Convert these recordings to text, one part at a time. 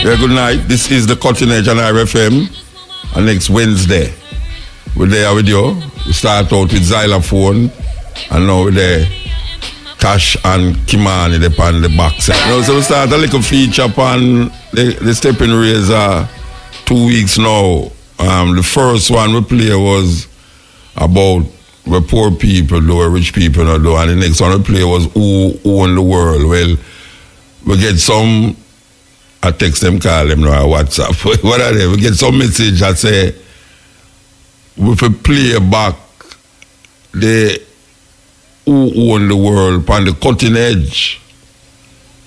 Yeah, good night. This is the Cutting Edge on RFM. And next Wednesday, we're there with you. We start out with xylophone. And now we're there. Tash and Kimani, they on the back side. You know, so we start a little feature upon the Stepping Razor 2 weeks now. The first one we play was about where poor people do, where rich people don't do. And the next one we play was who own the world. Well, we get some, I text them, call them now, WhatsApp. What are they? We get some message that say, we play back the who own the world on the cutting edge.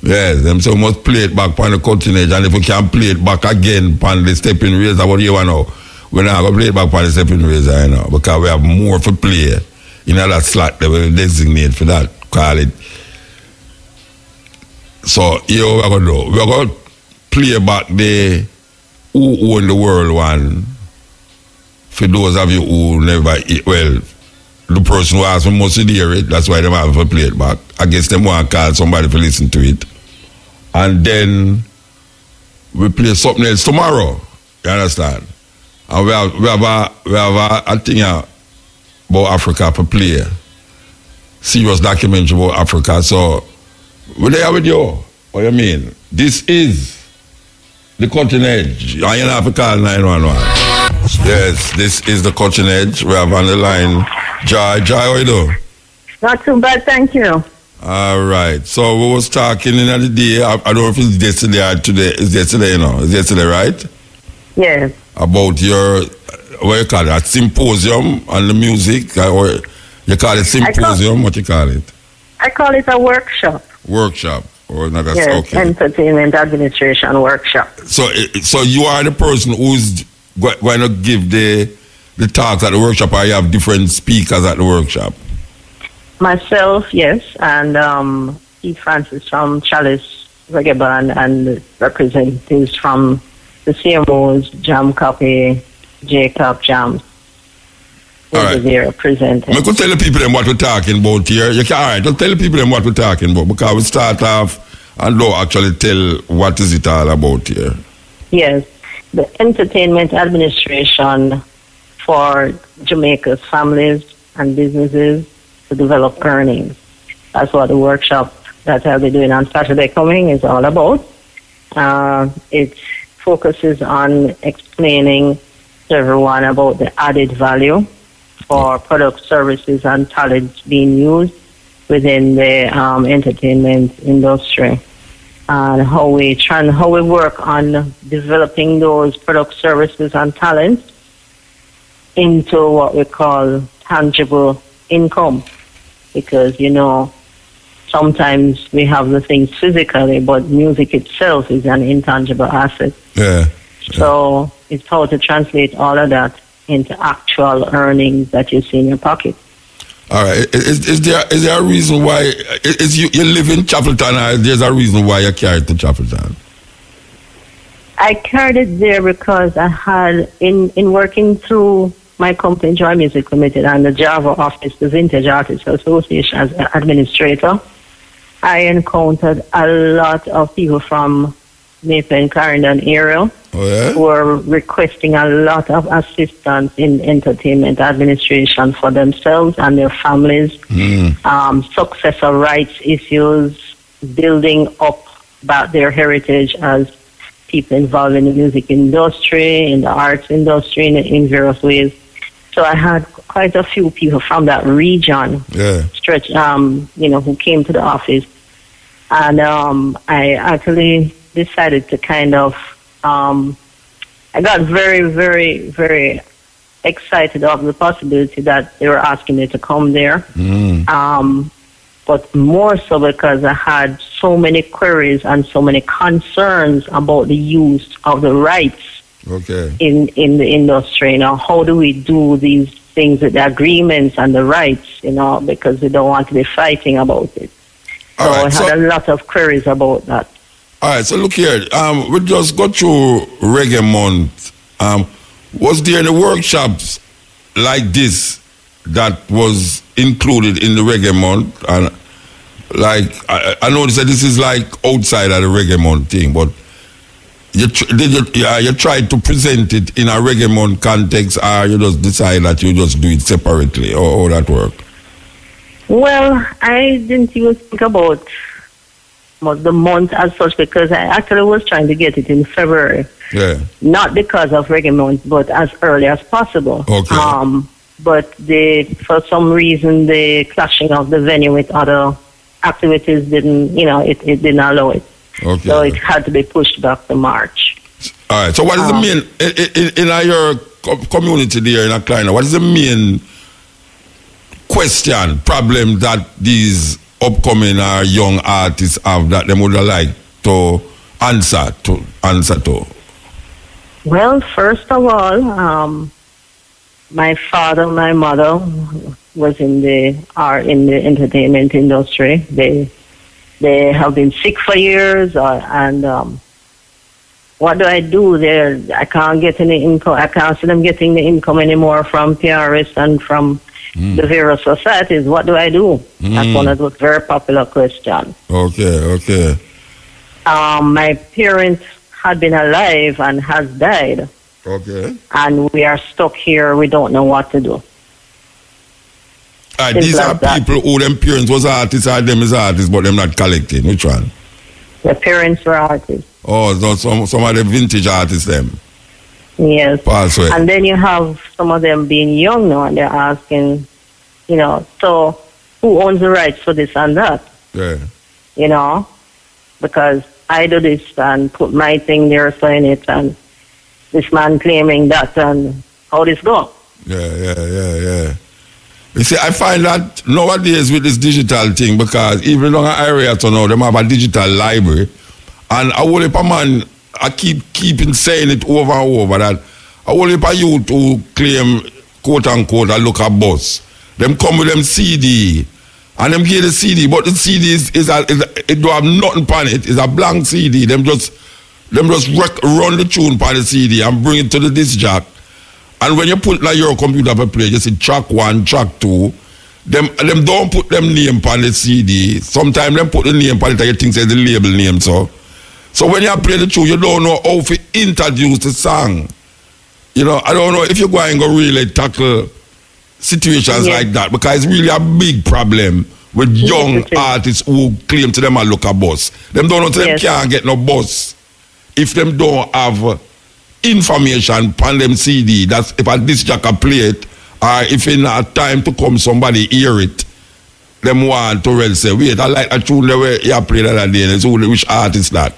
Yes, them say we must play it back on the cutting edge, and if we can play it back again on the Stepping Razor, what do you want now? We're not going to play it back on the Stepping Razor, you know, because we have more for play in that slot that we designate for that, call it. So, here we're going to do. We're going to play back the who own the world one for those of you who never, well, the person who asked me must hear it. That's why they have to play it back. I guess them want to call somebody to listen to it. And then we play something else tomorrow. You understand? And we have a thing about Africa to play. Serious documentary about Africa. So we're there with you. What do you mean? This is the Cutting Edge. And you don't have to call 911. Yes, this is the Cutting Edge. We have on the line Joy. Joy, how you doing? Not too bad, thank you. All right. So we was talking in the day, I don't know if it's yesterday or today. It's yesterday, you know. It's yesterday, right? Yes. About your, what you call it, a symposium on the music, or you call it symposium, what you call it? I call it a workshop. Workshop, or not? That's yes, okay. Entertainment Administration Workshop. So you are the person who's going to give the talks at the workshop, or you have different speakers at the workshop? Myself, yes, and Keith Francis from Chalice Reggae Band and representatives from the CMOs, Jam Copy, Jacob Jams. All right. There presenting. I could tell the people them what we're talking about here. You can, all right, just tell the people them what we're talking about, because we start off and don't actually tell what is it all about here. Yes, the Entertainment Administration for Jamaica's families and businesses to develop earnings. That's what the workshop that I'll be doing on Saturday coming is all about. It focuses on explaining to everyone about the added value for products, services, and talents being used within the entertainment industry, and how we work on developing those products, services, and talents into what we call tangible income. Because, you know, sometimes we have the things physically, but music itself is an intangible asset. Yeah. So it's how to translate all of that into actual earnings that you see in your pocket. All right. Is there a reason why you live in Chapelton, or there's a reason why you carried to Chapelton? I carried it there because I had, in working through my company, Joy Music Limited, and the Java office, the Vintage Artists Association, as an administrator, I encountered a lot of people from Maple and Clarendon area who were requesting a lot of assistance in entertainment administration for themselves and their families, successor rights issues, building up about their heritage as people involved in the music industry, in the arts industry, in various ways. So I had quite a few people from that region, stretch, who came to the office. And I actually decided to kind of, I got very, very, very excited of the possibility that they were asking me to come there. But more so because I had so many queries and so many concerns about the use of the rights in the industry. You know, how do we do these things with the agreements and the rights, you know, because we don't want to be fighting about it. So I had a lot of queries about that. All right, so look here. We just got through Reggae Month. Was there any workshops like this that was included in the Reggae Month? And like, I noticed that this is like outside of the Reggae Month thing, but you tried to present it in a reggae month context, or you just decide that you just do it separately, or how that work? Well, I didn't even think about the month as such, because I actually was trying to get it in February. Yeah. Not because of reggae month, but as early as possible. Okay. But for some reason, the clashing of the venue with other activities didn't, it didn't allow it. Okay. So it had to be pushed back to March. All right. So what is the main, in your community there in Kleiner, what is the main problem that these upcoming or young artists have that they would like to answer to? Well, first of all, my father, my mother was in the entertainment industry. They have been sick for years, and what do I do there? I can't get any income. I can't see them getting the income anymore from PRS and from the various societies. What do I do? That's one of those very popular questions. Okay. My parents had been alive and has died. Okay. And we are stuck here. We don't know what to do. These are people who them parents was artists, or them is artists, but them not collecting. Which one? The parents were artists. Oh, so some of the vintage artists them. Yes. Pass away. And then you have some of them being young now, and they're asking, so who owns the rights for this and that? Yeah. Because I do this and put my thing there, sign it, and this man claiming that, and how this go? Yeah. You see, I find that nowadays with this digital thing, because even on an area to now, them have a digital library, and a whole heap of man, I keeping saying it over and over, that a whole heap of youth who claim, quote unquote, a local boss, them come with them CD, and them hear the CD, but the CD it don't have nothing on it. It's a blank CD. Them just run the tune on the CD and bring it to the disc jack. And when you put like your computer to play, you see track 1, track 2. Them don't put them name on the CD. Sometimes them put the name on it and you think it's the label name. So when you play the tune, you don't know how to introduce the song. I don't know if you're going to really tackle situations like that, because it's really a big problem with young artists who claim to them a local boss. Them don't know to them can't get no boss if them don't have information on them CD. That's if a disc jack play it, or if in a time to come somebody hear it, them want to really say, wait, I like a tune the way you play that day, and so which artist that?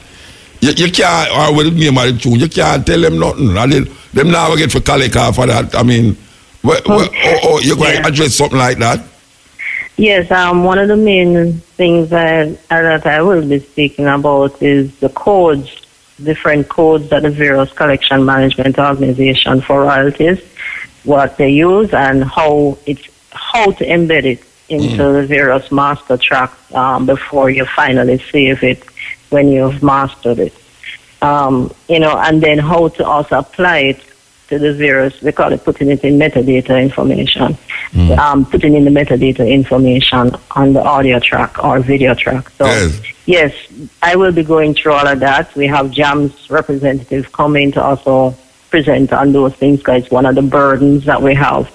You can't, or with the name of the tune, you can't tell them nothing. And them now get for Kalika for that. I mean, you're going to address something like that? Yes, one of the main things that I will be speaking about is the codes, different codes that the various collection management organization for royalties, what they use, and how to embed it into the various master tracks before you finally save it when you've mastered it. And then how to also apply it to the various, we call it putting it in metadata information, putting in the metadata information on the audio track or video track. So, yes, I will be going through all of that. We have JAMS representatives coming to also present on those things, because one of the burdens that we have,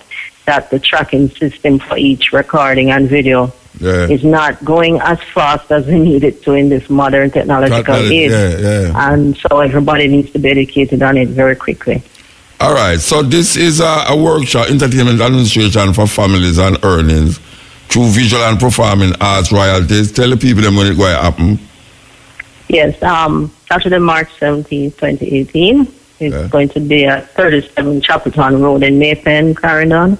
that the tracking system for each recording and video is not going as fast as we need it to in this modern technological age. And so everybody needs to be educated on it very quickly. All right, so this is a workshop, Entertainment Administration for Families and Earnings through Visual and Performing Arts Royalties. Tell the people them when it's going to happen. Yes, Saturday, March 17, 2018. It's going to be at 37 Chapelton Road in Maypen, Clarendon.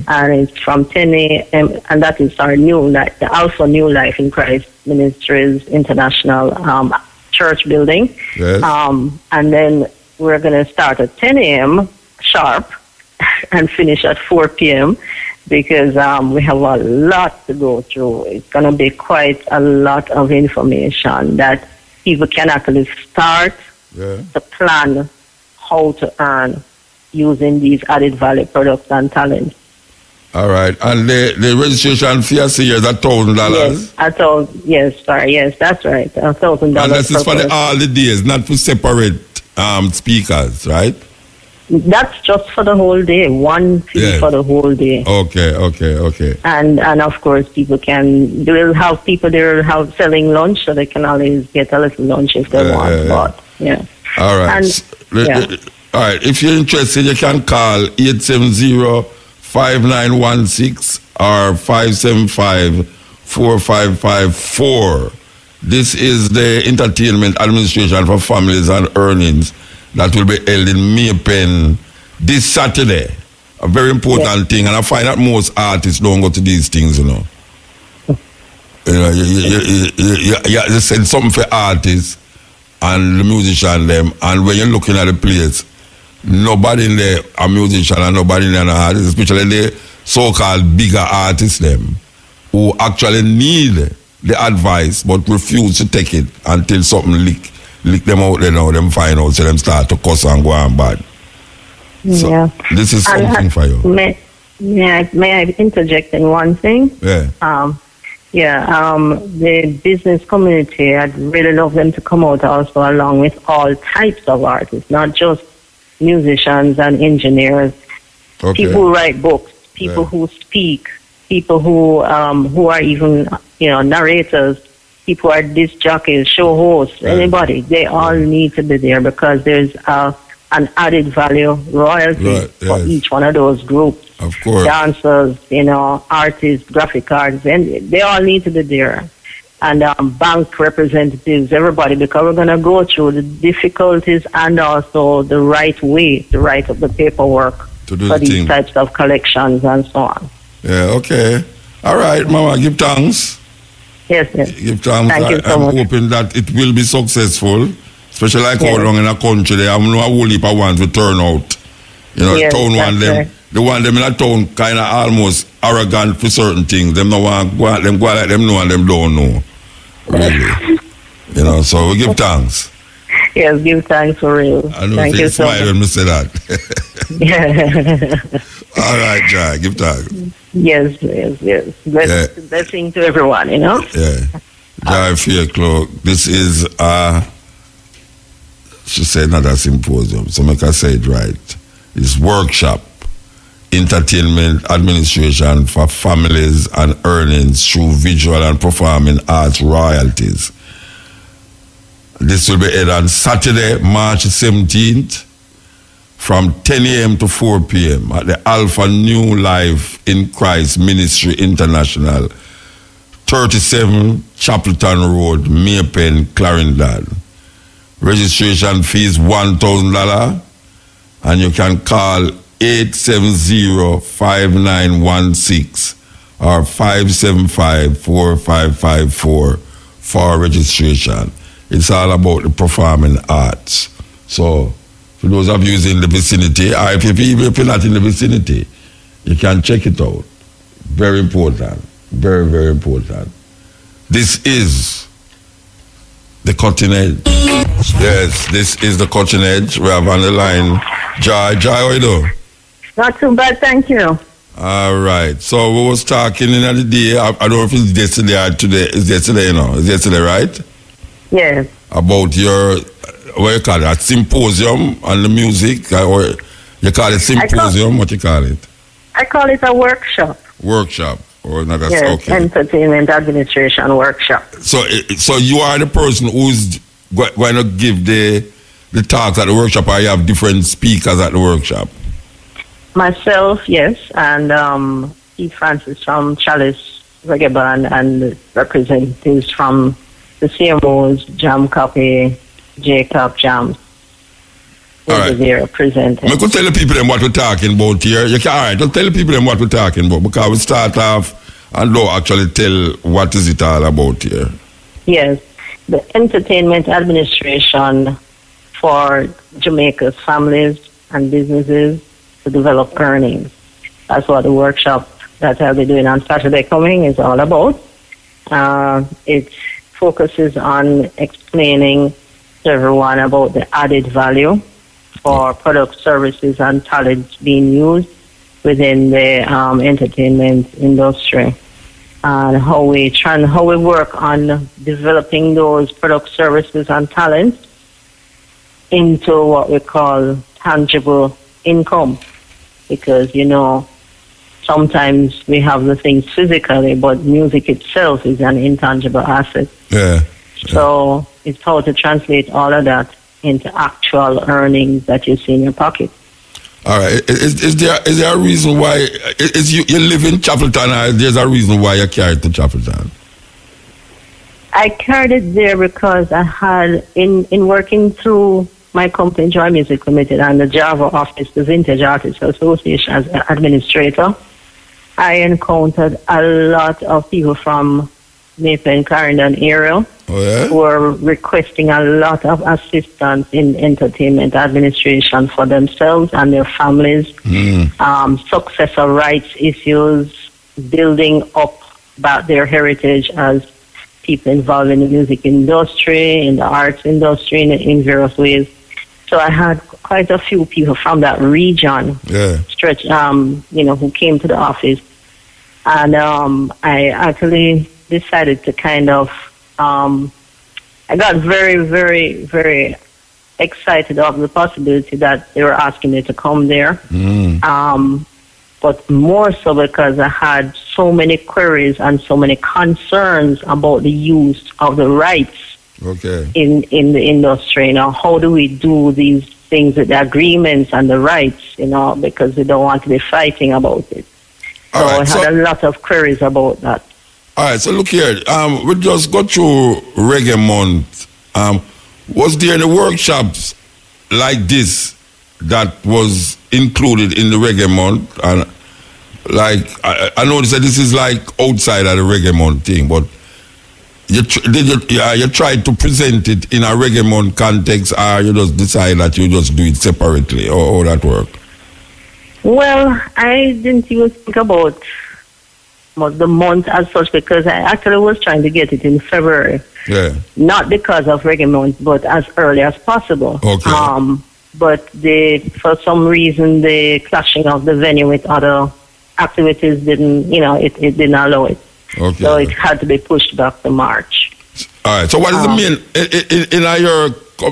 And it's from 10 a.m. And that is our New Life, the Alpha New Life in Christ Ministries International Church building. And then we're going to start at 10 a.m. sharp and finish at 4 p.m. because we have a lot to go through. It's going to be quite a lot of information that people can actually start to plan how to earn using these added value products and talents. All right. And the registration fee is $1,000? Yes, that's right. $1,000. And this is for all the days, not for separate speakers, right? That's just for the whole day. One fee for the whole day. Okay. And of course, people they'll have people there selling lunch, so they can always get a little lunch if they want. But all right. All right. If you're interested, you can call 870-5916 or 575-4554. This is the Entertainment Administration for Families and Earnings that will be held in Maypen this Saturday. A very important thing, and I find that most artists don't go to these things, you know. You send something for artists and the musician them, and when you're looking at the place, nobody in there a musician and nobody in there an artist, especially the so-called bigger artists them, who actually need the advice but refuse to take it until something lick them out, they know them find out, so them start to cuss and go on bad. So this is something for you. May I interject in one thing? The business community, I'd really love them to come out also along with all types of artists, not just musicians and engineers, people who write books, people who speak, people who are even narrators, people who are disc jockeys, show hosts, anybody. They all need to be there because there's an added value royalty for each one of those groups. Of course. Dancers, artists, graphic artists, and they all need to be there. And bank representatives, everybody, because we're going to go through the difficulties and also the right way to write up the paperwork for these types of collections and so on. Yeah, okay. All right, Mama, give thanks. Yes. Give thanks. Thank you so much. I'm hoping that it will be successful, especially like how long in a country they have no whole heap of ones to turn out. Town one them. Right. The one them in a town kind of almost arrogant for certain things. Them no want go like them know and them don't know. Really. So we give thanks. Yes, give thanks for real. I know Thank you so much. When we say that. All right, Jai, give thanks. Yes. Blessing to everyone, Yeah. Jai Fairclough, this is she said not a symposium, so make her say it right. It's workshop. Entertainment Administration for Families and Earnings through Visual and Performing Arts Royalties. This will be held on Saturday, March 17th from 10 a.m. to 4 p.m. at the Alpha New Life in Christ Ministry International, 37 Chapelton Road, Maypen, Clarendon. Registration fee is $1,000 and you can call 870-5916 or 575-4554 for registration. It's all about the performing arts. So, for those of you in the vicinity, or if you're not in the vicinity, you can check it out. Very important. Very, very important. This is the Cutting Edge. Yes, this is the Cutting Edge. We have on the line Jai. Jai, how you doing? Not too bad, thank you. All right. So we was talking in the day, I don't know if it's yesterday or today. It's yesterday, It's yesterday, right? Yes. About your, what you call it, a symposium on the music, or you call it symposium, what you call it? I call it a workshop. Workshop, or not? Yes, okay. Entertainment Administration workshop. So you are the person who's going to give the talks at the workshop, or you have different speakers at the workshop? Myself, yes, and Steve Francis from Chalice Reggae Band and representatives from the CMOs, Jam Copy, Jacob Jams. All right. There presenting. I could tell the people them what we're talking about here. You can, all right, don't tell the people them what we're talking about, because we start off and don't actually tell what is it all about here. Yes, the Entertainment Administration for Jamaica's families and businesses to develop earnings. That's what the workshop that I'll be doing on Saturday coming is all about. It focuses on explaining to everyone about the added value for products, services, and talents being used within the entertainment industry, and how we work on developing those products, services, and talents into what we call tangible income, because, you know, sometimes we have the things physically, but music itself is an intangible asset. Yeah. So it's how to translate all of that into actual earnings that you see in your pocket. All right. Is there a reason why you live in Chapelton, or there's a reason why you carried to Chapelton? I carried it there because I had, in working through my company, Joy Music Limited, and the Java office, the Vintage Artists Association, as an administrator, I encountered a lot of people from Maple and Clarendon area who were requesting a lot of assistance in entertainment administration for themselves and their families, successor rights issues, building up about their heritage as people involved in the music industry, in the arts industry, in various ways. So I had quite a few people from that region, who came to the office. And I actually decided to kind of, I got very, very, very excited of the possibility that they were asking me to come there. But more so because I had so many queries and so many concerns about the use of the rights in the industry. You know, how do we do these things with the agreements and the rights, you know, because we don't want to be fighting about it. So I had a lot of queries about that. All right, so look here. We just got through Reggae Month. Was there any workshops like this that was included in the Reggae Month? And like, I noticed that this is like outside of the Reggae Month thing, but you tried to present it in a Reggae Month context, or you just decide that you just do it separately, or how that work? Well, I didn't even think about the month as such, because I actually was trying to get it in February. Yeah. Not because of Reggae Month, but as early as possible. Okay. But for some reason, the clashing of the venue with other activities didn't, it didn't allow it. Okay. So it had to be pushed back to March. All right. So what is the main, in your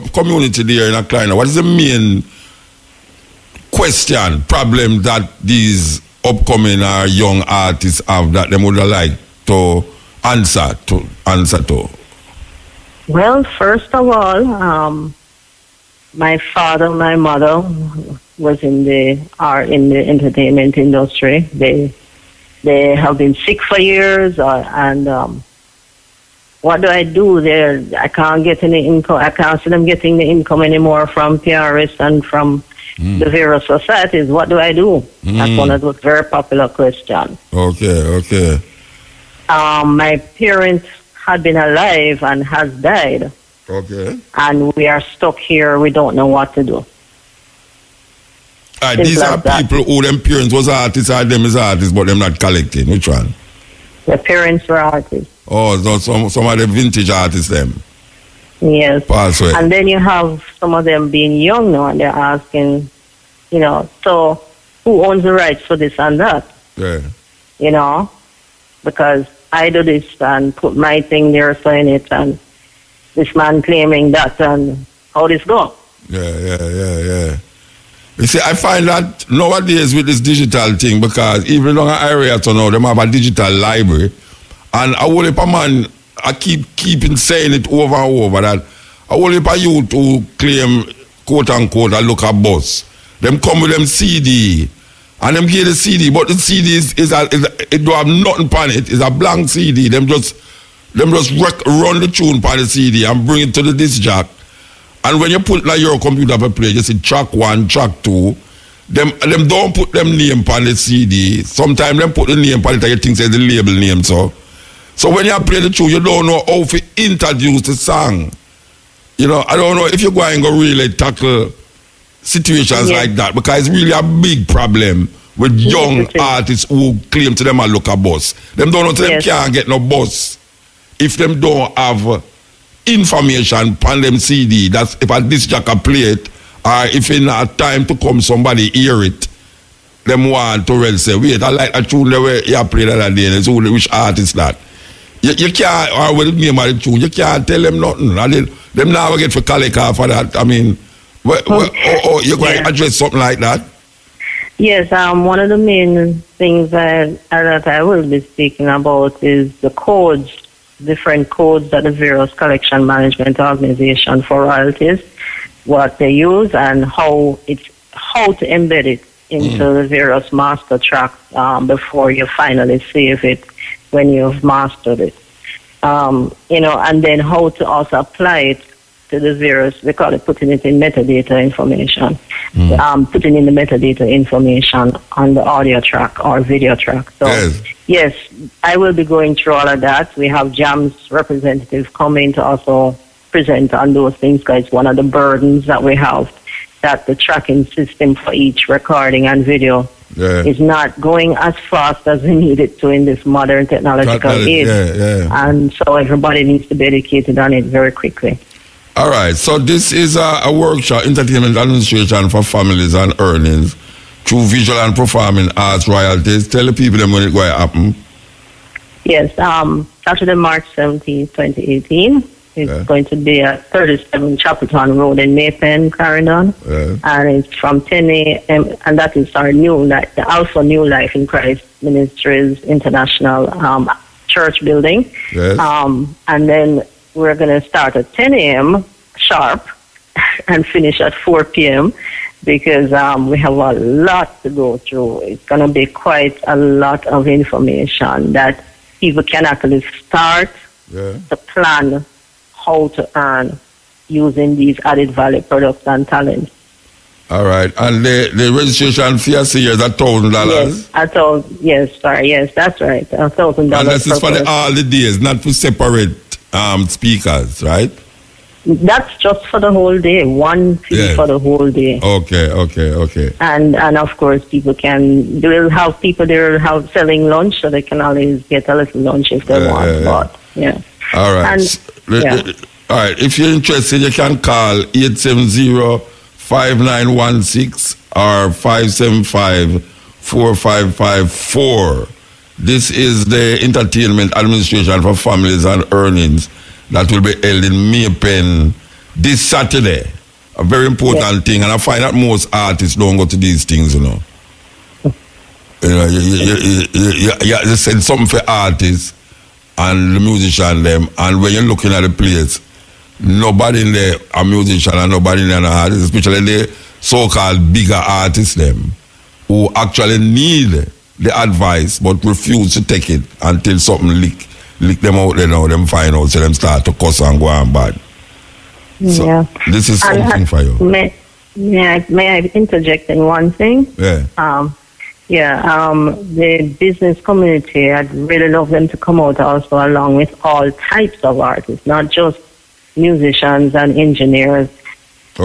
community there in Atlanta, what is the main problem that these upcoming or young artists have that they would like to answer to? Well, first of all, my father, my mother was in the entertainment industry. They have been sick for years, and what do I do there? I can't get any income. I can't see them getting the income anymore from PRS and from the various societies. What do I do? That's one of those very popular questions. Okay. My parents had been alive and has died. Okay. And we are stuck here. We don't know what to do. These are people who them parents was artists, or them is artists, but them not collecting. Which one? The parents were artists. Oh, so some of the vintage artists them. Yes. Password. And then you have some of them being young now, and they're asking, so who owns the rights for this and that? Yeah. Because I do this and put my thing there saying it, and this man claiming that, and how this go? Yeah. You see, I find that nowadays with this digital thing, because even on an area to now, them have a digital library, and a whole heap of man, I keeping saying it over and over, that a whole heap of youth who claim, quote unquote, a local boss, them come with them CD, and them get the CD, but the CD it don't have nothing on it. It's a blank CD. Them just run the tune on the CD and bring it to the disc jack. And when you put like your computer for play, you see track 1, track 2. Them don't put them name on the CD. Sometimes them put the name on it and you think it's the label name. So when you play the tune, you don't know how to introduce the song. I don't know if you're going to really tackle situations like that, because it's really a big problem with young artists who claim to them a local boss. Them don't know them can't get no boss if them don't have information on them CD. That's if a disc jack play it, or if in a time to come somebody hear it, them want to really say, wait, I like a tune the way you played the other day, and so which artist that? You can't, or with the name of the tune, you can't tell them nothing. Them now get for calica for that. I mean, You're going to address something like that? Yes, one of the main things that I will be speaking about is the codes, different codes that the various collection management organization for royalties, what they use and how to embed it into the various master tracks before you finally save it when you've mastered it. And then how to also apply it to the various, we call it putting it in metadata information, putting in the metadata information on the audio track or video track. So, yes, I will be going through all of that. We have JAM's representative coming to also present on those things, because it's one of the burdens that we have, that the tracking system for each recording and video is not going as fast as we need it to in this modern technological age. And so everybody needs to be educated on it very quickly. All right, so this is a workshop, Entertainment Administration for Families and Earnings through Visual and Performing Arts Royalties. Tell the people when it's going to happen. Yes, Saturday, March 17, 2018. It's going to be at 37 Chapelton Road in Maypen, Clarendon. And it's from 10 a.m. And that is our New Life, the Alpha New Life in Christ Ministries International Church building. And then we're going to start at 10 a.m. sharp and finish at 4 p.m. because we have a lot to go through. It's going to be quite a lot of information that people can actually start to plan how to earn using these added value products and talents. All right. And the registration fee is $1,000? Yes, that's right. $1,000. And this is for all the days, not for separate speakers, right? That's just for the whole day, one fee for the whole day. Okay. And of course, they will have people there selling lunch, so they can always get a little lunch if they want. But, all right. All right. If you're interested, you can call 870-5916 or 575-4554. This is the Entertainment Administration for Families and Earnings that will be held in Maypen this Saturday. A very important thing, and I find that most artists don't go to these things, you send something for artists and the musician them, and when you're looking at the place, nobody in there a musician and nobody in there an artist, especially the so-called bigger artists them, who actually need the advice but refuse to take it until something lick them out there now, them find out, so them start to cuss and go on bad. So this is something for you. May I interject in one thing? The business community, I'd really love them to come out also along with all types of artists, not just musicians and engineers,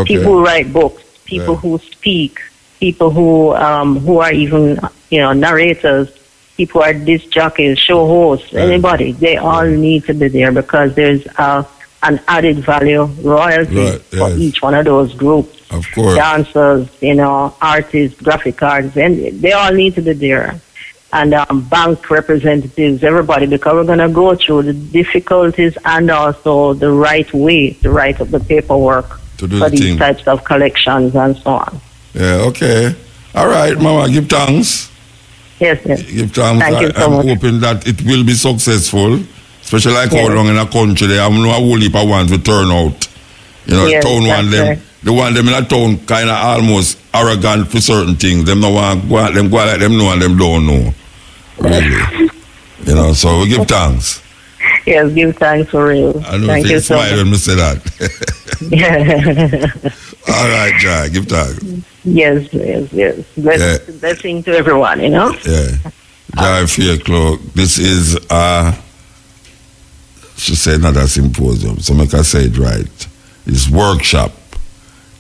people who write books, people who speak, people who are even narrators, people who are disc jockeys, show hosts, anybody. They all need to be there because there's an added value royalty for each one of those groups. Of course. Dancers, artists, graphic artists, and they all need to be there. And bank representatives, everybody, because we're going to go through the difficulties and also the right way to write up the paperwork to do for these types of collections and so on. Okay. All right, Mama, give thanks. Yes. Give thanks. Thank you so much. I'm hoping that it will be successful, especially like how long in a country there. I know a whole heap of ones to turn out. Town one them. Right. The one them in a town kind of almost arrogant for certain things. Them no want go like them know and them don't know. Really. So we give thanks. Yes, give thanks for real. I know Thank you so much. when we say that. All right, Jai, give thanks. Yes. Blessing to everyone, Yeah. Jai Fairclough, this is she said not a symposium, so make her say it right. It's workshop.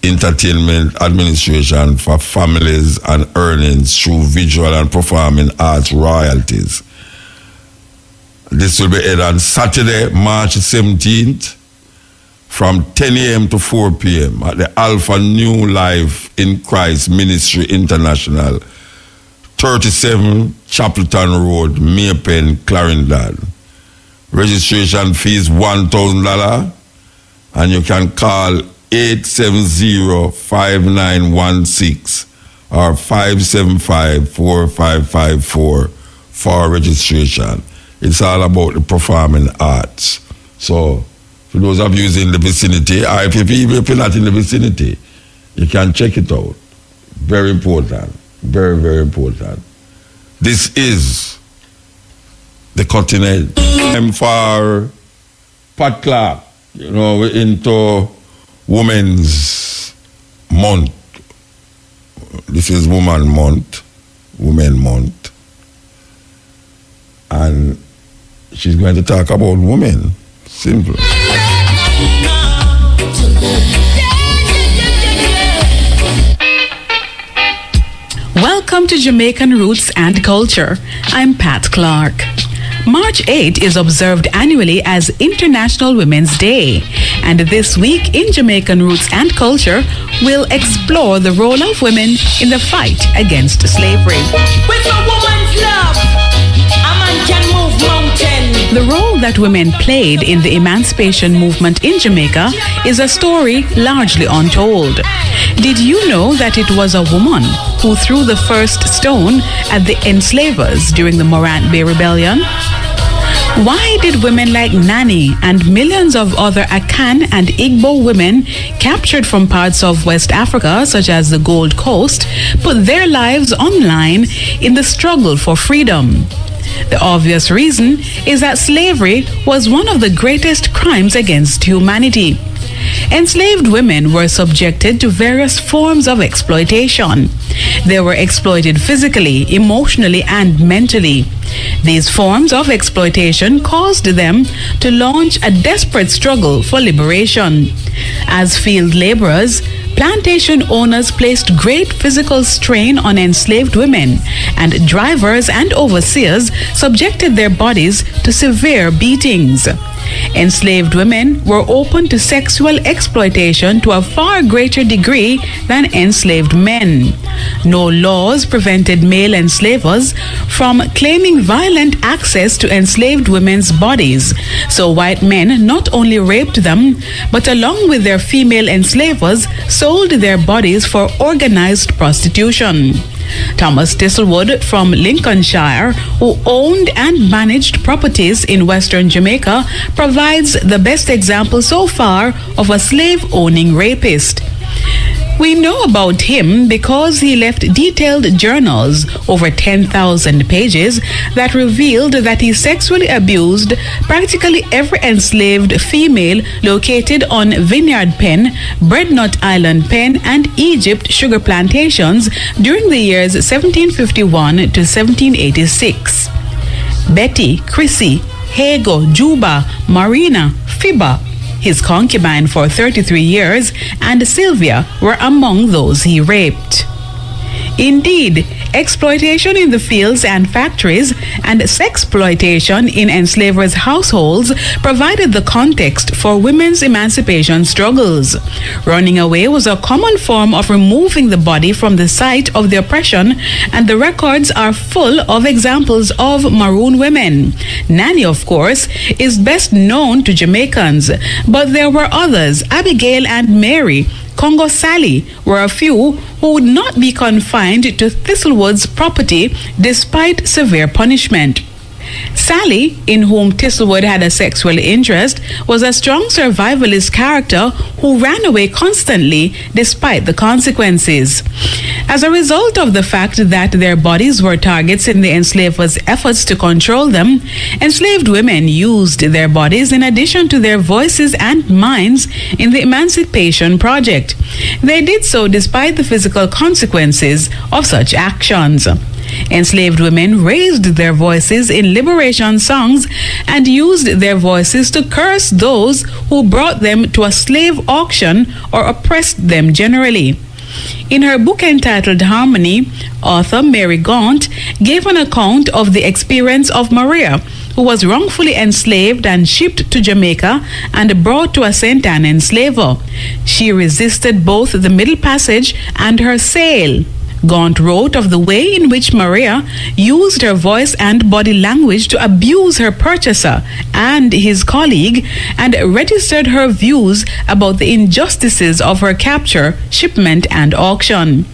Entertainment Administration for Families and Earnings through Visual and Performing Arts Royalties. This will be held on Saturday, March 17th from 10 a.m. to 4 p.m. at the Alpha New Life in Christ Ministry International, 37 Chapelton Road, Maypen, Clarendon. Registration fee is $1,000, and you can call 870-5916 or 575-4554 for registration. It's all about the performing arts. So for those of you in the vicinity, or even if you're not in the vicinity, you can check it out. Very important. Very, very important. This is the cutting edge. I'm for Pat Clark. You know, we're into Women's Month. This is Women Month. And she's going to talk about women. Simple. Welcome to Jamaican Roots and Culture. I'm Pat Clark. March 8 is observed annually as International Women's Day. And this week in Jamaican Roots and Culture, we'll explore the role of women in the fight against slavery. With a woman's love, a man can move mountains. The role that women played in the emancipation movement in Jamaica is a story largely untold. Did you know that it was a woman who threw the first stone at the enslavers during the Morant Bay Rebellion? Why did women like Nanny and millions of other Akan and Igbo women captured from parts of West Africa, such as the Gold Coast, put their lives on line in the struggle for freedom? The obvious reason is that slavery was one of the greatest crimes against humanity. Enslaved women were subjected to various forms of exploitation. They were exploited physically, emotionally, and mentally. These forms of exploitation caused them to launch a desperate struggle for liberation. As field laborers, plantation owners placed great physical strain on enslaved women, and drivers and overseers subjected their bodies to severe beatings. Enslaved women were open to sexual exploitation to a far greater degree than enslaved men. No laws prevented male enslavers from claiming violent access to enslaved women's bodies, so white men not only raped them, but along with their female enslavers, sold their bodies for organized prostitution. Thomas Thistlewood from Lincolnshire, who owned and managed properties in Western Jamaica, provides the best example so far of a slave-owning rapist. We know about him because he left detailed journals, over 10,000 pages, that revealed that he sexually abused practically every enslaved female located on Vineyard Pen, Breadnut Island Pen, and Egypt sugar plantations during the years 1751 to 1786. Betty, Chrissy, Hago, Juba, Marina, Fiba, his concubine for 33 years, and Sylvia were among those he raped. Indeed, exploitation in the fields and factories and sexploitation in enslavers' households provided the context for women's emancipation struggles. Running away was a common form of removing the body from the site of the oppression, and the records are full of examples of maroon women. Nanny, of course, is best known to Jamaicans, but there were others. Abigail and Mary, Congo Sally were a few who would not be confined to Thistlewood's property despite severe punishment. Sally, in whom Thistlewood had a sexual interest, was a strong survivalist character who ran away constantly despite the consequences. As a result of the fact that their bodies were targets in the enslavers' efforts to control them, enslaved women used their bodies in addition to their voices and minds in the Emancipation Project. They did so despite the physical consequences of such actions. Enslaved women raised their voices in liberation songs and used their voices to curse those who brought them to a slave auction or oppressed them generally. In her book entitled Harmony, author Mary Gaunt gave an account of the experience of Maria, who was wrongfully enslaved and shipped to Jamaica and brought to a St. Anne enslaver. She resisted both the Middle Passage and her sale. Gaunt wrote of the way in which Maria used her voice and body language to abuse her purchaser and his colleague, and registered her views about the injustices of her capture, shipment, and auction.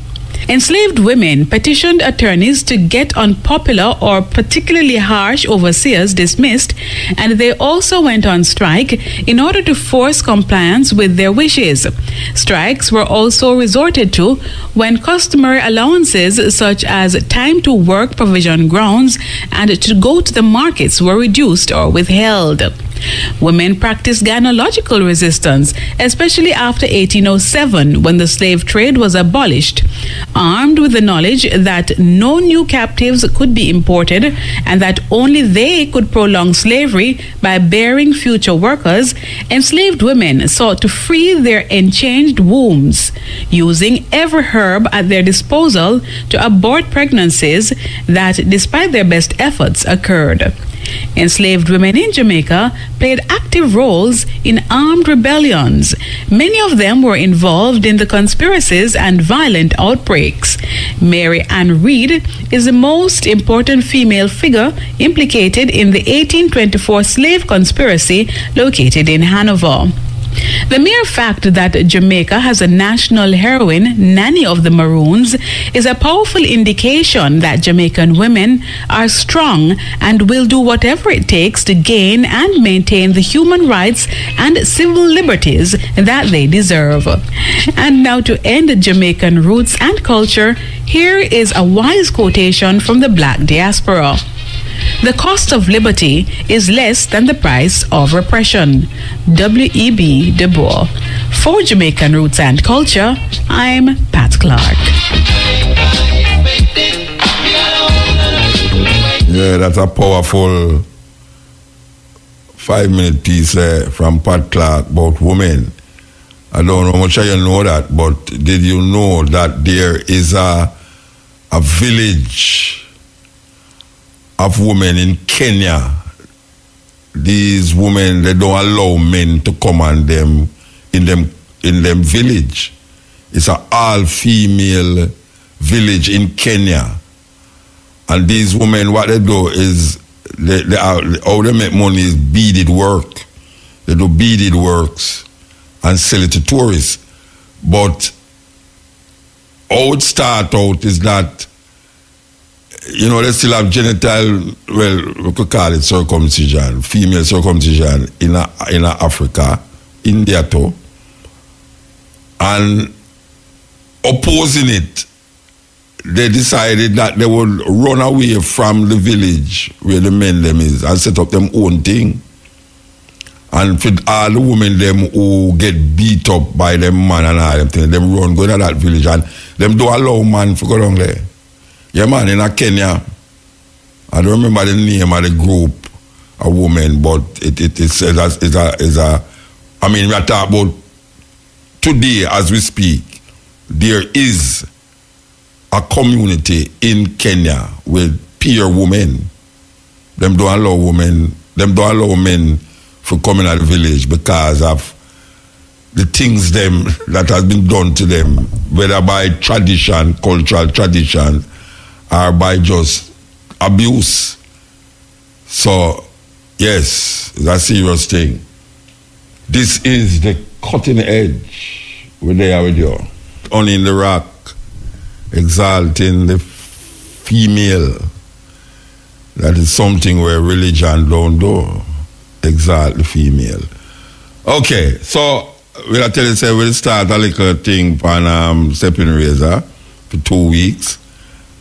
Enslaved women petitioned attorneys to get unpopular or particularly harsh overseers dismissed, and they also went on strike in order to force compliance with their wishes. Strikes were also resorted to when customary allowances such as time to work provision grounds and to go to the markets were reduced or withheld. Women practiced gynecological resistance, especially after 1807 when the slave trade was abolished. Armed with the knowledge that no new captives could be imported and that only they could prolong slavery by bearing future workers, enslaved women sought to free their enchained wombs, using every herb at their disposal to abort pregnancies that, despite their best efforts, occurred. Enslaved women in Jamaica played active roles in armed rebellions. Many of them were involved in the conspiracies and violent outbreaks. Mary Ann Reed is the most important female figure implicated in the 1824 slave conspiracy located in Hanover. The mere fact that Jamaica has a national heroine, Nanny of the Maroons, is a powerful indication that Jamaican women are strong and will do whatever it takes to gain and maintain the human rights and civil liberties that they deserve. And now, to end Jamaican roots and culture, here is a wise quotation from the Black diaspora. The cost of liberty is less than the price of repression. W.E.B. Du Bois. For Jamaican Roots and Culture, I'm Pat Clark. Yeah, that's a powerful 5-minute piece from Pat Clark about women. I don't know how much you know that, but did you know that there is a village of women in Kenya? These women, they don't allow men to come on them in them village. It's an all-female village in Kenya. And these women, what they do is, how they make money is beaded work. They do beaded works and sell it to tourists. But how it start out is that, you know, they still have genital, well, we could call it circumcision, female circumcision in Africa, India too. And opposing it, they decided that they would run away from the village where the men them is and set up them own thing. And for all the women them who get beat up by them man and all them things, them run go to that village and them don't allow man to go down there. Yeah, man, in Kenya, I don't remember the name of the group, a woman, but it's a I mean, we are talking about today as we speak, there is a community in Kenya with peer women. Them don't allow men for coming out of the village because of the things them that has been done to them, whether by tradition, cultural tradition, or by just abuse. So, yes, it's a serious thing. This is the cutting edge. We're there with you. Only in the rock, exalting the female. That is something where religion don't do. Exalt the female. Okay, so we'll tell you, say we'll start a little thing on Stepping Razor for 2 weeks.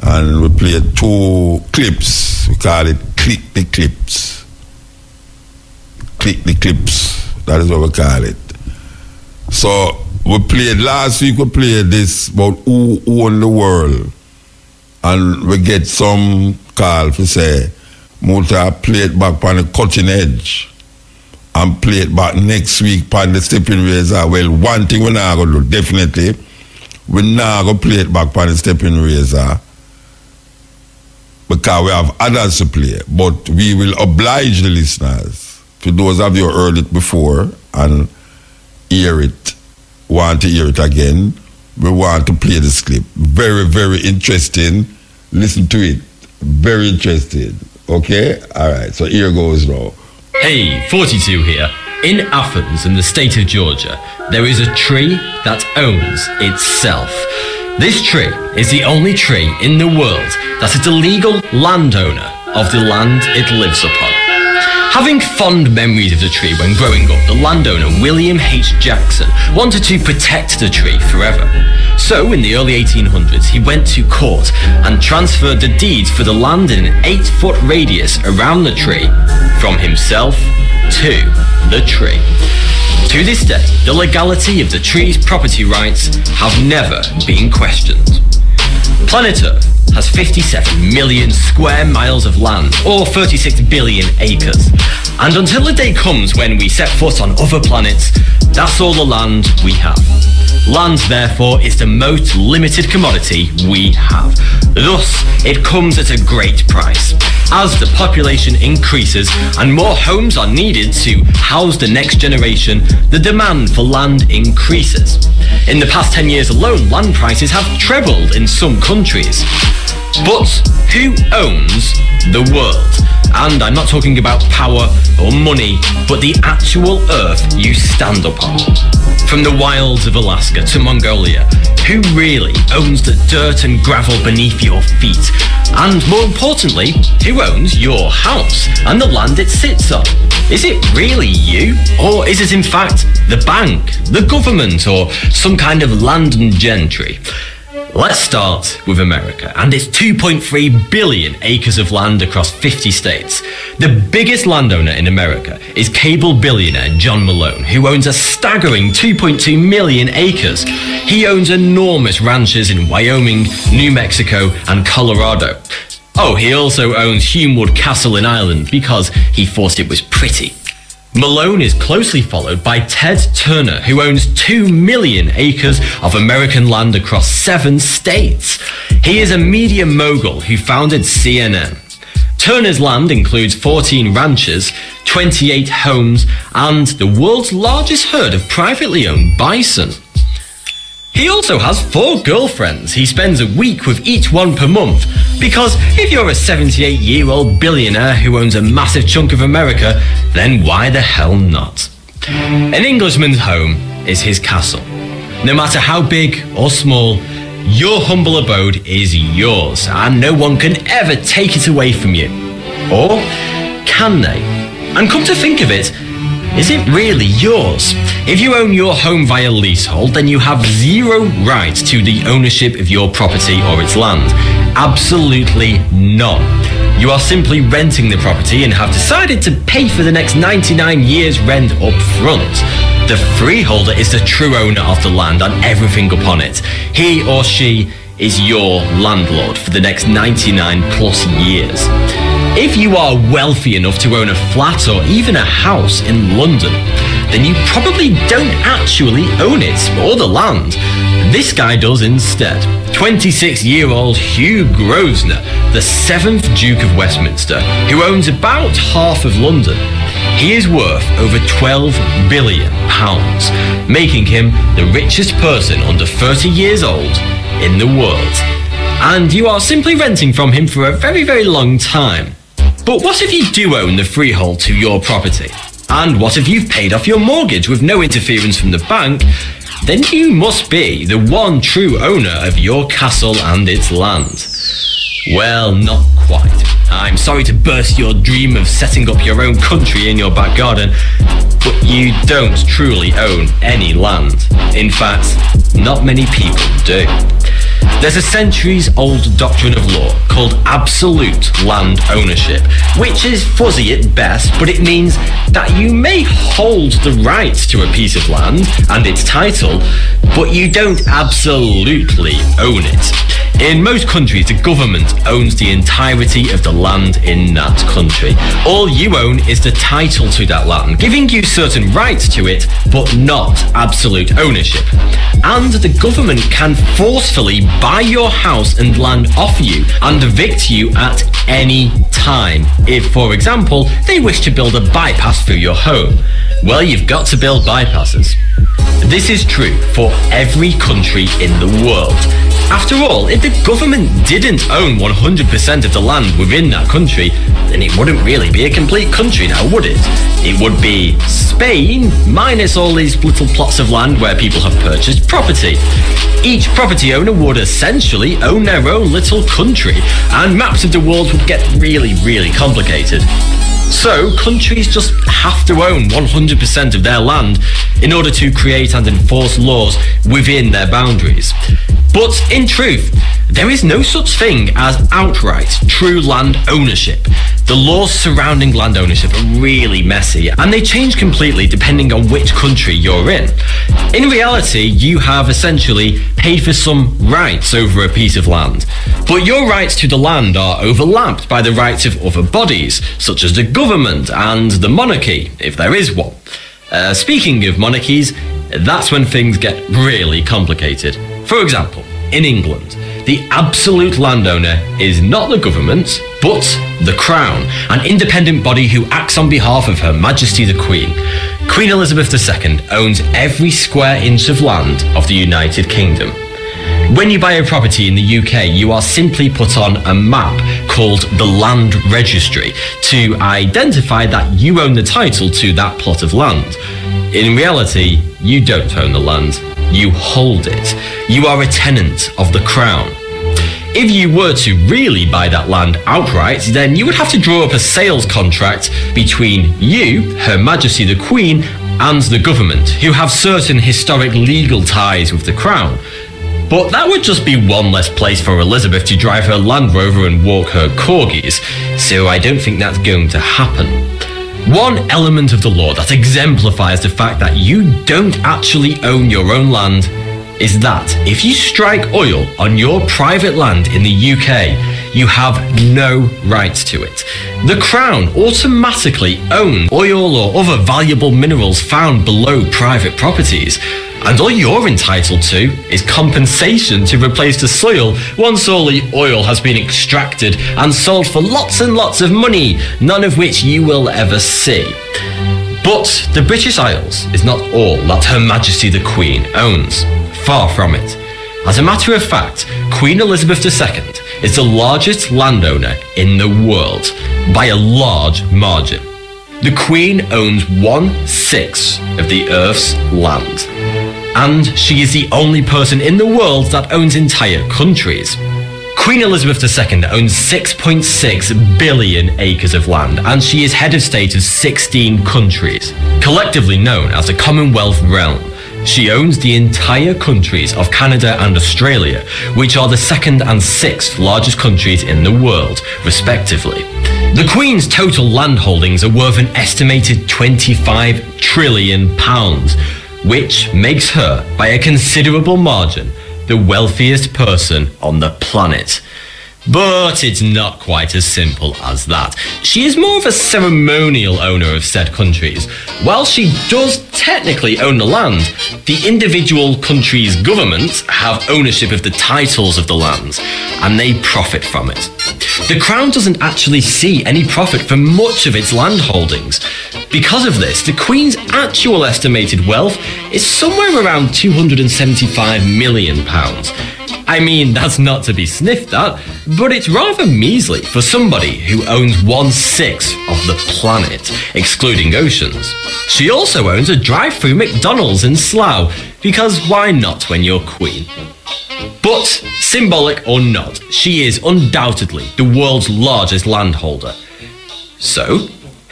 And we play 2 clips. We call it Click the Clips. Click the Clips. That is what we call it. So we played last week. We played this about who own the world, and we get some call to say, Muta play it back on the cutting edge, and play it back next week on the Stepping Razor. Well, one thing we're not gonna do definitely, we're not gonna play it back on the Stepping Razor, because we have others to play, but we will oblige the listeners, for those of you who heard it before and want to hear it again, we want to play this clip. Very, very interesting. Listen to it. Very interesting. Okay? All right. So here goes now. Hey, 42 here. In Athens, in the state of Georgia, there is a tree that owns itself. This tree is the only tree in the world that is the legal landowner of the land it lives upon. Having fond memories of the tree when growing up, the landowner William H. Jackson wanted to protect the tree forever. So in the early 1800s, he went to court and transferred the deeds for the land in an 8-foot radius around the tree from himself to the tree. To this day, the legality of the tree's property rights have never been questioned. Planet Earth has 57 million square miles of land, or 36 billion acres. And until the day comes when we set foot on other planets, that's all the land we have. Land, therefore, is the most limited commodity we have. Thus, it comes at a great price. As the population increases and more homes are needed to house the next generation, the demand for land increases. In the past 10 years alone, land prices have trebled in some countries. But who owns the world? And I'm not talking about power or money, but the actual earth you stand upon. From the wilds of Alaska to Mongolia, who really owns the dirt and gravel beneath your feet? And more importantly, who owns your house and the land it sits on? Is it really you? Or is it in fact the bank, the government, or some kind of landed gentry? Let's start with America and its 2.3 billion acres of land across 50 states. The biggest landowner in America is cable billionaire John Malone, who owns a staggering 2.2 million acres. He owns enormous ranches in Wyoming, New Mexico, and Colorado. Oh, he also owns Humewood Castle in Ireland because he thought it was pretty. Malone is closely followed by Ted Turner, who owns 2 million acres of American land across 7 states. He is a media mogul who founded CNN. Turner's land includes 14 ranches, 28 homes, and the world's largest herd of privately owned bison. He also has 4 girlfriends. He spends a week with each one per month. Because if you're a 78-year-old billionaire who owns a massive chunk of America, then why the hell not? An Englishman's home is his castle. No matter how big or small, your humble abode is yours, and no one can ever take it away from you. Or can they? And come to think of it, is it really yours? If you own your home via leasehold, then you have 0 right to the ownership of your property or its land. Absolutely none. You are simply renting the property and have decided to pay for the next 99 years' rent up front. The freeholder is the true owner of the land and everything upon it. He or she is your landlord for the next 99 plus years. If you are wealthy enough to own a flat or even a house in London, then you probably don't actually own it or the land. This guy does instead. 26-year-old Hugh Grosvenor, the 7th Duke of Westminster, who owns about half of London. He is worth over £12 billion, making him the richest person under 30 years old in the world. And you are simply renting from him for a very, very long time. But what if you do own the freehold to your property? And what if you've paid off your mortgage with no interference from the bank? Then you must be the one true owner of your castle and its land. Well, not quite. I'm sorry to burst your dream of setting up your own country in your back garden, but you don't truly own any land. In fact, not many people do. There's a centuries-old doctrine of law called absolute land ownership, which is fuzzy at best, but it means that you may hold the right to a piece of land and its title, but you don't absolutely own it. In most countries, the government owns the entirety of the land in that country. All you own is the title to that land, giving you certain rights to it, but not absolute ownership. And the government can forcefully buy your house and land off you and evict you at any time. If, for example, they wish to build a bypass through your home. Well, you've got to build bypasses. This is true for every country in the world. After all, if the government didn't own 100% of the land within that country, then it wouldn't really be a complete country now, would it? It would be Spain minus all these little plots of land where people have purchased property. Each property owner would essentially own their own little country, and maps of the world would get really, really complicated. So, countries just have to own 100% of their land in order to create and enforce laws within their boundaries. But in truth, there is no such thing as outright true land ownership. The laws surrounding land ownership are really messy, and they change completely depending on which country you're in. In reality, you have essentially paid for some rights over a piece of land, but your rights to the land are overlapped by the rights of other bodies, such as the government and the monarchy, if there is one. Speaking of monarchies, that's when things get really complicated. For example, in England, the absolute landowner is not the government, but the Crown, an independent body who acts on behalf of Her Majesty the Queen. Queen Elizabeth II owns every square inch of land of the United Kingdom. When you buy a property in the UK, you are simply put on a map called the Land Registry to identify that you own the title to that plot of land. In reality, you don't own the land, you hold it. You are a tenant of the Crown. If you were to really buy that land outright, then you would have to draw up a sales contract between you, Her Majesty the Queen, and the government, who have certain historic legal ties with the Crown. But that would just be one less place for Elizabeth to drive her Land Rover and walk her corgis, so I don't think that's going to happen. One element of the law that exemplifies the fact that you don't actually own your own land is that if you strike oil on your private land in the UK, you have no rights to it. The Crown automatically owns oil or other valuable minerals found below private properties, and all you're entitled to is compensation to replace the soil once all the oil has been extracted and sold for lots and lots of money, none of which you will ever see. But the British Isles is not all that Her Majesty the Queen owns. Far from it. As a matter of fact, Queen Elizabeth II is the largest landowner in the world by a large margin. The Queen owns 1/6 of the Earth's land. And she is the only person in the world that owns entire countries. Queen Elizabeth II owns 6.6 billion acres of land, and she is head of state of 16 countries, collectively known as the Commonwealth realm. She owns the entire countries of Canada and Australia, which are the 2nd and 6th largest countries in the world, respectively. The Queen's total land holdings are worth an estimated £25 trillion, which makes her, by a considerable margin, the wealthiest person on the planet. But it's not quite as simple as that. She is more of a ceremonial owner of said countries. While she does technically own the land, the individual countries' governments have ownership of the titles of the lands, and they profit from it. The Crown doesn't actually see any profit from much of its land holdings. Because of this, the Queen's actual estimated wealth is somewhere around £275 million. I mean, that's not to be sniffed at, but it's rather measly for somebody who owns 1/6 of the planet, excluding oceans. She also owns a drive-through McDonald's in Slough, because why not when you're Queen? But, symbolic or not, she is undoubtedly the world's largest landholder. So,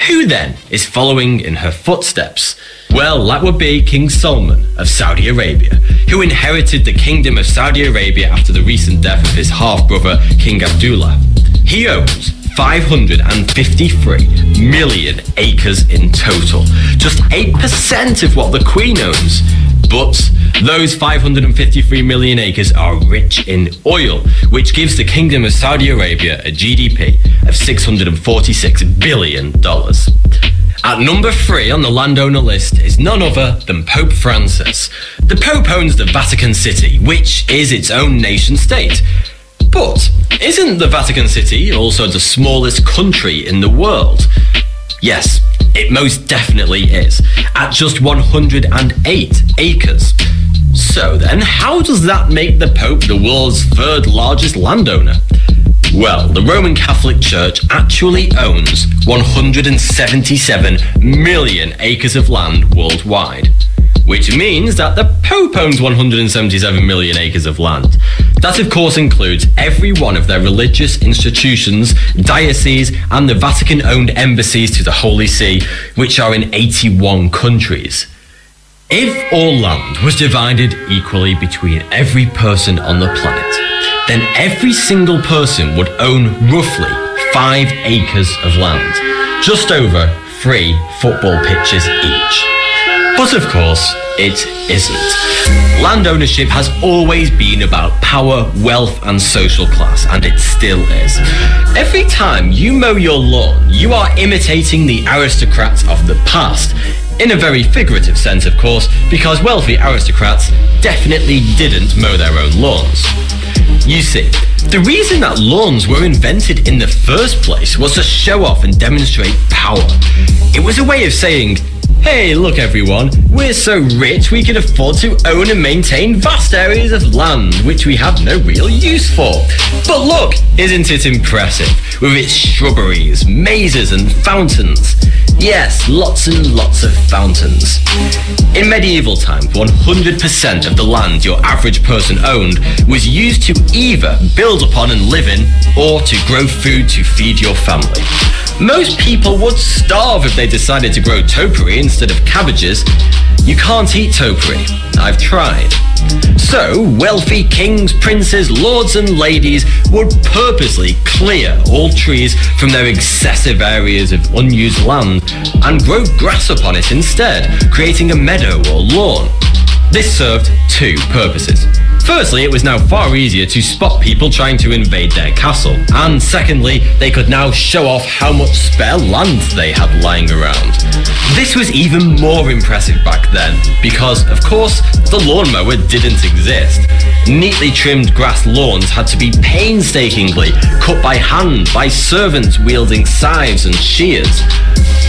who then is following in her footsteps? Well, that would be King Salman of Saudi Arabia, who inherited the Kingdom of Saudi Arabia after the recent death of his half-brother, King Abdullah. He owns 553 million acres in total, just 8% of what the Queen owns. But those 553 million acres are rich in oil, which gives the Kingdom of Saudi Arabia a GDP of $646 billion. At number 3 on the landowner list is none other than Pope Francis. The Pope owns the Vatican City, which is its own nation state. But isn't the Vatican City also the smallest country in the world? Yes, it most definitely is, at just 108 acres. So then, how does that make the Pope the world's third largest landowner? Well, the Roman Catholic Church actually owns 177 million acres of land worldwide, which means that the Pope owns 177 million acres of land. That of course includes every one of their religious institutions, dioceses, and the Vatican-owned embassies to the Holy See, which are in 81 countries. If all land was divided equally between every person on the planet, then every single person would own roughly 5 acres of land, just over 3 football pitches each. But of course, it isn't. Land ownership has always been about power, wealth, and social class, and it still is. Every time you mow your lawn, you are imitating the aristocrats of the past. In a very figurative sense, of course, because wealthy aristocrats definitely didn't mow their own lawns. You see, the reason that lawns were invented in the first place was to show off and demonstrate power. It was a way of saying, hey, look everyone, we're so rich we can afford to own and maintain vast areas of land which we have no real use for. But look, isn't it impressive, with its shrubberies, mazes and fountains? Yes, lots and lots of fountains. In medieval times, 100% of the land your average person owned was used to either build upon and live in, or to grow food to feed your family. Most people would starve if they decided to grow topiary instead of cabbages. You can't eat topiary. I've tried. So, wealthy kings, princes, lords and ladies would purposely clear all trees from their excessive areas of unused land and grow grass upon it instead, creating a meadow or lawn. This served 2 purposes. Firstly, it was now far easier to spot people trying to invade their castle, and secondly, they could now show off how much spare land they had lying around. This was even more impressive back then, because, of course, the lawnmower didn't exist. Neatly trimmed grass lawns had to be painstakingly cut by hand by servants wielding scythes and shears.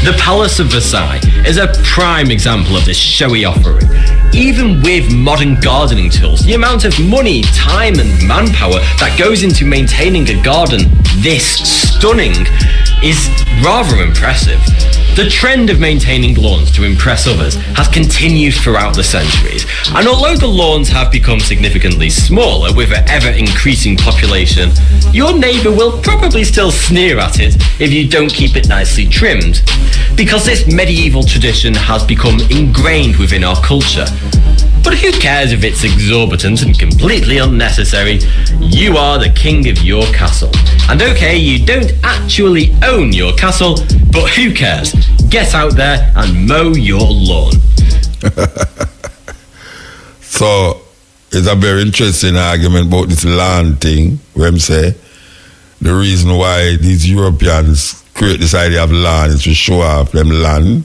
The Palace of Versailles is a prime example of this showy offering. Even with modern gardening tools, the amount of money, time and manpower that goes into maintaining a garden this stunning is rather impressive. The trend of maintaining lawns to impress others has continued throughout the centuries, and although the lawns have become significantly smaller with an ever-increasing population, your neighbour will probably still sneer at it if you don't keep it nicely trimmed, because this medieval tradition has become ingrained within our culture. But who cares if it's exorbitant and completely unnecessary? You are the king of your castle. And okay, you don't actually own your castle, but who cares? Get out there and mow your lawn. So, it's a very interesting argument about this land thing, where I'm saying the reason why these Europeans create this idea of land is to show off them land.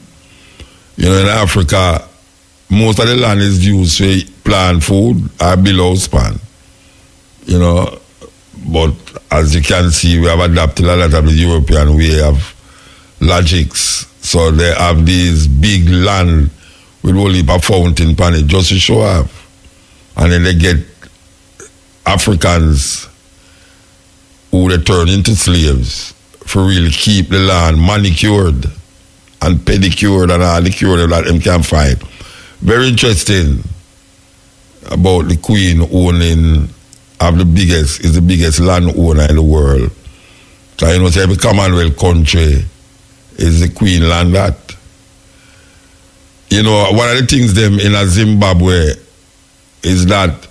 You know, in Africa, most of the land is used to plant food or build house span. You know, but as you can see, we have adapted a lot of the European way of logics. So they have these big land with only a fountain pan it just to show off. And then they get Africans who they turn into slaves for really keep the land manicured and pedicured and all the cure that them can find. Very interesting about the Queen owning of the biggest landowner in the world. So you know, say every Commonwealth country is the Queen land that. You know, one of the things them in a Zimbabwe is that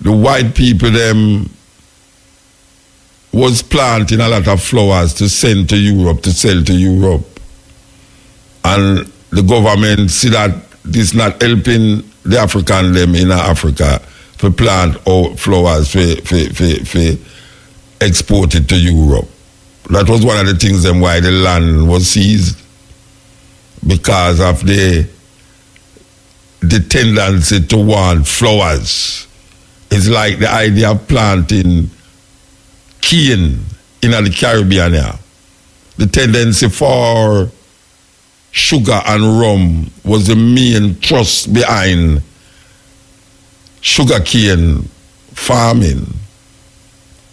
the white people them was planting a lot of flowers to send to Europe, to sell to Europe. And the government see that this not helping the African them in Africa to plant flowers for export it to Europe. That was one of the things them why the land was seized, because of the tendency to want flowers. It's like the idea of planting cane in the Caribbean here. The tendency for sugar and rum was the main thrust behind sugarcane farming,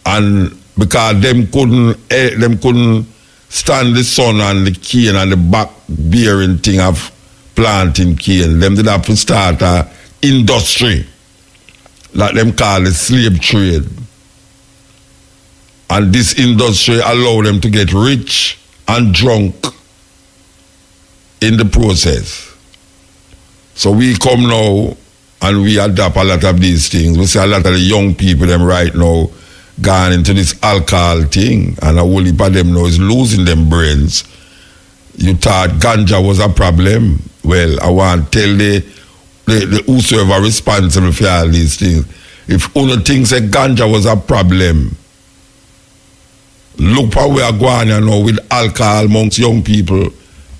and because them couldn't stand the sun and the cane and the back bearing thing of planting cane, them did have to start a industry that them call the slave trade. And this industry allowed them to get rich and drunk in the process. So we come now and we adapt a lot of these things. We see a lot of the young people them right now gone into this alcohol thing, and a whole heap of them now is losing them brains. You thought ganja was a problem. Well, I want to tell the whosoever responsible for all these things, if one thinks that ganja was a problem, look how we are going now with alcohol amongst young people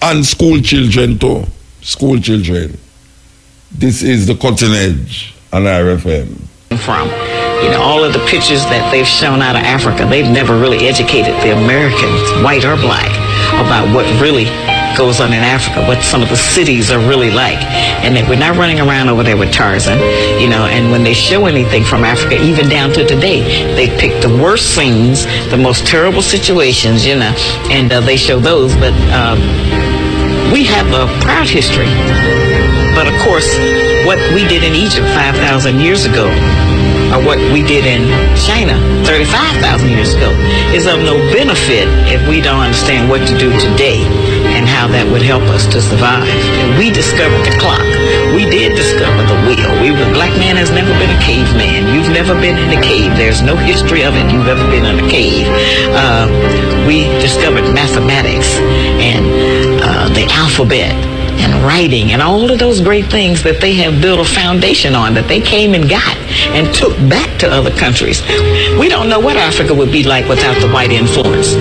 and school children too. School children. This is the Cutting Edge on RFM. From, you know, all of the pictures that they've shown out of Africa, they've never really educated the Americans, white or black, about what really goes on in Africa, what some of the cities are really like. And that we're not running around over there with Tarzan, you know, and when they show anything from Africa, even down to today, they pick the worst scenes, the most terrible situations, you know, and they show those. But we have a proud history. But of course, what we did in Egypt 5,000 years ago, or what we did in China 35,000 years ago, is of no benefit if we don't understand what to do today and how that would help us to survive. And we discovered the clock. We did discover the wheel. The black man has never been a caveman. You've never been in a cave. There's no history of it. You've ever been in a cave. We discovered mathematics and the alphabet and writing and all of those great things that they have built a foundation on, that they came and got and took back to other countries. We don't know what Africa would be like without the white influence.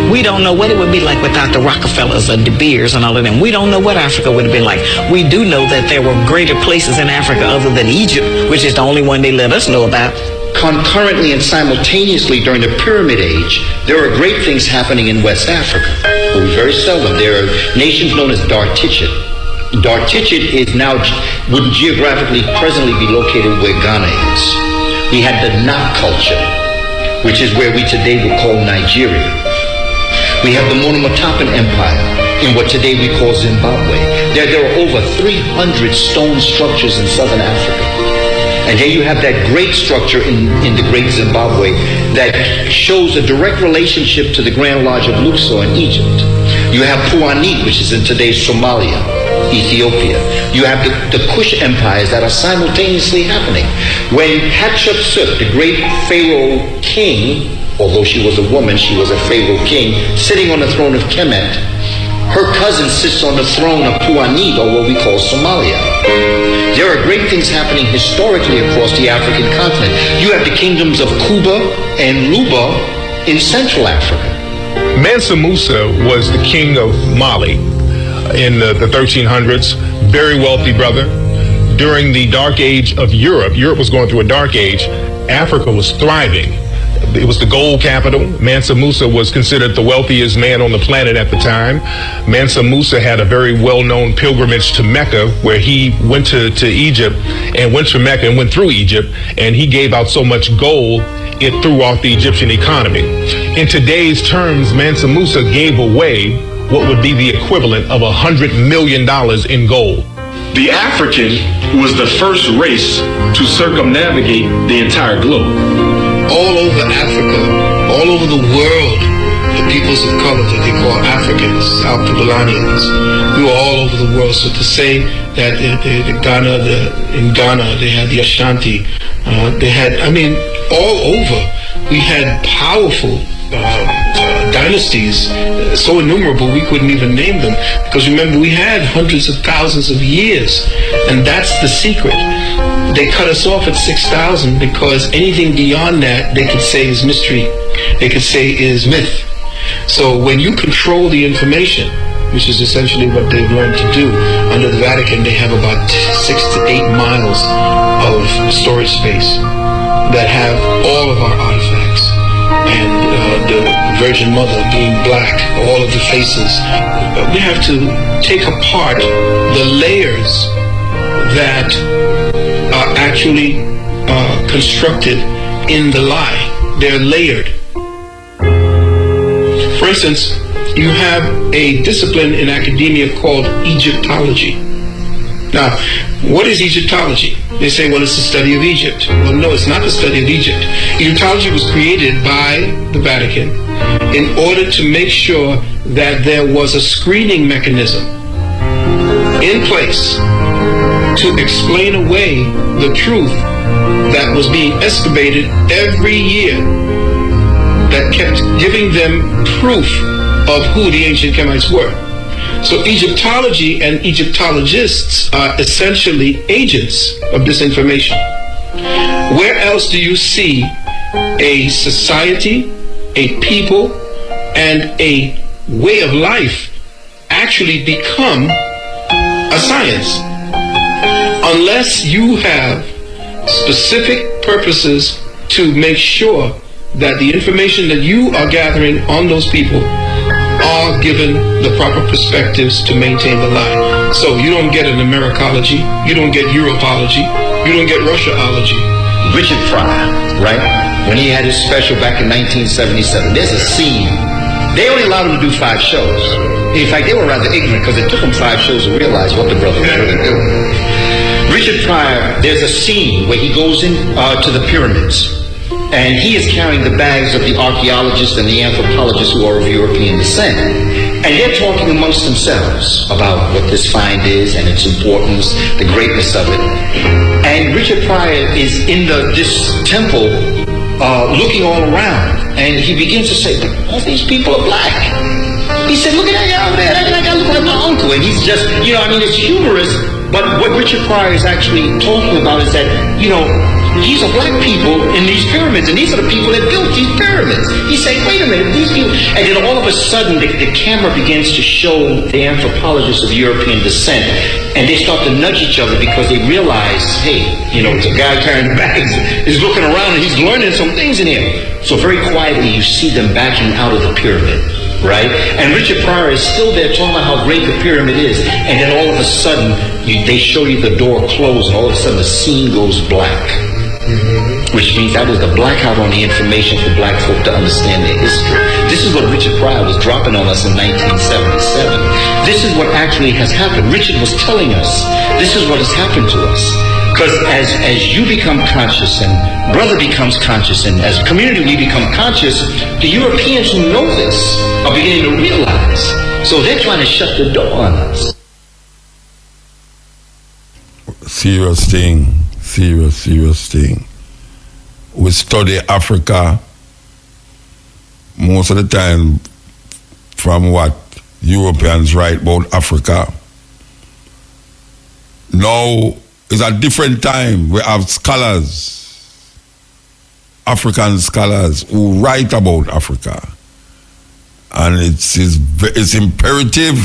We don't know what it would be like without the Rockefellers and De Beers and all of them. We don't know what Africa would have been like. We do know that there were greater places in Africa other than Egypt, which is the only one they let us know about. Concurrently and simultaneously during the Pyramid Age, there are great things happening in West Africa. But very seldom. There are nations known as Dar-Tichit. Dar-Tichit is now, would geographically presently be located where Ghana is. We had the Nak culture, which is where we today would call Nigeria. We have the Monomotapa Empire in what today we call Zimbabwe. There are over 300 stone structures in southern Africa. And here you have that great structure in the great Zimbabwe that shows a direct relationship to the Grand Lodge of Luxor in Egypt. You have Puanit, which is in today's Somalia, Ethiopia. You have the Kush empires that are simultaneously happening. When Hatshepsut, the great Pharaoh king, although she was a woman, she was a Pharaoh king, sitting on the throne of Kemet, her cousin sits on the throne of Puanit, or what we call Somalia. There are great things happening historically across the African continent. You have the kingdoms of Kuba and Luba in Central Africa. Mansa Musa was the king of Mali in the 1300s, very wealthy brother. During the dark age of Europe was going through a dark age, Africa was thriving. It was the gold capital. Mansa Musa was considered the wealthiest man on the planet at the time. Mansa Musa had a very well-known pilgrimage to Mecca, where he went to Egypt and went to Mecca and went through Egypt, and he gave out so much gold, it threw off the Egyptian economy. In today's terms, Mansa Musa gave away what would be the equivalent of $100 million in gold. The African was the first race to circumnavigate the entire globe. All over Africa, all over the world, the peoples of color that they call Africans, South Tubulanians, we were all over the world. So to say that in Ghana they had the Ashanti, they had, all over, we had powerful dynasties, so innumerable we couldn't even name them. Because remember, we had hundreds of thousands of years, and that's the secret. They cut us off at 6,000 because anything beyond that they could say is mystery. They could say is myth. So when you control the information, which is essentially what they've learned to do, under the Vatican they have about 6 to 8 miles of storage space that have all of our artifacts. And the Virgin Mother being black, all of the faces. We have to take apart the layers that are actually constructed in the lie. They're layered. For instance, you have a discipline in academia called Egyptology. Now, what is Egyptology? They say, well, it's the study of Egypt. Well, no, it's not the study of Egypt. Egyptology was created by the Vatican in order to make sure that there was a screening mechanism in place to explain away the truth that was being excavated every year, that kept giving them proof of who the ancient Kemites were. So Egyptology and Egyptologists are essentially agents of this information. Where else do you see a society, a people, and a way of life actually become a science? Unless you have specific purposes to make sure that the information that you are gathering on those people are given the proper perspectives to maintain the lie. So you don't get an Americology, you don't get Europology, you don't get Russiaology. Richard Pryor, right? When he had his special back in 1977, there's a scene. They only allowed him to do 5 shows. In fact, they were rather ignorant because it took them 5 shows to realize what the brother was really doing. Richard Pryor, there's a scene where he goes in to the pyramids. And he is carrying the bags of the archaeologists and the anthropologists who are of European descent. And they're talking amongst themselves about what this find is and its importance, the greatness of it. And Richard Pryor is in this temple looking all around. And he begins to say, all these people are black. He said, look at that guy over there. That guy looking like my uncle. And he's just, it's humorous. But what Richard Pryor is actually talking about is that, these are black people in these pyramids, and these are the people that built these pyramids. He's saying, wait a minute, these people... And then all of a sudden, the camera begins to show the anthropologists of European descent, and they start to nudge each other because they realize, hey, the guy carrying the bags is looking around and he's learning some things in here. So very quietly, you see them backing out of the pyramid, right? And Richard Pryor is still there talking about how great the pyramid is, and then all of a sudden, they show you the door close, and all of a sudden the scene goes black. Which means that was the blackout on the information for black folk to understand their history. This is what Richard Pryor was dropping on us in 1977. This is what actually has happened. Richard was telling us, this is what has happened to us. Because as you become conscious and brother becomes conscious and as a community we become conscious, the Europeans who know this are beginning to realize. So they're trying to shut the door on us. Serious thing. Serious thing. We study Africa most of the time from what Europeans write about Africa. Now it's a different time. We have scholars, African scholars who write about Africa. And it's imperative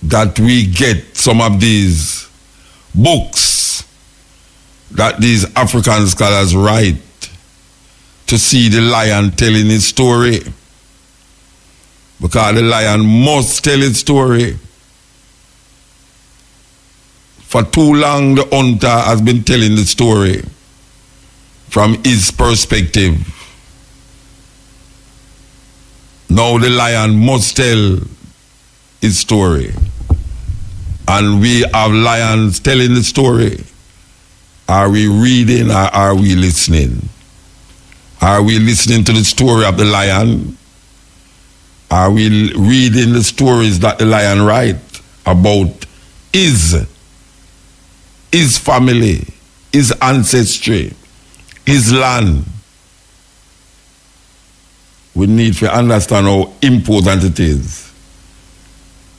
that we get some of these books that these African scholars write to see the lion telling his story. Because the lion must tell its story. For too long, the hunter has been telling the story from his perspective. Now the lion must tell his story. And we have lions telling the story. Are we reading or are we listening? Are we listening to the story of the lion? Are we reading the stories that the lion writes about his family, his ancestry, his land? We need to understand how important it is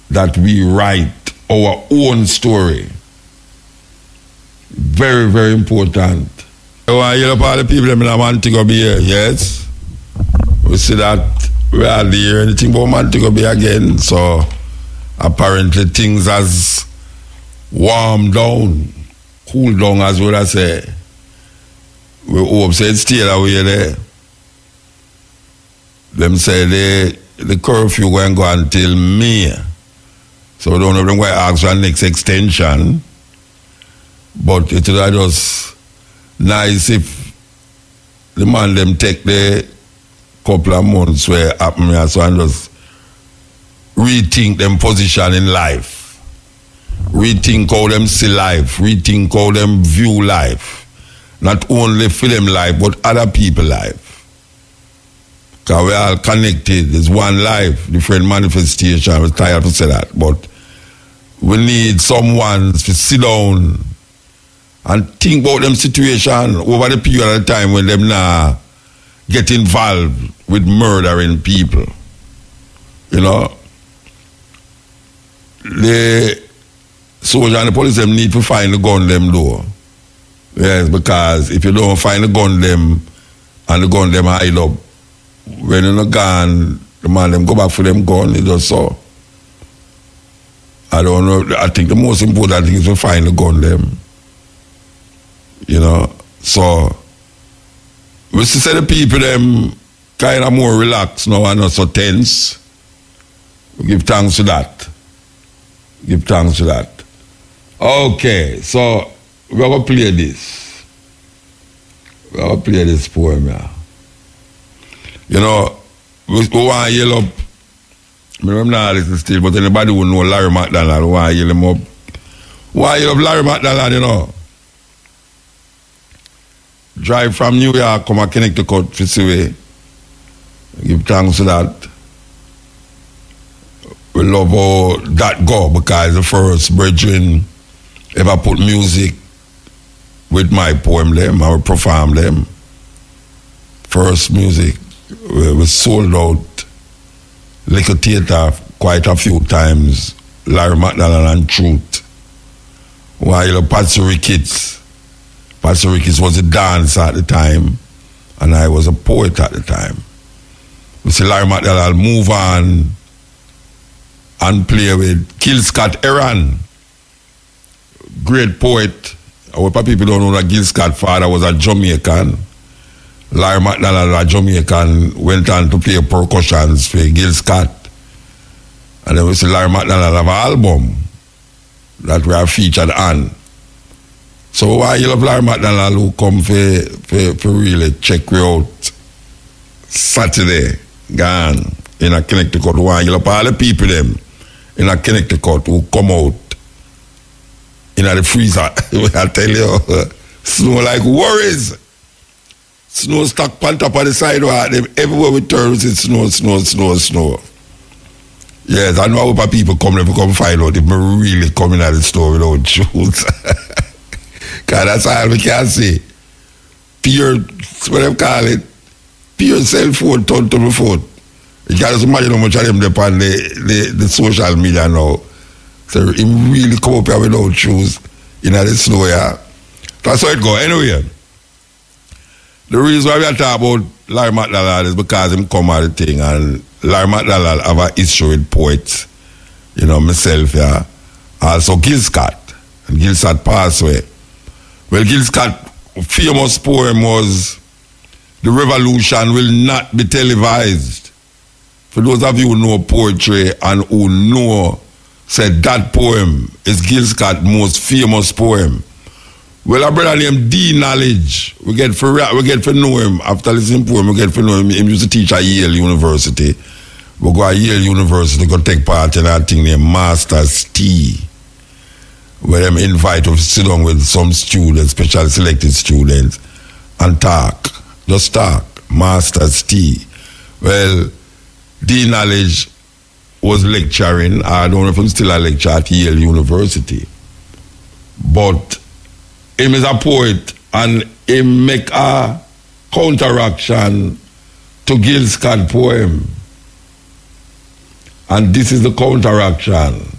that we write our own story. Very, very important. So I hear about the people that want to go be here, yes? We see that we are hear anything about Montego Bay again, so apparently things has warmed down, cooled down as well as say. We hope so it stay that way there. them say the curfew going to go until May. So we don't know if they're going to ask for the next extension. But it is just nice if the man them take the couple of months where happen here so and just rethink them position in life. Rethink how them see life. Rethink how them view life. Not only for them life, but other people life. Because we're all connected. There's one life, different manifestation. We're tired to say that. But we need someone to sit down and think about them situation over the period of time when them now get involved with murdering people. You know? The soldier and the police them need to find the gun them though. Yes, because if you don't find the gun them and the gun them hide up, when you're not gone, the man them go back for them gun, it just so. I don't know, I think the most important thing is to find the gun them. You know, so we see the people them kind of more relaxed now and not so tense. We give thanks to that. Give thanks to that. Okay, so we're going to play this. We're going to play this poem here. You know, we want to yell up. I mean, I'm not listening still, but anybody who know Larry McDonald, we want to yell him up. We want to yell up Larry McDonald, you know. Drive from New York, come to Connecticut, Fitzy. Give thanks to that. We love how that go because the first brethren ever put music with my poem them, I would perform them. First music, we sold out Liquor Theatre quite a few times, Larry McDonald and Truth. While Patsy Ricketts was a dancer at the time, and I was a poet at the time. We see Larry McDonald move on and play with Gil Scott Heron, great poet. Our people don't know that Gil Scott's father was a Jamaican. Larry McDonald, a Jamaican, went on to play percussions for Gil Scott. And then we see Larry McDonald have an album that we are featured on. So why you love Larry McDonald who come for really check you out Saturday, gone in a Connecticut. Why you love all the people them in a Connecticut who come out in the freezer. I tell you, snow like worries. Snow stuck on top of the sidewalk. Everywhere we turn, we see snow. Yes, I know how people come if come find out if we really coming at the store without shoes. Because that's all we can see. Pure, what they call it, pure cell phone turned to the phone. You can just imagine how much of them depend on the social media now. So he really come up here without shoes in the snow, yeah. That's how it go. Anyway, the reason why we are talking about Larry McDonald is because him come at the thing, and Larry McDonald have a history with poets. You know, myself, yeah. Also Gil Scott. And Gil Scott passed away. Well, Gil Scott's famous poem was "The Revolution Will Not Be Televised." For those of you who know poetry and who know, said that poem is Gil Scott's most famous poem. Well, a brother named D Knowledge, we get to know him after listening to him. We get to know him. He used to teach at Yale University. We go to Yale University, go take part in that thing named Master's Tea, where them invite us to sit down with some students, special selected students, and talk. Just talk. Master's Tea. Well, D Knowledge was lecturing. I don't know if I'm still a lecturer at Yale University. But him is a poet, and he make a counteraction to Gil Scott's poem. And this is the counteraction.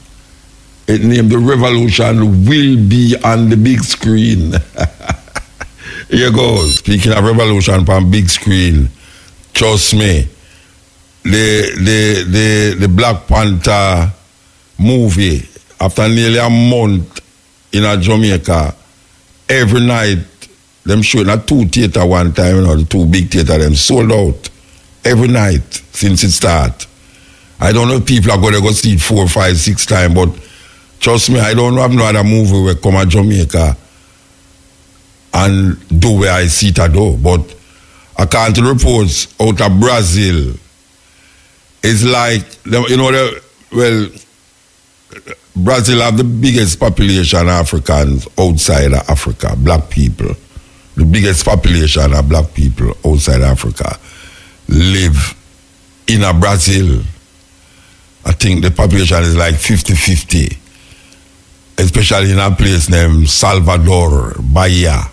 It named "The Revolution Will Be on the Big Screen." Here goes. Speaking of revolution on big screen, trust me, the Black Panther movie, after nearly a month in a Jamaica, every night them showing at 2 theater one time, you know, the 2 big theater them sold out every night since it started. I don't know if people are going to go see it 4, 5, 6 times, but trust me, I don't have no other movie where come to Jamaica and do where I see it at all. But according to the reports out of Brazil, it's like, Brazil have the biggest population of Africans outside of Africa, black people. The biggest population of black people outside Africa live in Brazil. I think the population is like 50-50, especially in a place named Salvador, Bahia.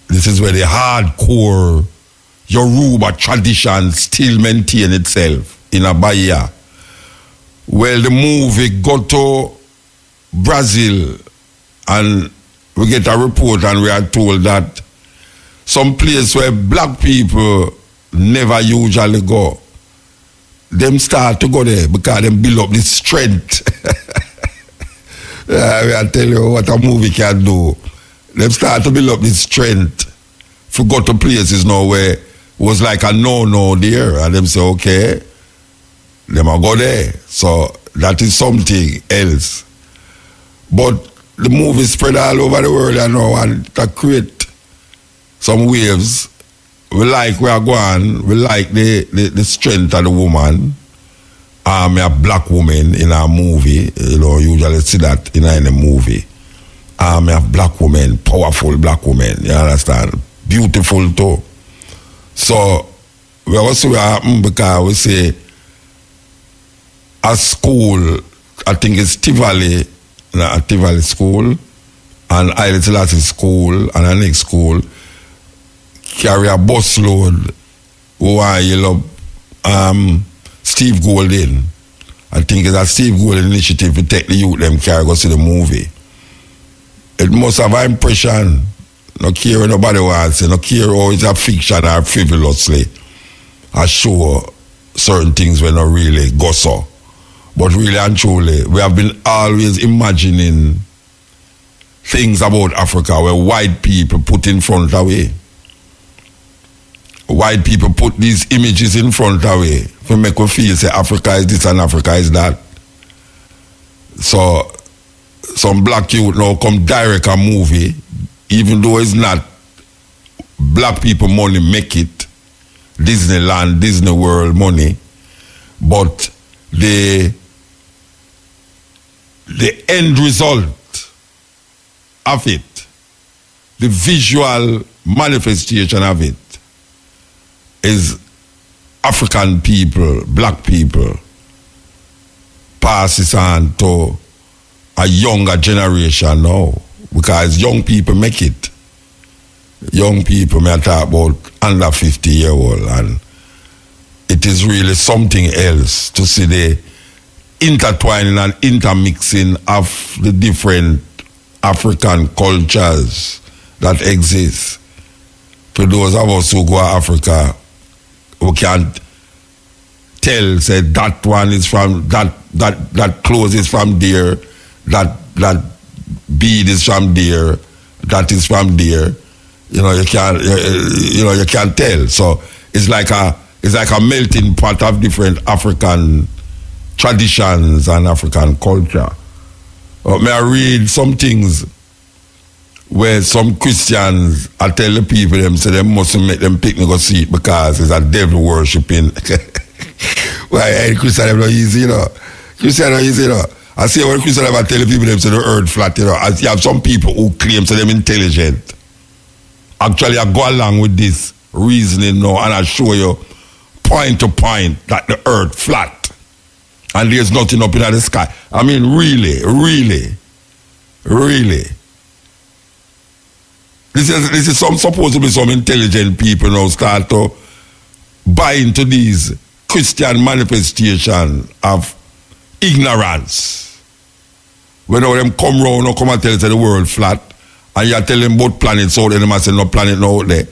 This is where the hardcore Yoruba tradition still maintain itself in a Bahia. Well, the movie got to Brazil and we get a report and we are told that some place where black people never usually go, them start to go there because them build up this strength. I tell you what a movie can do. Them start to build up this strength. If we go to places now where it was like a no there, and them say, okay, them will go there. So that is something else. But the movie spread all over the world now and to create some waves. We like where we are going. We like the strength of the woman. A black woman in a movie. Usually see that in a movie. A black woman, powerful black woman. You understand? Beautiful too. So we also happen because we say a school, I think it's Tivoli School and Haile Selassie School and the next school carry a busload who are Steve Golden. I think it's a Steve Golden initiative to take the youth them carry go see the movie. It must have an impression. No care what nobody wants, no care how it's a fiction or frivolously. I show certain things when not really go so. But really and truly, we have been always imagining things about Africa where white people put in front of we. White people put these images in front of we to make us feel say Africa is this and Africa is that. So some black youth now come direct a movie, even though it's not black people money make it, Disneyland, Disney World money, but the end result of it, the visual manifestation of it, is African people, black people, passes on to a younger generation now, because young people make it. Young people may talk about under 50-year-old, and it is really something else to see the intertwining and intermixing of the different African cultures that exist. For those of us who go to Africa, we can't tell, say that one is from that clothes is from there, that bead is from there, that is from there. You can't tell. So it's like a melting pot of different African traditions and African culture. May I read some things where some Christians I tell the people them say they mustn't make them pick me go see it because it's a devil worshipping. Why Christian are not easy, Christian are easy, I see when Christian ever tell the people them say the earth flat, as you have some people who claim say them intelligent. Actually I go along with this reasoning now and I show you point to point that the earth flat and there's nothing up in the sky. I mean really. This is supposed to be some intelligent people now start to buy into these Christian manifestation of ignorance. When all them come round and come and tell us the world flat, and you tell them about planets out there, they must say no planet no out there.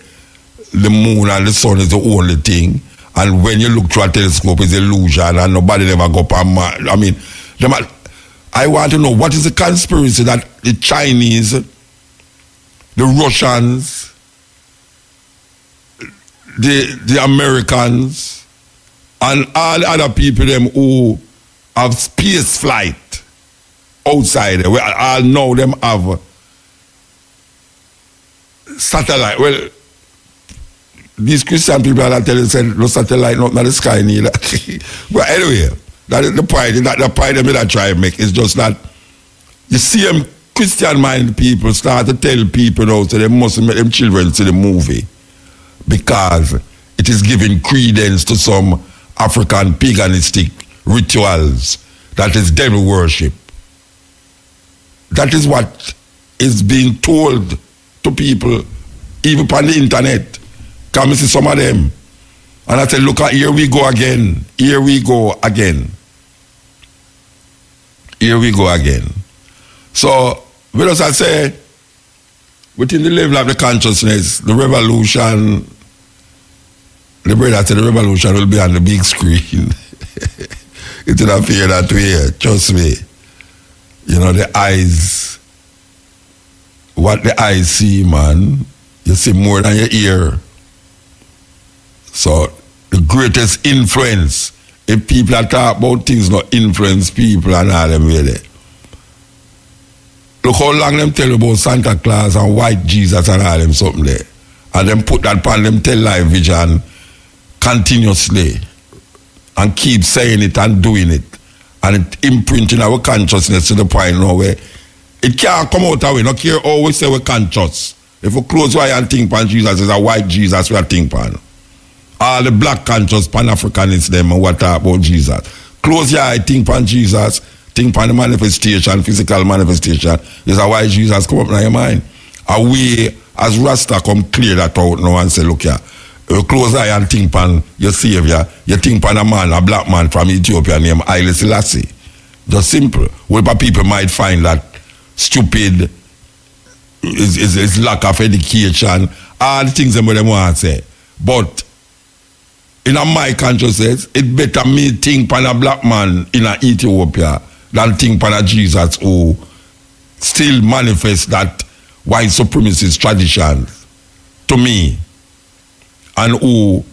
The moon and the sun is the only thing. And when you look through a telescope, it's illusion and nobody never go up on Mars. I mean, I want to know what is the conspiracy that the Chinese, the Russians, the Americans and all the other people them who have space flight outside, we all know them have satellite. Well, these Christian people are telling you no satellite, not in the sky neither. But anyway, that is the point. That the point them that try to make is just that you see them Christian minded people start to tell people now so they must make them children see the movie because it is giving credence to some African paganistic rituals that is devil worship. That is what is being told to people even on the internet. Come and see some of them. And I said, look, here we go again. Here we go again. Here we go again. So, what does I say? Within the level of the consciousness, the revolution, the brother said the revolution will be on the big screen. It's not fear that way, trust me. You know, the eyes, what the eyes see, man, you see more than you hear. So, the greatest influence, if people are talking about things, not influence people and all them really. Look how long them tell about Santa Claus and white Jesus and all them something there. And them put that upon them television continuously and keep saying it and doing it. And it imprinting our consciousness to the point now where it can't come out away. No care how we say we're conscious. If we close our eye and think pan Jesus is a white Jesus we are think pan. All the black conscious Pan-Africanists them and what talk about Jesus. Close your eye, think pan Jesus. Think upon the manifestation, physical manifestation, is a why Jesus come up in your mind. A way as Rasta come clear that out now and say, look here, you close eye and think upon your Savior, you think upon a man, a black man from Ethiopia named Haile Selassie. Just simple. Well, people might find that stupid, is lack of education, all the things them want to say. But in my consciousness, it better me think upon a black man in Ethiopia than think upon a Jesus who still manifests that white supremacist tradition to me, and who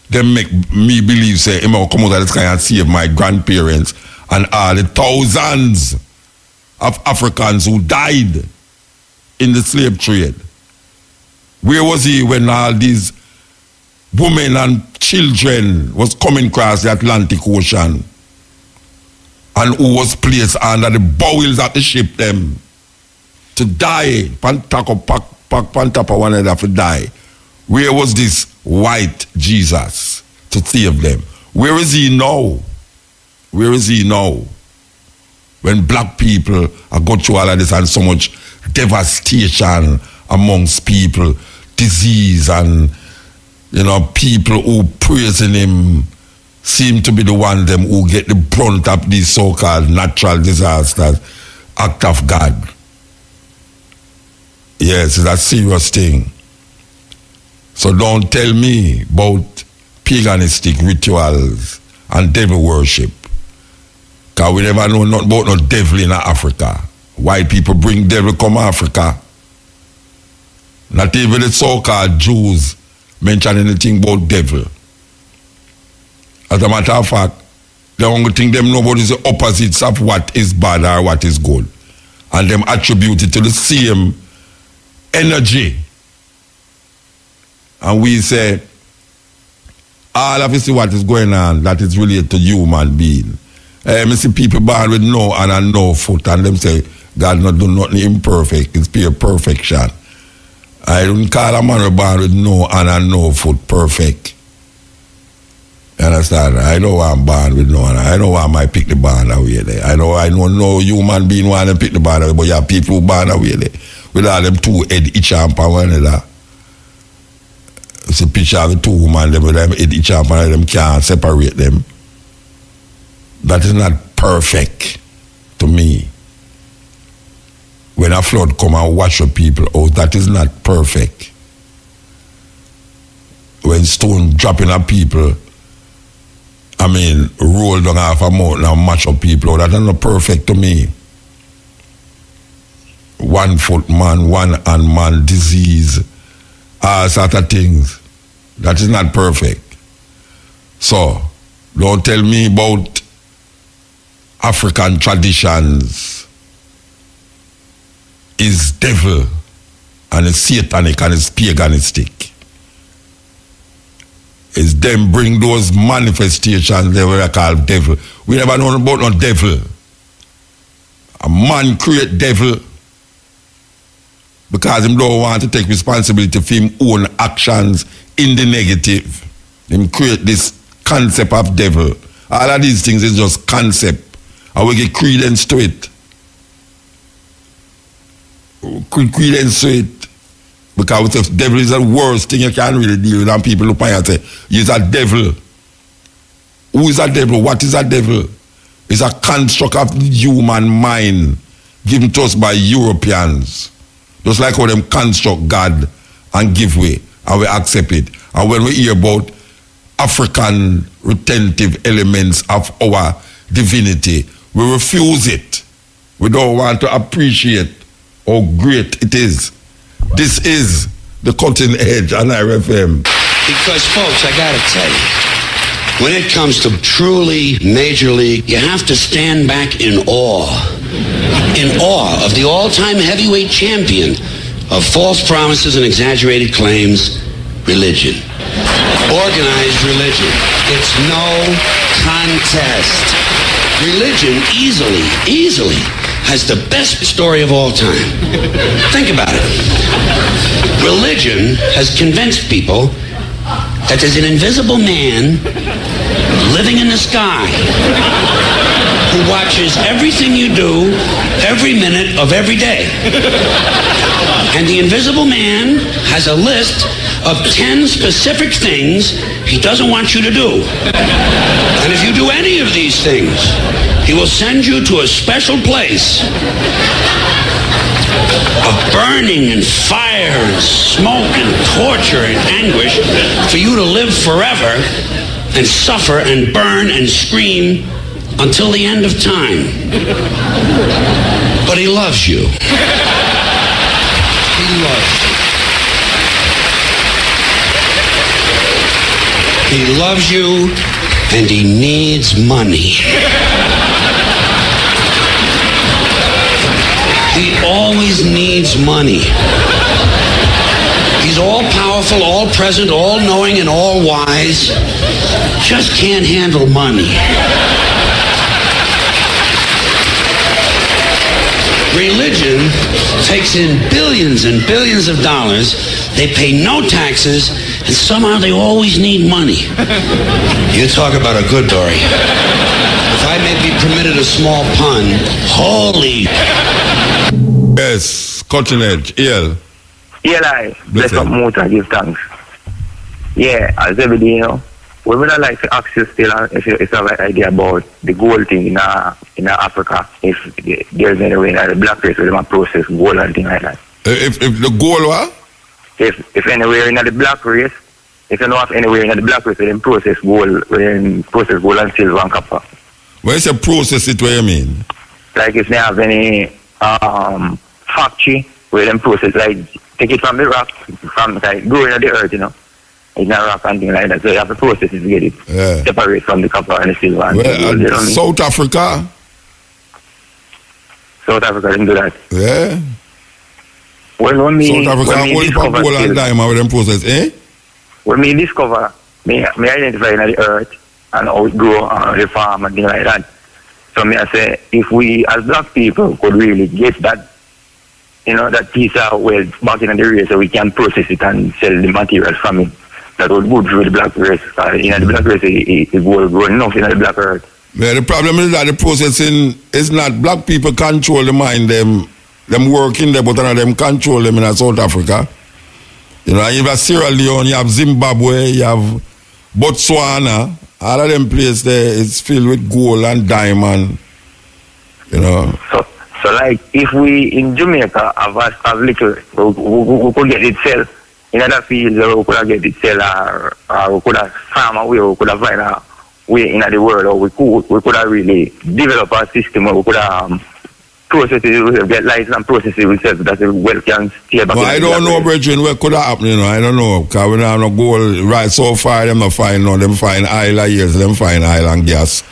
them make me believe say, I'm going to come out of the sky and save my grandparents and all the thousands of Africans who died in the slave trade. Where was he when all these women and children was coming across the Atlantic Ocean? And who was placed under the bowels of the ship them to die, pan top of one another to die. Where was this white Jesus to save them? Where is he now? Where is he now? When black people are going through all of this and so much devastation amongst people, disease and, you know, people who praising him seem to be the one them who get the brunt of these so-called natural disasters, act of God. Yes, it's a serious thing. So don't tell me about paganistic rituals and devil worship. Because we never know nothing about no devil in Africa. White people bring devil come Africa. Not even the so-called Jews mention anything about devil. As a matter of fact, the only thing them know about is the opposites of what is bad or what is good. And them attribute it to the same energy. And we say, all of you see what is going on that is related to human being. I see people born with no hand and no foot, and them say, God not do nothing imperfect, it's pure perfection. I don't call a man born with no hand and no foot perfect. You understand? I know why I'm born with no hand. I know why I might pick the band away there. I know no human being want to pick the band away, but you have people who born away there. With all them two head each arm and one another. It's a picture of the two women, them with them head each arm and them can't separate them. That is not perfect to me. When a flood come and wash up people out, that is not perfect. When stone dropping at people, I mean, roll down half a mountain and mash up people, that is not perfect to me. 1 foot man, 1 hand man, disease, all sort of things. That is not perfect. So, don't tell me about African traditions is devil and it's satanic and it's paganistic. It's them bring those manifestations they were called devil. We never know about no devil. A man create devil because him don't want to take responsibility for him own actions in the negative. Him create this concept of devil. All of these things is just concept. And we get credence to it. Credence to it. Because if devil is the worst thing you can really deal with, and people look at you and say, he's a devil. Who is a devil? What is a devil? It's a construct of the human mind given to us by Europeans. Just like how them construct God and give way, and we accept it. And when we hear about African retentive elements of our divinity, we refuse it. We don't want to appreciate how great it is. This is the cutting edge on IRFM. Because, folks, I gotta tell you, when it comes to truly major league, you have to stand back in awe of the all-time heavyweight champion of false promises and exaggerated claims, religion. Organized religion. It's no contest. Religion easily has the best story of all time. Think about it. Religion has convinced people that there's an invisible man living in the sky who watches everything you do every minute of every day. And the invisible man has a list of 10 specific things he doesn't want you to do. And if you do any of these things, he will send you to a special place of burning and fire and smoke and torture and anguish for you to live forever and suffer and burn and scream until the end of time. But he loves you. He loves you. He loves you and he needs money. He always needs money. He's all powerful, all present, all knowing, and all wise. Just can't handle money. Religion takes in billions and billions of dollars. They pay no taxes, and somehow they always need money. You talk about a good story. If I may be permitted a small pun, holy... Yes, cutting edge, EL. ELI, bless up Muta, give thanks. Yeah, as every day, you know, we would like to ask you still if you have an idea about the gold thing in Africa, if there's any way that the black race will process gold and things like that. If the gold what? If anywhere in the black race, if you know of anywhere in the black race, then process gold and silver and copper. When you say process it, what do you mean? Like if they have any factory where them process, like take it from the rock, from like growing in the earth, you know. It's not rock and things like that. So you have to process it to get it separate from the copper and the silver and gold, you know South Africa? South Africa didn't do that. Yeah. Well, South Africa only for gold and diamond with them process, eh? When me discover, me identify in the earth and how it grow on the farm and things like that. So me I say, if we as black people could really get that, you know, that piece of wealth back in the race so we can process it and sell the material from it, that would good for the black race. In the black race, it will grow enough in the black earth. Yeah, the problem is that the processing is not black people control the mind, them working there, but none of them control them in South Africa. You know, you have Sierra Leone, you have Zimbabwe, you have Botswana. All of them places there is filled with gold and diamond. You know. So like if we in Jamaica have little, we could get it sell in other fields, or we could get it sell, or we could have farm away, or we could have find a way in the world, or we could have really develop a system where we could have process it yourself, get lights and process it yourself, that the well can stay back. No, I don't know, brethren, what could have happened, you know. I don't know. Because we don't have no gold right so far, them not find no, them find oil and years, them find oil and gas.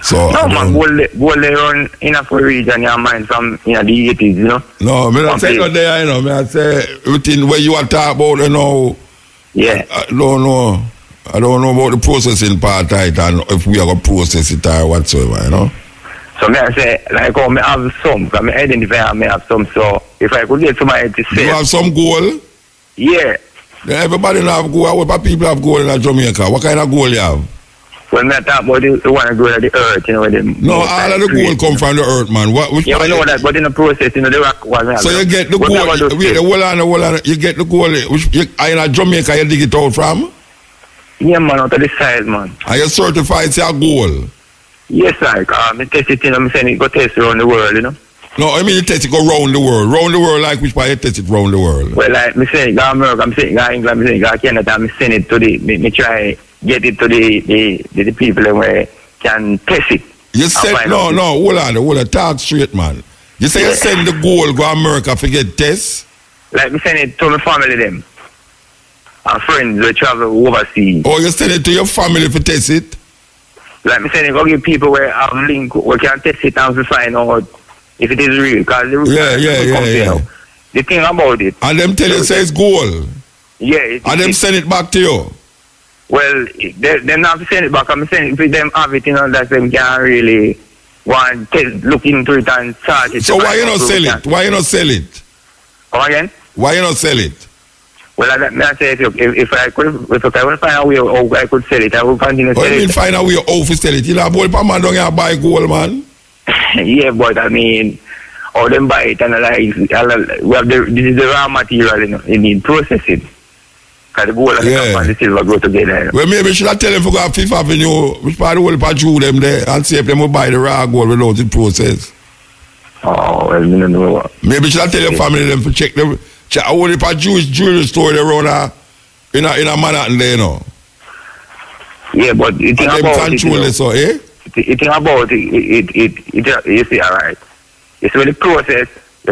So no, man, gold they run in a region, your mind from the 80s, you know. No, I don't say no there, you know. I say everything where you are talking about, you know. Yeah. I don't know. I don't know about the processing part, right, and if we are going to process it or whatsoever, you know. So I say, like, I have some, because I identify I have some, so if I could get somebody to say. You have some gold? Yeah. Then everybody have gold. What people have gold in Jamaica? What kind of gold you have? When I talk about the one that goes to the earth, you know. No, all of the gold come from the earth, man. Yeah, I know that, but in the process, you know, the rock was. So you get the gold, wait, hold on, you get the gold, in Jamaica, you dig it out from? Yeah, man, out of the side, man. Are you certified it's your gold? Yes, I test it, you know, I'm saying it go test around the world, you know. No, I mean you test it go round the world. Round the world, like which part you test it round the world? Well, like, I'm saying it go America, I'm saying it go England, I'm saying it go Canada, I'm saying it to me try get it to the people where can test it. You said, no, hold on, talk straight, man. You say you send the gold go America for get tests? Like, me send it to my family, them. And friends who travel overseas. Oh, you send it to your family for test it? Like, me send it, go give people where have link, where can test it and find out if it is real. Because yeah. The thing about it. And them tell you say it's gold? Yeah. And them send it back to you? Well, they not to send it back. I'm saying if them have it, you know, that them can't really want to look into it and start it. So why you not sell it? Why you not sell it? Come again? Why you not sell it? Well, I say if I want to find a way how I could sell it, I will continue to sell it. What do you mean find a way how to sell it? You know, boy, man don't have buy gold, man. Yeah, but I mean, all them buy it and we have this is the raw material, you know, you need processing. Because the gold and the silver go together. You know? Well, maybe should I tell them to go to Fifth Avenue, which part of the world drew them there, and see if them will buy the raw gold without the process. Oh, well, I don't know what. Maybe should I tell your family them to check them. I only for Jewish jewelry store around in a Manhattan there, you know. Yeah, but the thing about it, you know, so, eh? The thing about it, you see, all right. It's when the process,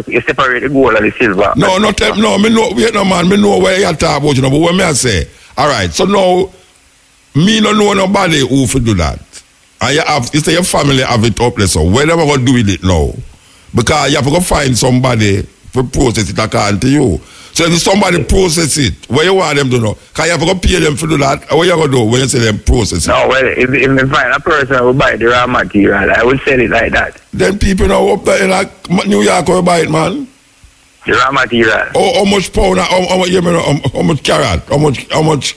you separate the gold and the silver. Me know, wait no man, me know where you talk about, you know, but when I say, all right, so now, me don't know nobody who will do that. And you say your family have it up there, so where am I going to do with it now? Because you have to go find somebody for process it according to you. So if somebody process it, what you want them to know? Can you have to go pay them for do that? What you going to do when you say them process it? No, well, if I find a person who buy the raw material, I will sell it like that. Then people now up there in like New York will buy it, man. The raw material. How much pound, how much carat, how much,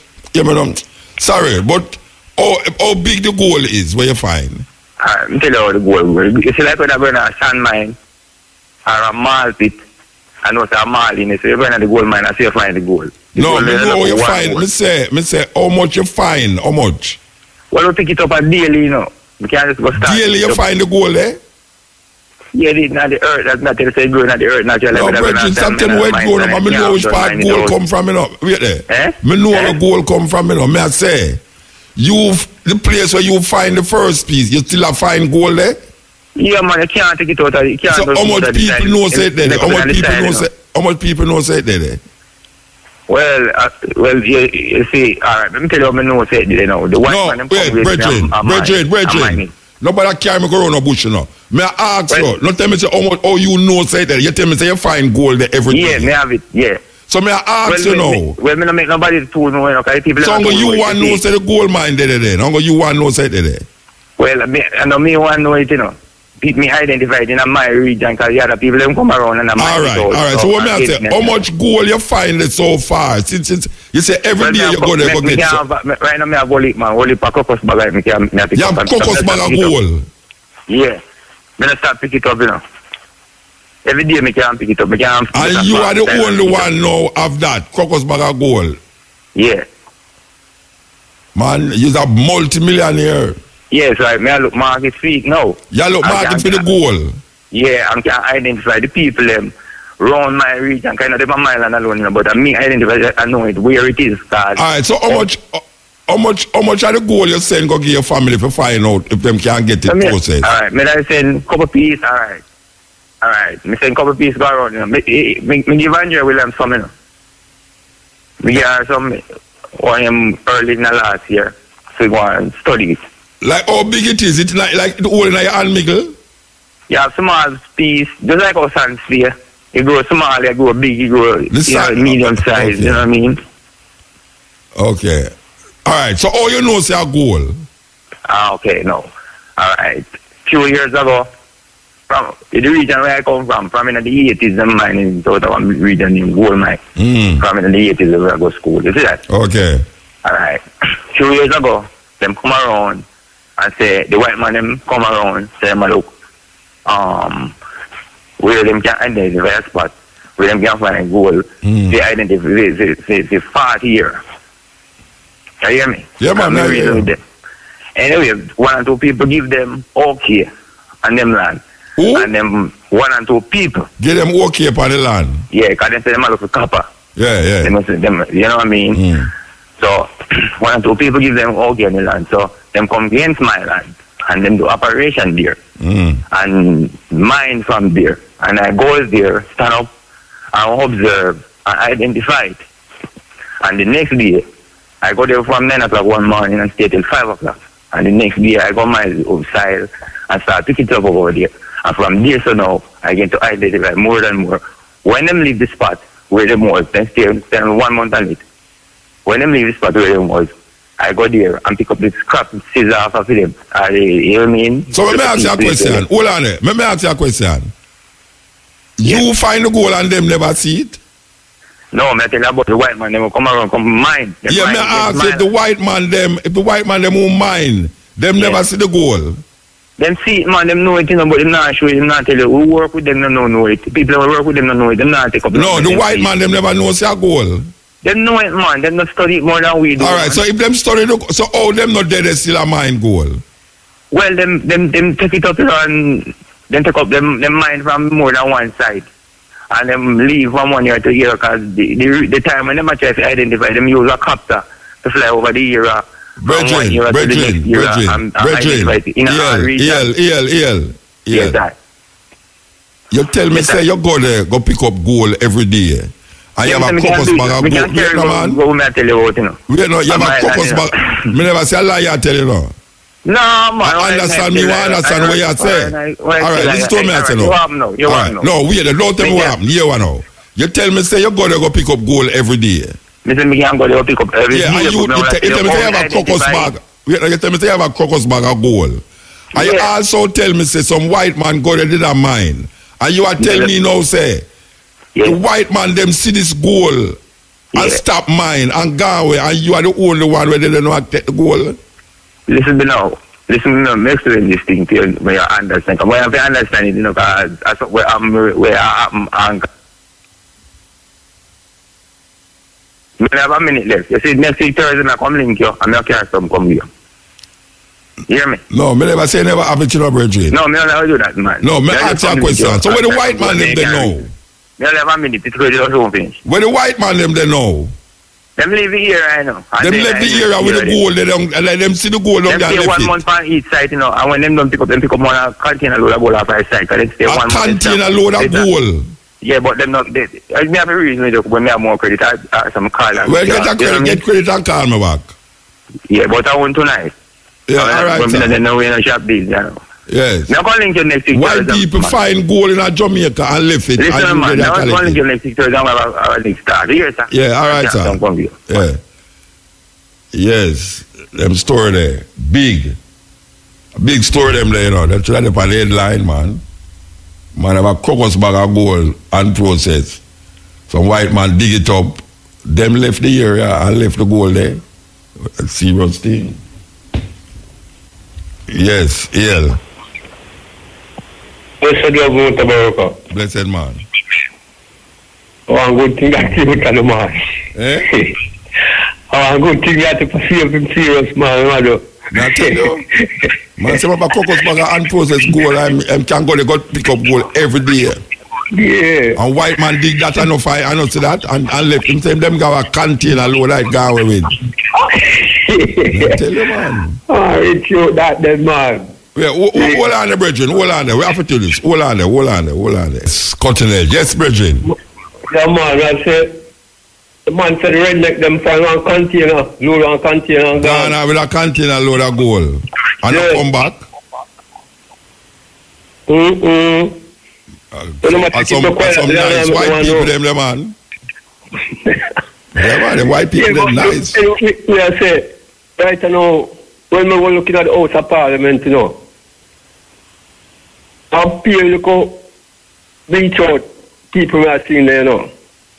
sorry, but how big the gold is, where you find? I'm telling you how the gold. You see like when I burn a sand mine, or a malt pit, and also a malt in it, so you burn at the gold mine, I see you find the gold. No, me know what you find. Me say, how much you find, how much? Well, we pick it up at daily, you know. We can't just go start. Daily you find the gold, eh? Yeah, it's not the earth, that's not to say growing at the earth, naturally. No, Bridget, something where it grown up, I know which part gold come from, you know. Wait there. Eh? Me know where gold come from, you know. Me I say, the place where you find the first piece, you still have find gold there? Yeah, man, you can't take it out of it. So how much people know say it there? How much people know say it there? Well, you see, all right, let me tell you how I know say it there now. The white man, Bridget. Nobody carry me go around a bush, you know. May I ask you, not tell me say how you know say it there. You tell me say you find gold there every day. Yeah, me have it, yeah. So may I ask you now? Well, me not make nobody to know, you know, because people... So you want to know say the gold mine there. You want to know say it there. Well, I know me want to know it, you know. Me identified in my region because the other people them come around and I'm all right. So what me say? How much gold you find it so far? Since you say every day you go there go get some. Right now me have only a cocos bag. You have cocos bag of gold? Yeah. Me not start pick it up, you know. Every day me can pick it up. And you are the only one now of that cocos bag of gold? Yeah. Man, you're a multi-millionaire. Yes, right. Me I look market feet now. You look market for the gold? Yeah, I can identify the people around my region. Kind of them a mile and alone, you know, but me identify, I know it where it is. All right. So how much of the gold you send go give your family for find out if them can't get it processed? All right. Me I send couple pieces. All right. Alright, me send couple pieces go around, you know. Me give Andrea Williams some, you know. Me give her some, one him early in the last year. So go and study it. Like how big it is? It's like the whole in your hand, Miguel? You have small piece, just like our sand sphere. You grow small, you grow big, you grow medium size, you know what I mean? Okay. Alright, so all you know is your goal? Okay, no. Alright. Few years ago, from the region where I come from in the 80s, the mine in South of region in gold mine. From in the 80s where I go to school. You see that? Okay. Alright. Few years ago, them come around and say, the white man them come around, say, look, where them can identify a spot, where them can find gold, they identify the 40 year. You hear me? Yeah, man. Anyway, 1 or 2 people give them okay on them land. Who? And them 1 or 2 people. Give them okay upon the land? Yeah, because they say them look for copper. Yeah. They must, them, you know what I mean? So, 1 or 2 people give them okay on the land. So, them come against my land. And them do operation there. And mine from there. And I go there, stand up, and observe, and identify it. And the next day, I go there from 9 o'clock one morning and stay till 5 o'clock. And the next day, I go my outside and start picking it up over there. And from there, so now, I get to identify more and more. When them leave the spot where them was, then stay 1 month on it. When them leave the spot where them was, I go there and pick up the scrap scissors off of them. You know what I mean? So let me ask you a question. Hold on there. Let me ask you a question. You find the gold and them never see it? No, I tell you about the white man, them will come around, come mine. Yeah, me ask if the white man them who mine, them never see the gold. Them see it, man, them know it, you know, but them not show it, them not tell you. Who work with them, them don't know it. People who work with them don't know it, them not take up. No, the white man, them never know see a gold. Them know it, man, them not study it more than we do. Alright, so if them study the so how them not dead, they still a mine gold? Well, them take it up and them take up them mine from more than one side. And them leave from 1 year to year because the time when them try to identify them use a copter to fly over the year. Brethren. You tell me, say you go there, go pick up gold every day. And you have a cocos bag of gold. Wait, no, man. You have a cocos bag. Me never say a lie, I tell you, no. No, man. I understand me, I understand what you say. Alright, listen to me, I say no. You want to know. No, wait, don't tell me what happened. You want to know. You tell me, say you go there, go pick up gold every day. Listen, me can go there, pick up every day. Yeah, and you tell me, say you have a cocos bag. You tell me, say you have a cocos bag of gold. And you also tell me, say some white man go there, did a mine. And you are telling me now, say, the white man, them see this gold and stop mine and go away, and you are the only one where they don't know how to take the gold. Listen to me now, I'm explaining this thing to you, when you understand. When you understand it, you know, because that's where I'm I have a minute left. You see, next week Thursday, I come link you, and I can't come here. You hear me? No, me never say never happen to no brethren. No, me never do that, man. No, me ask you a question. So where the white man them they know? Me have a minute, it's really don't finish. Where the white man them they know? Them leave the area, I know. Them leave the area with the gold, they don't let them see the gold down there. Them stay 1 month on each side, you know, and when them don't pick up more a container load of gold off our side, because they stay 1 month. A container load of gold? Yeah, but them not, they have a reason when they have more credit, or some call. Well, get credit and call me back. Yeah, but I want tonight. Yeah, alright, sir. They know we're in a shop deal, you know. Yes. Now calling you next week. White people find gold in Jamaica and left it. Listen, man, now I'm calling you next week Thursday, I'm going to have a next start. You hear, sir? Yeah, alright, sir. Yeah. Yes, them store there. Big. A big store them there, you know. That's right up on the headline, man. Man have a crocus bag of gold and process. Some white man dig it up. Them left the area and left the gold there. A serious thing. Yes, yeah. Blessed love, Mutabaruka. Blessed man. Oh, good thing that you can do, man. Eh? Oh, good thing that you can see him serious, man. Now tell you, man, say about cocos bag and processed gold, I can go there, pick up gold every day. Yeah. And white man dig that and no fire, I know see that, and left him say them got a container load like go away with. I tell you, man. Oh, it's you that then, man. Yeah, hold on there, brethren. Hold on there. We have to do this. Hold on there. Cutting edge. Yes, brethren. Yeah, man, I say, the man said redneck them find one container, load one container and gone. Nah, with a container load of gold. And yes. come back. Some nice white people, them, man. Yeah, man, the white people, them nice. Yeah, I say, right now, when we were looking at the House of Parliament, you know, up here, look how beach out people we are seeing there, you know.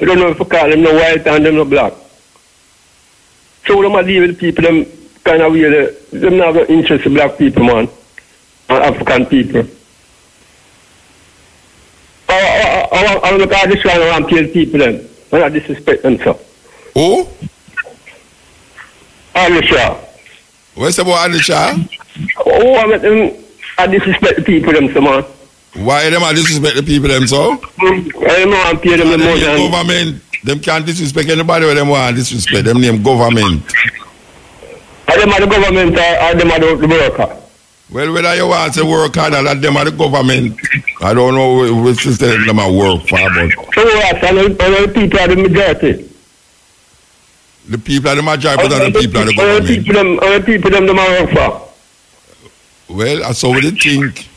I don't know if we call them no white and them no black. So them are deal with people, them kind of weird, them not have interest in black people, man, and African people. I look at this one around kill people, them, and I disrespect them, so. Who? Alisha. What's about Alisha? Oh, I met them, I disrespect the people, them, so, man. Why them I disrespect the people them so? I know I'm paying them the more than government. Them can't disrespect anybody where them want disrespect. Them name government. Are them are the government or them are the worker? Well, whether you want to work or not, them are the government. I don't know which system them are work for, but so what? And the people are the majority. The people are the majority, but the people are the government. The people them are work for. Well, that's how we think.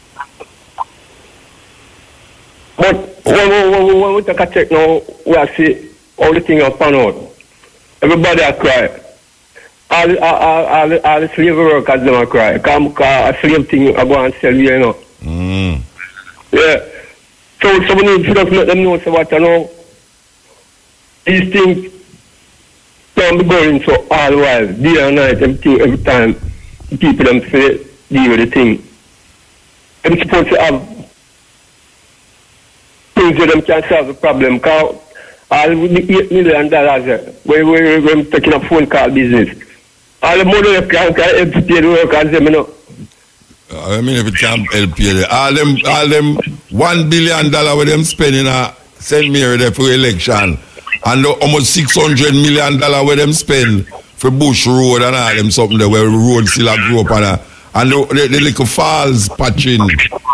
But when we take a check now, we see all the things are pan out. Everybody are cry. All the slave workers them are cry. Come a slave thing I go and sell you know. Yeah. So we need to just let them know so what you know. These things can be going so all the while, day and night, every time people them say deal with the thing. They're supposed to have things that them can solve the problem. Because all the $8 million we're taking a phone call business. All the money that can help pay the workers, you know. I mean, if it can't help you, all them $1 billion where them spending St. Mary there for election, and almost $600 million where them spend for Bush Road and all them something there where the road still grow up and the little falls patching,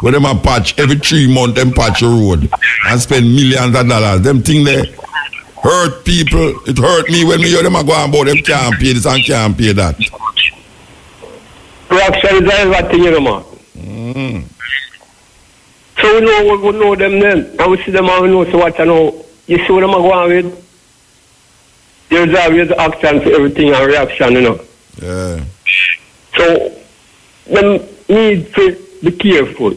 where them a patch every 3 months, them patch a road and spend millions of dollars. Them thing there hurt people. It hurt me when me hear them a go about them can't pay this and can't pay that. Corruption is everything, you know, man. So we know them then, and we see them and we know so what you know. You see what them are going with? There's always action for everything and reaction, you know. Yeah. So them need to be careful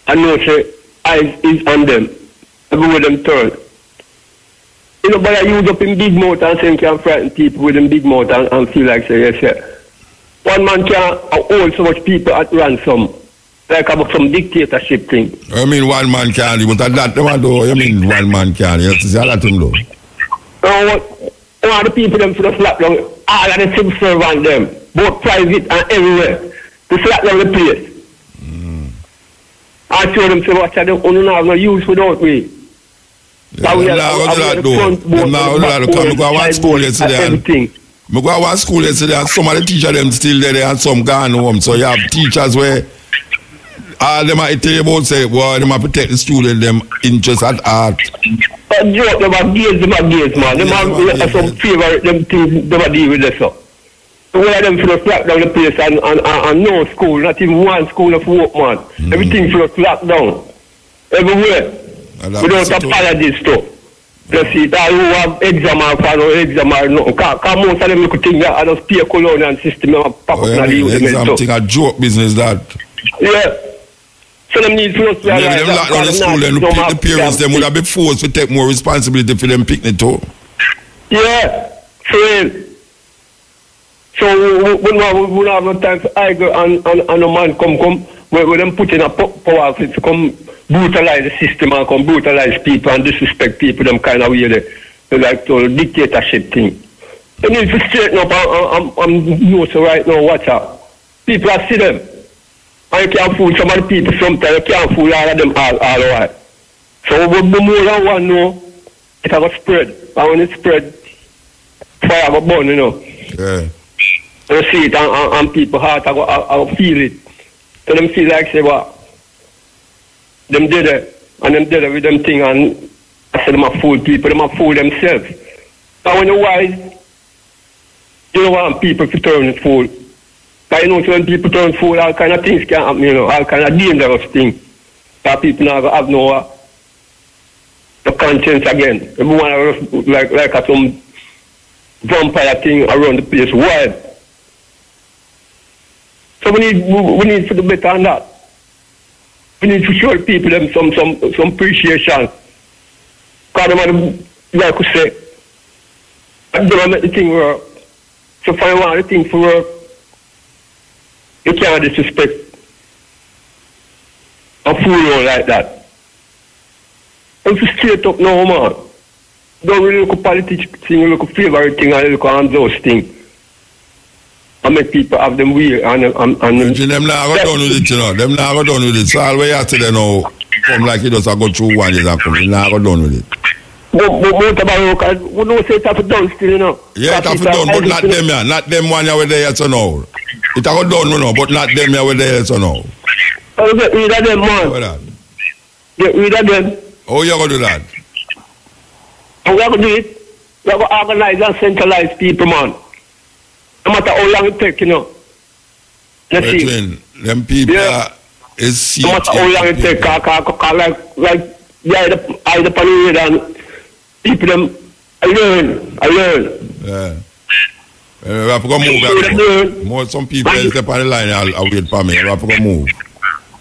and know say eyes is on them everywhere them turn. You know, but I use up in big mouth and say can frighten people with them big mouth and feel like say yes, yeah. One man can hold so much people at ransom, like about some dictatorship thing. I mean one man can't, but that them do. You mean one man can't? You have to say that thing though. All the people them for the slap down, all of the civil servants them, both private and everywhere. To slap down the place. I told them, say, what I don't have no use without me. Yeah, we are go to one school yesterday. I go to one school yesterday and some of the teachers them still there and some gone home. So you have teachers where all them are tell you about say, well, them are protect the student, them interest at art. But joke, them are gays, man. Them are some favorite, them things, them are deal with this, so. Where them for the flat down the place and no school, not even one school of work, man. Everything for the flat down. Everywhere. Without apologies too. You see, that who have exam or no exam or nothing. Because most of them look think that I just pay a colonial system and pop up in the youth. Exam thing a joke business that. Yeah. So them need to them lock down the school and the parents them would have been forced to take more responsibility for them picnic too. Yeah. So we don't have no time for argue and a man come where them put in a power to come brutalize the system and come brutalize people and disrespect people, them kind of way they like to dictatorship thing. They need to straighten up and know so right now watch out. People are see them. And you can't fool some of the people sometimes, you can't fool all of them all right. So we more than one know it has a spread. And when it spread, fire will burn, you know. Yeah. You see it and people heart I feel it. So them feel like say what? Them did it, and them did it with them thing, and I said them a fool people, them a fool themselves. And when you're wise, you don't want people to turn fool. Because you know, so when people turn fool, all kind of things can happen, you know, all kind of dangerous things. Because people now have no conscience again. Everyone like some vampire thing around the place wild. So we need to do better than that. We need to show people them some appreciation. Because them, like we say, they don't make the thing work. So if I want the thing to work, you can't disrespect a fool like that. If you straight up now, man, don't really look at politics thing, you look at favorite thing, and you look at those things. And make people have them weird and them now go down with it, you know. Them now go down with it. So all we have to know come like it does go through one year and come. Now go down with it. But Mutabaruka, we don't say it have to done still, you know. Yeah, it have to done, but not them, yeah. Not them one year with there, so now. It have to done, you know, but not them here with there, so now. Oh, get rid of them, man. What that? Get rid of them. How you going to do that? How we going to do it? We have to organize and centralize people, man. No matter how long it take, you know. Let's see. Them people is no matter how long it take, like I the panel and people them I learn. Yeah. We have to go move. More some people step on the line I'll wait for me. We have to go move.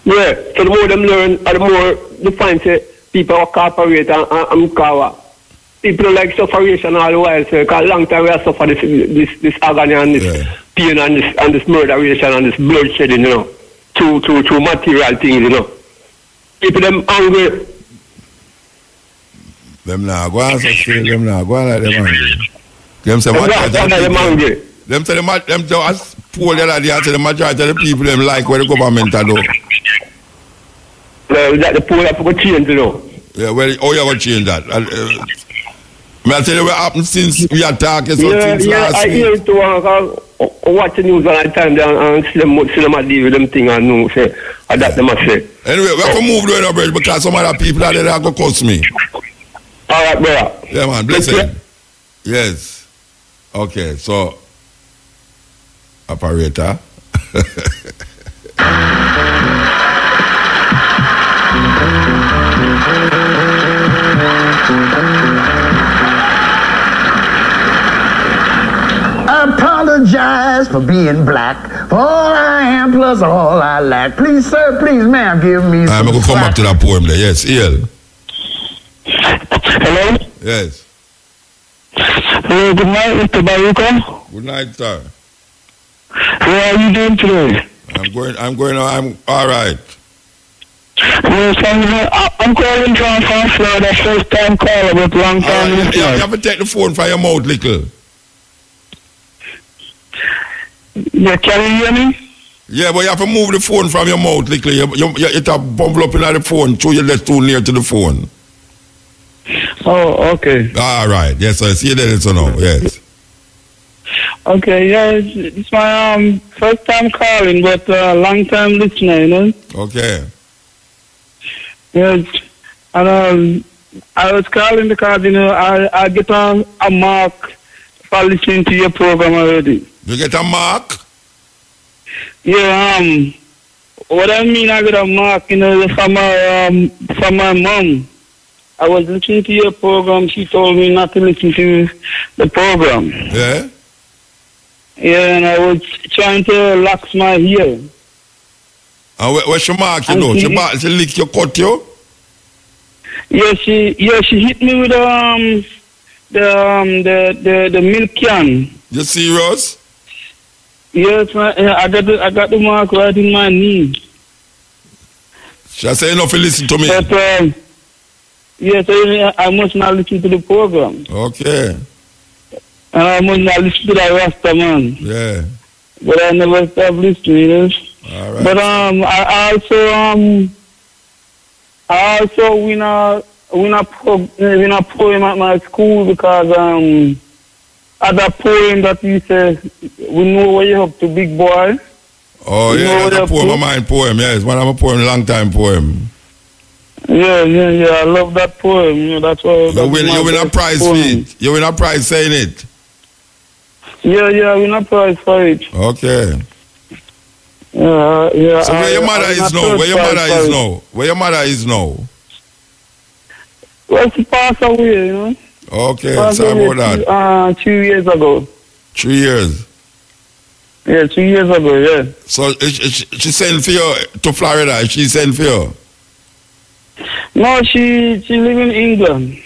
Yeah. So the more them learn and the more they find say people are cooperate and cover. People like sufferation all the while, so because a long time we have suffered this agony and this pain and this murderation and this bloodshedding, you know, through material things, you know. People them angry. Them now go on them now go on like them angry. Them say angry. Them say them just poor the other day say the majority of the people them like where the government are do. Well, that the poor have to change, you know. Yeah, well, how you going to change that? I tell you what happened since we are talking. So since last I hear it to watch the news all the time and see them deal with them thing and know, say, that them say. Anyway, we have to move to the bridge because some other people are there that go cuss me. All right, brother. Yeah, man, bless you. Yes. Okay, so, operator. Apologize for being black, for all I am plus all I lack. Please, sir, please, ma'am, give me some. I'm going to come back to that poem there. Yes, Ian. Hello? Yes. Hello, good night, Mr. Baruka. Good night, sir. How are you doing today? I'm all right. Yes, I'm calling from Florida, first time caller, but long time listener. You have to take the phone from your mouth, little. Yeah, can you hear me? Yeah, but you have to move the phone from your mouth, little. It a bumble up in the phone, so you're too near to the phone. Oh, okay. All right. Yes, I see that it's now. Yes. Okay, yeah, it's my first time calling, but long time listener, you know. Okay. Yes, and I was calling because, you know, I get a mark for listening to your program already. You get a mark? Yeah, what I mean, I get a mark, you know, from my mom. I was listening to your program. She told me not to listen to the program. Yeah? Yeah, and I was trying to relax my ear. And where's she mark you know? She lick your cut you? Yeah, she hit me with the milk can. You serious? Yes, I got the mark right in my knee. She say enough to listen to me. But, yes, I must not listen to the program. Okay. And I must not listen to that Rasta man. Yeah. But I never stopped listening, you know. All right. But I also win a poem at my school because at that poem that you say, we know what you have to, big boy. Oh, You yeah, know that's a that poem of mine poem, yes. One of my poem, long time poem. Yeah. I love that poem. You know, that's why. You win a prize for it. You win a prize saying it. Yeah, I win a prize for it. Okay. Yeah. So where your mother is now? Where your mother is now? Where your mother is now? Well, she passed away, you know. Okay, Passed sorry away about that. 2 years ago. 3 years. Yeah, 2 years ago, yeah. So she sent for you to Florida. She sent for you. No, she live in England.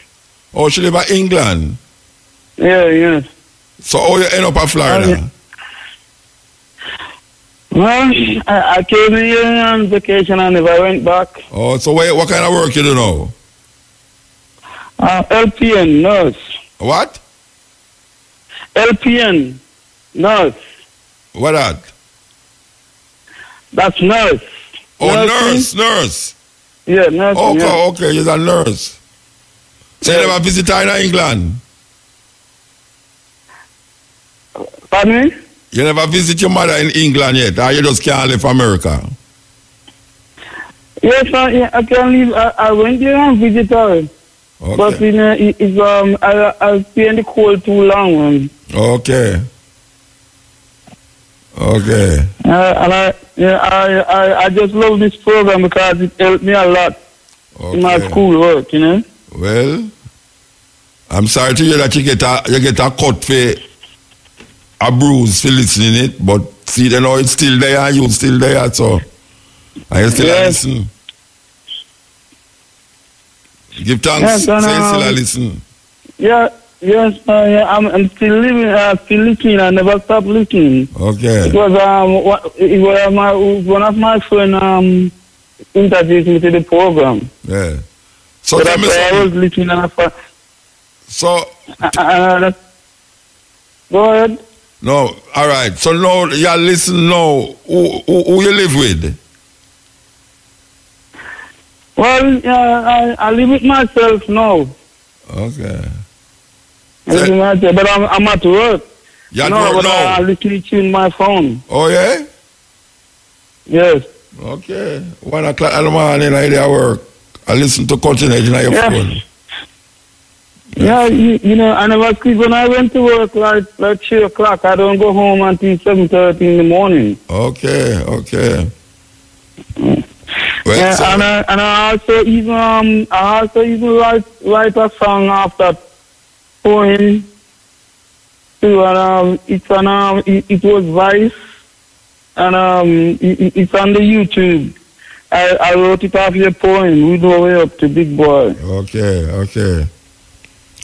Oh, she live in England. Yeah. So how you end up in Florida? Well, I came here on vacation and never went back. Oh, so what kind of work you do now? LPN, nurse. What? LPN, nurse. What that? That's nurse. Oh, Nursing. nurse. Yeah, nurse. Okay, you're a nurse. So you never visit her in England? Pardon me? You never visit your mother in England yet, or you just can't leave America? Yes, I can leave. I went there and visit her. Okay. But you know, I stay in the cold too long. Okay. And I just love this program because it helped me a lot in my school work, you know. Well, I'm sorry to hear that you get a cut for a bruise for listening it, but see, you know, it's still there and you still there, so I still listen. Give thanks. Yes, and, say still listen. I'm still listening. I never stop listening. Okay. It was one of my friends introduced me to the program. Yeah. So that's why I was listening. So go ahead. No, all right. So now you listen now. Who you live with? Well, I live with myself now. Okay. I live with myself, but I'm at work. You're at work now? I listen to you in my phone. Oh, yeah? Yes. Okay. 1 o'clock in the morning, I at work. I listen to Continental on your phone. Yeah, you know, I never sleep. When I went to work like 3 o'clock, I don't go home until 7:30 in the morning. Okay. Well, yeah, and I also even write a song after poem too, and it was Vice, and it's on the YouTube. I wrote it after your poem. We go way up to Big Boy. Okay.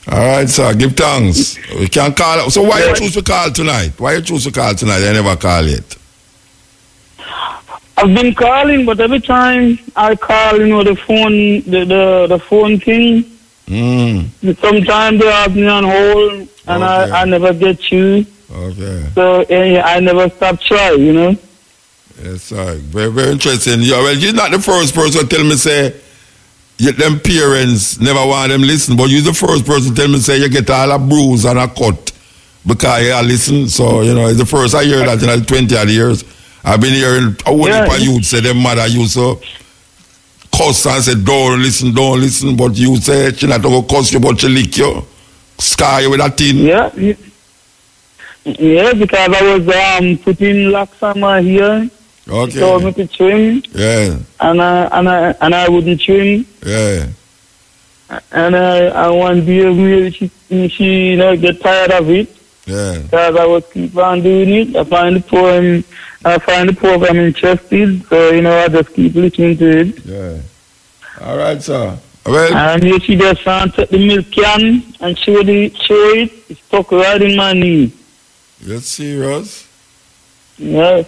All right, sir. Give thanks. We can call. So why you choose to call tonight? I never call yet. I've been calling, but every time I call, you know, the phone, the phone thing. Sometimes they have me on hold, and I never get you. Okay. So I never stop trying, you know. Yes, sir. Very, very interesting. Yeah, well, you're not the first person to tell me say them parents never want them listen, but you're the first person to tell me say you get all a bruise and a cut because you listen. So, you know, it's the first I hear that in 20 odd years. I've been hearing a whole heap of youth say their mother used to cuss and say don't listen, but you say she not going to cuss you, but she lick you, scar you with a tin. Yeah, because I was putting locks on my hair. Okay. She told me to trim. Yeah. And I wouldn't trim. Yeah. And I one day she you know, get tired of it. Yeah. Because I would keep on doing it. I find the program interesting, so you know I just keep listening to it. Yeah. All right, sir. Well. And you see just took the milk can and show it. It's stuck right in my knee. You're serious? Yes.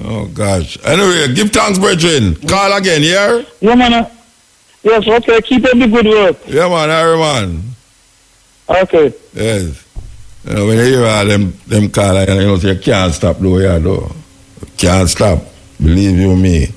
Oh gosh. Anyway, give thanks, brethren. Call again, yeah? Yeah, man. Yes, okay. Keep up the good work. Yeah, man. Every man. Okay. Yes. You know, when you hear all them call, you know, you can't stop though, yeah, though. You can't stop. Believe you me.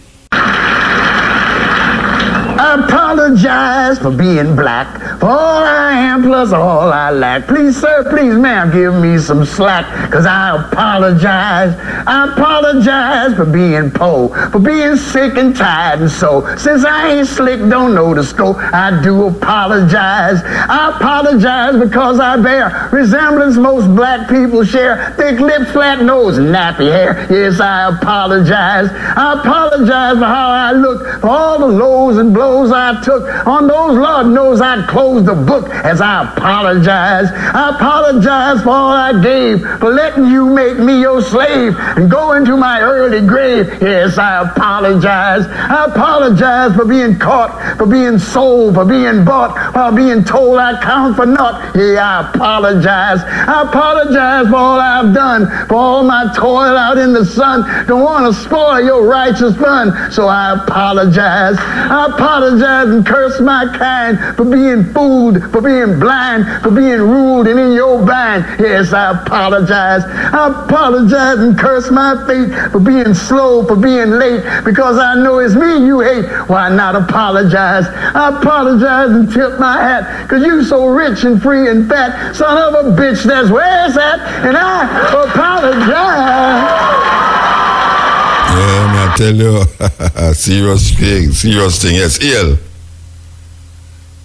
Apologize apologize for being black, for all I am plus all I lack. Please, sir, please, ma'am, give me some slack, cause I apologize. I apologize for being poor, for being sick and tired and so. Since I ain't slick, don't know the scope, I do apologize. I apologize because I bear resemblance most black people share. Thick lips, flat nose, and nappy hair. Yes, I apologize. I apologize for how I look, for all the lows and blows I took. On those, Lord knows I'd close the book as I apologize. I apologize for all I gave, for letting you make me your slave and go into my early grave. Yes, I apologize. I apologize for being caught, for being sold, for being bought, while being told I count for naught. Yeah, I apologize. I apologize for all I've done, for all my toil out in the sun. Don't want to spoil your righteous fun, so I apologize. I apologize and curse my kind for being fooled, for being blind, for being ruled and in your bind. Yes, I apologize. I apologize and curse my fate for being slow, for being late, because I know it's me you hate. Why not apologize? I apologize and tip my hat, cause you so rich and free and fat, son of a bitch, that's where it's at, and I apologize. Yeah, man, I tell you, serious thing, yes, ill.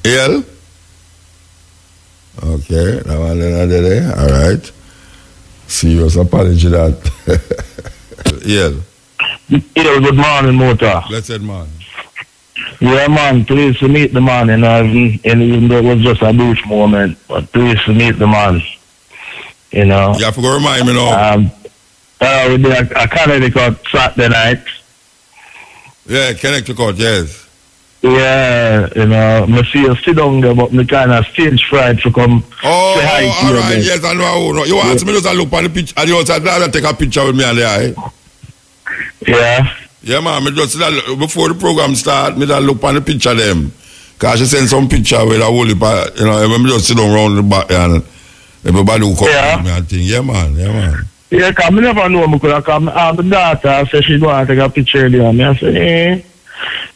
Ill? Okay, that one there, all right. Serious apology that. Ill. Ill, good morning, Motor. Blessed man. Yeah, man, pleased to meet the man, and even though it was just a brief moment, but pleased to meet the man. You know. You have to go remind me now. We did a Connecticut Saturday night. Yeah, Connecticut, yes. Yeah, you know, I see you sit down there, but me kind of stage fright to come say hi to you. All right, yes, I know. You want me to look on the picture, and you also take a picture with me on the eye. Yeah. Yeah, man, me just before the program start, me just look on the picture them. Because she send some picture with a whole heap, you know, me just sit down around the back and everybody will come me and think, yeah, man. Yeah, because I never know, because my daughter said she want to take a picture of me. I say,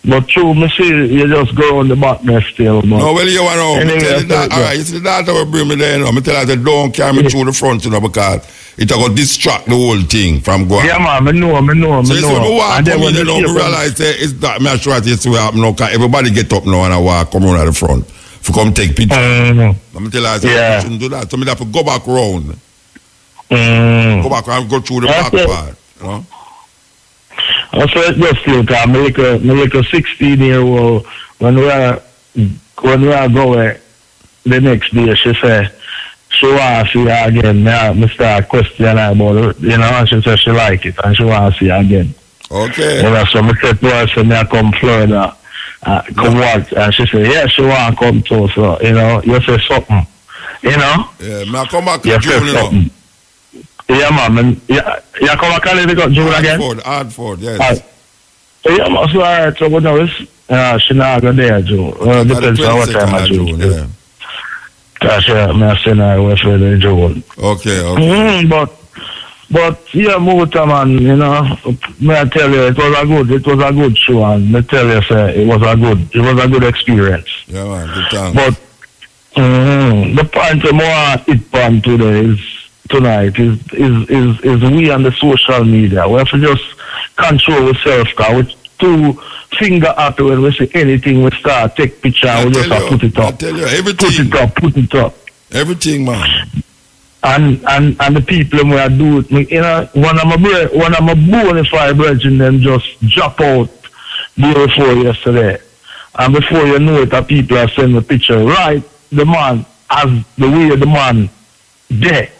but true, me see you just go on the back there still. But no, well, you want to know, anyway, all right, you see the daughter will bring me there, you know. I tell her, don't carry me through the front, you know, because it will distract the whole thing from going. Yeah, man, I know. So you see, when we walk come in, you know, we realize it's that, I'm sure it's what happen now, because everybody get up now and I walk, come around at the front, to come take pictures. I'm tell her, I shouldn't do that, so me have to go back round. Go back and go through the back part, you know. I said just look at me like a 16-year-old when we are going the next day, she said she want to see her again. Me start questioning her about it, you know, and she said she like it and she want to see her again. Okay. You know, so I said to her, so I come Florida, come work, and she said, yeah, she want to come too, so, you know, you say something, you know. Yeah, I come back to June, you know. Yeah, man. You come back to June again? Hardford, yes. Yeah, man. So, all right, so what now is, she not go there, June. Depends on what time of June. Yeah. Because, I send her away for the June. Okay. But, yeah, Muta, man, you know, may I tell you, it was a good show, and I tell you, sir, it was a good experience. Yeah, man, good time. But, the point more hit on tonight is we on the social media. We have to just control ourselves, because with 2 finger up when we see anything, we start take picture and we just put it up. I tell you, everything. Put it up. Everything, man. And the people who are do it, you know, one of my bona fide brethren them just drop out day before yesterday. And before you know it, the people are sending a picture. Right, the man, as the way the man dead.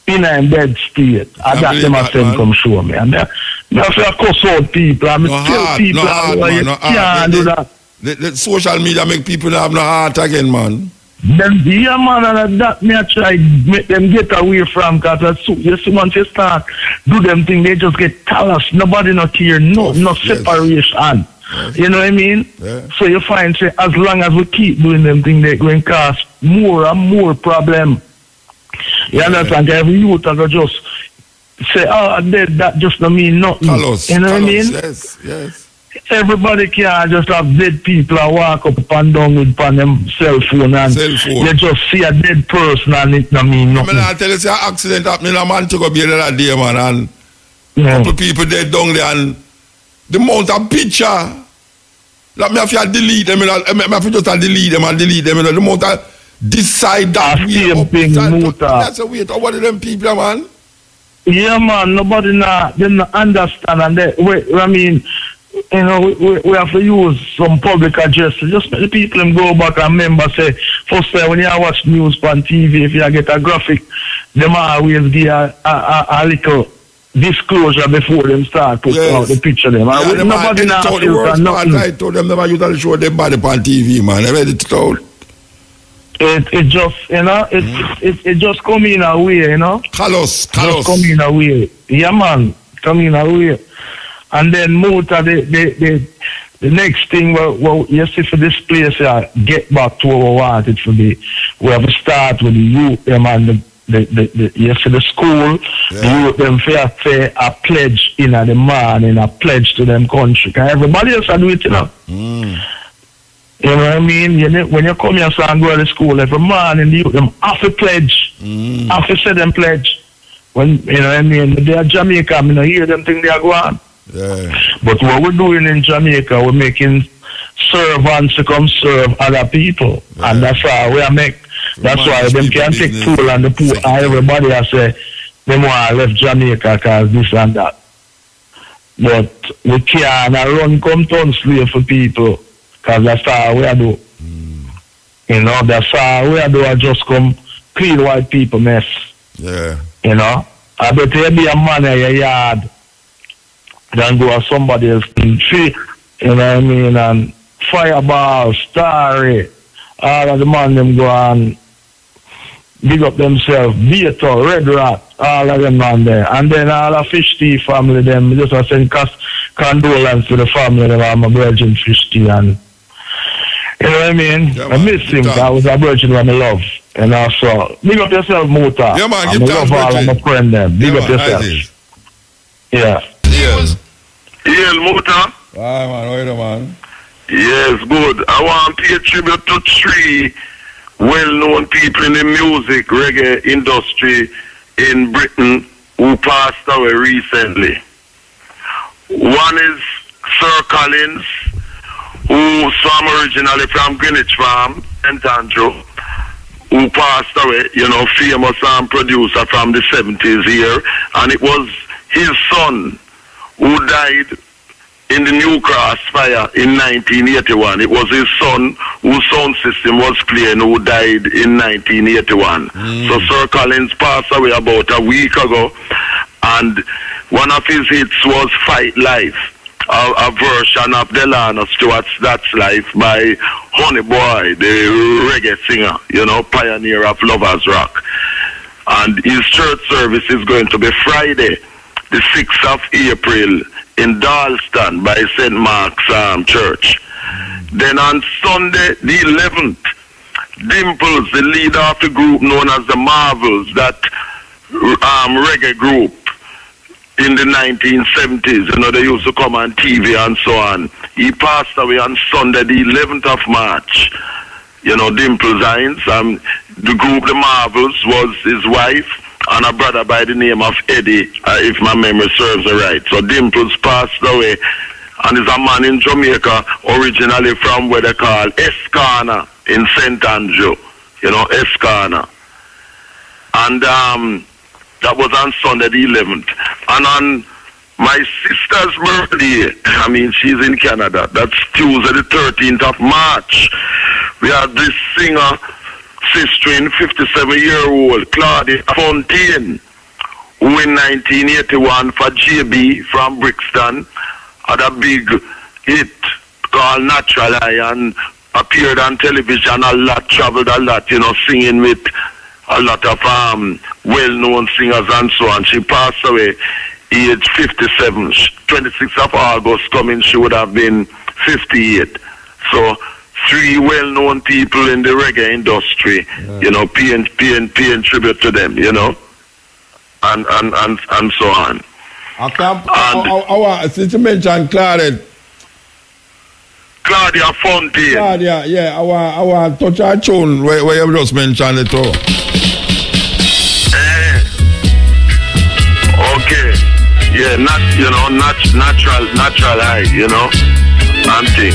In a dead state. And that them are saying come show me. And I feel cuss out people. I tell people you can't do that. The social media make people have no heart again, man. Then, yeah, man, and that me I try make them get away from, because once you start do them thing, they just get callous. Nobody not here, no separation. Yes. You know what I mean? Yeah. So you find, say, as long as we keep doing them thing, they're going to cause more and more problem. You understand? Every youth I just say, oh, that just don't mean nothing. Callous, you know what I mean? Yes. everybody can't just have dead people and walk up and down with on them cell phone and you just see a dead person and it don't mean nothing. I tell you, it's an accident happening. A man took a beer the other day, man, and couple people dead down there, and the amount of picture, like me have to delete them, I have to just delete them and delete them, the amount of this side, that way, up, side, that's a way to what of them people, man. Yeah, man, nobody them not understand, and they, I mean, you know, we have to use some public address to just make the people them go back and remember, say, first time when you watch news on TV, if you get a graphic, them always give a little disclosure before them start put out the picture them. Yeah, nobody now told the worst part, I told them never usually show them body on TV, man. I read it told. It just, you know, it just come in a way, you know. Callous. Just come in a way. Yeah, man, come in a way. And then Muta, the next thing, well, you see for this place, get back to what we want it to be. We have to start with the youth, them and you see the school, the youth, them say a pledge in the morning, a pledge to them country. Because everybody else do it, you know. You know what I mean? When you come here and go to school every morning, the youth, them have to pledge. Have to say them pledge. When, you know what I mean? They are Jamaica, I mean, I hear them think they are going. Yeah. But what we're doing in Jamaica, we're making servants to come serve other people. Yeah. And that's how we are make. That's why them can't take tool and the poor. Everybody has say, them want to left Jamaica because this and that. But we can't run come town slave for people because that's how we are do. You know, that's how we are do. I just come clean white people mess. Yeah. You know, I bet there be a man in your yard than go to somebody else in tree, you know what I mean, and Fireball, Starry, all of the man them go and big up themselves, Beato, Red Rat, all of them man there. And then all the Fish Tea family them, just I send condolence to the family them and my virgin Fish Tea, and you know what I mean? Yeah, I miss him because I was a virgin when I love. And also, big up yourself, Muta. Yeah, man, I love all of my friends them. Big up yourself. Yeah. Yes. Yes, Muta. Aye, man. How are you, man? Yes, good. I want to pay tribute to 3 well-known people in the music, reggae industry in Britain who passed away recently. One is Sir Collins, who's originally from Greenwich Farm, St. Andrew, who passed away, you know, famous producer from the 70s here, and it was his son who died in the New Cross fire in 1981. It was his son whose sound system was playing who died in 1981. So Sir Collins passed away about a week ago, and one of his hits was Fight Life, a version of Delano Stewart's That's Life by Honey Boy, the reggae singer, you know, pioneer of Lovers Rock. And his church service is going to be Friday, the 6th of April in Dalston by St. Mark's Church. Then on Sunday, the 11th, Dimples, the leader of the group known as the Marvels, that reggae group in the 1970s, you know, they used to come on TV and so on. He passed away on Sunday, the 11th of March. You know, Dimples Hines, the group, the Marvels, was his wife and a brother by the name of Eddie, if my memory serves me right. So Dimples passed away, and is a man in Jamaica, originally from what they call Escana in St. Andrew, you know, Escana. And that was on Sunday the 11th. And on my sister's birthday, I mean, she's in Canada, that's Tuesday the 13th of March, we had this singer, sister, 57-year-old Claudia Fontaine, who in 1981 for JB from Brixton had a big hit called Natural Eye and appeared on television a lot, traveled a lot, you know, singing with a lot of well-known singers and so on. She passed away age 57. 26th of August coming, she would have been 58. So 3 well-known people in the reggae industry, you know, paying tribute to them, you know, and so on. Since you mentioned Claudette, Claudia Fontaine. Claudia, yeah, I want to touch her tune where you just mentioned it too. Okay. Yeah, natural eye, and thing.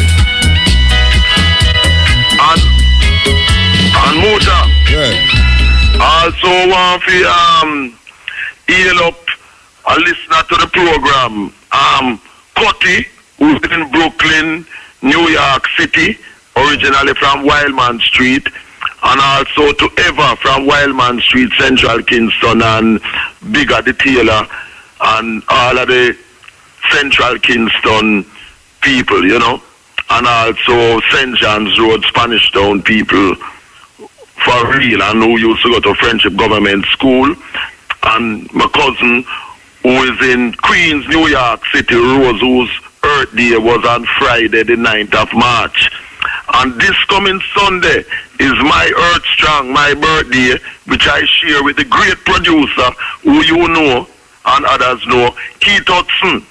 And Muta. Yeah. Also want to heal up a listener to the program. Cutty, who's in Brooklyn, New York City, originally from Wildman Street, and also to Eva from Wildman Street, Central Kingston, and Bigger the Taylor, and all of the Central Kingston people, and also St. John's Road, Spanish Town people, for real, and who used to go to Friendship Government School, and my cousin, who is in Queens, New York City, Rose, whose Earth Day was on Friday, the 9th of March. And this coming Sunday is my Earth Strong, my birthday, which I share with the great producer, who you know and others know, Keith Hudson.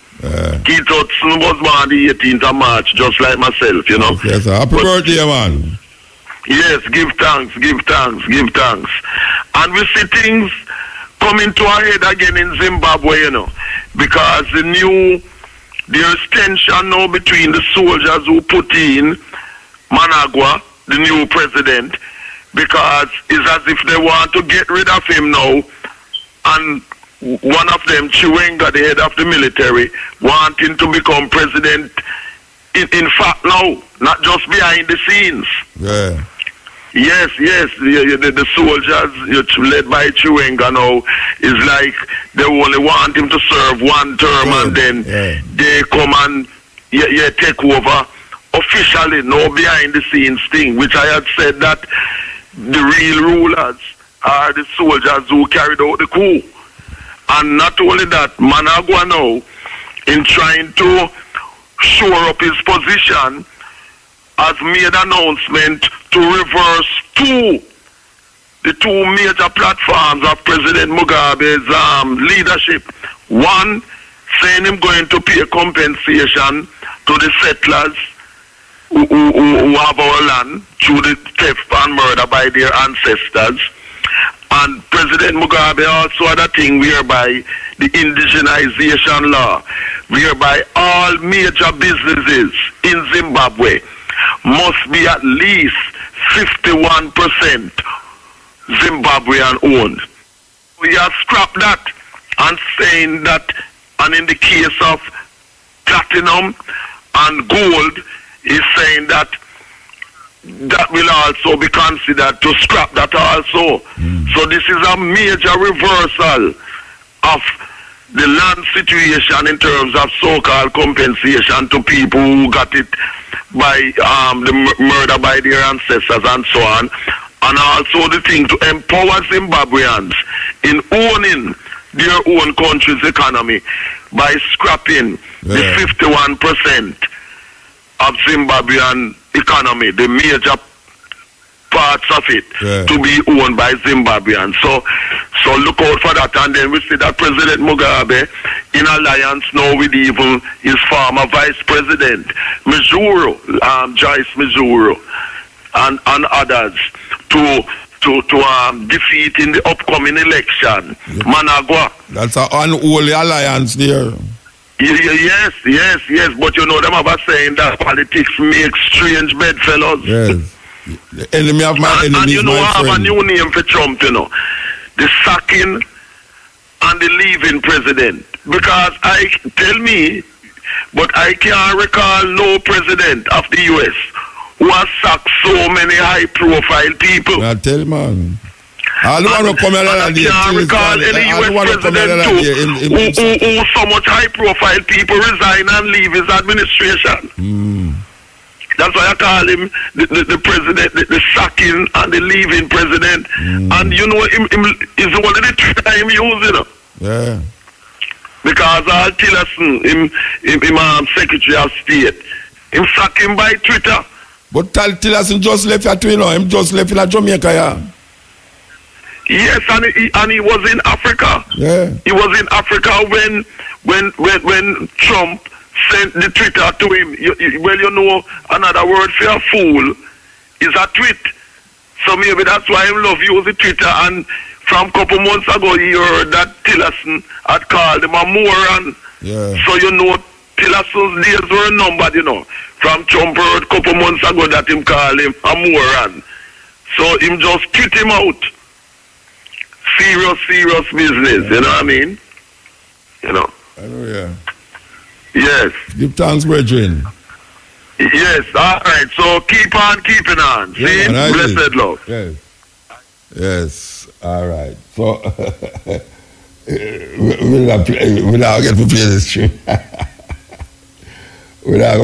Keith Hudson was born the 18th of March, just like myself, Yes, sir. Happy birthday, man. Yes, give thanks. And we see things coming to a head again in Zimbabwe, because there's tension now between the soldiers who put in Managua, the new president, because it's as if they want to get rid of him now, and one of them, Chiwenga, the head of the military, wanting to become president in fact now, not just behind the scenes. Yeah. Yes, the soldiers led by Chiwenga now is like they only want him to serve one term, and then they come and take over officially, no behind the scenes thing, which I had said that the real rulers are the soldiers who carried out the coup. And not only that, Managua now, in trying to shore up his position, has made an announcement to reverse the two major platforms of President Mugabe's leadership. One, saying him going to pay compensation to the settlers who have our land through the theft and murder by their ancestors. And President Mugabe also had a thing whereby the indigenization law, whereby all major businesses in Zimbabwe must be at least 51% Zimbabwean owned. We have scrapped that and saying that, and in the case of platinum and gold, is saying that will also be considered to scrap that also. So this is a major reversal of the land situation in terms of so-called compensation to people who got it by the murder by their ancestors and so on, and also the thing to empower Zimbabweans in owning their own country's economy by scrapping the 51% of Zimbabwean economy, the major parts of it, to be owned by Zimbabweans. So look out for that. And then we see that President Mugabe in alliance now with even his former vice president, Mijuro, Joyce Mijuro, and others to defeat in the upcoming election, Managua. That's an unholy alliance there. Yes, but them have a saying that politics makes strange bedfellows. Yes. The enemy of my enemy and is my I friend. have a new name for Trump, the sacking and the leaving president. Because I can't recall no president of the U.S. who has sacked so many high-profile people. I tell you, man. I don't want to come here I can't recall any U.S. president who so much high-profile people resign and leave his administration. That's why I call him the president, the sacking and the leaving president. And him is one of the time using. Yeah. Because all Tillerson, him Secretary of State, him sack him by Twitter. But Tillerson just left at Twitter, him just left in Jamaica, yeah. Yes, and he was in Africa. Yeah. He was in Africa when Trump sent the Twitter to him. Well, you know, another word for a fool is a tweet. So maybe that's why him love use the Twitter. And from a couple months ago, he heard that Tillerson had called him a moron. Yeah. So you know, Tillerson's days were numbered, you know. From Trump heard a couple months ago that him called him a moron. So him just tweet him out. Serious business, you know what I mean? You know. I know, yeah. Yes. Give thanks, brethren. Yes, all right. So keep on keeping on. Yeah, See? man, Blessed love. Yes. Yes. All right. So we'll not get to play this tune. We're not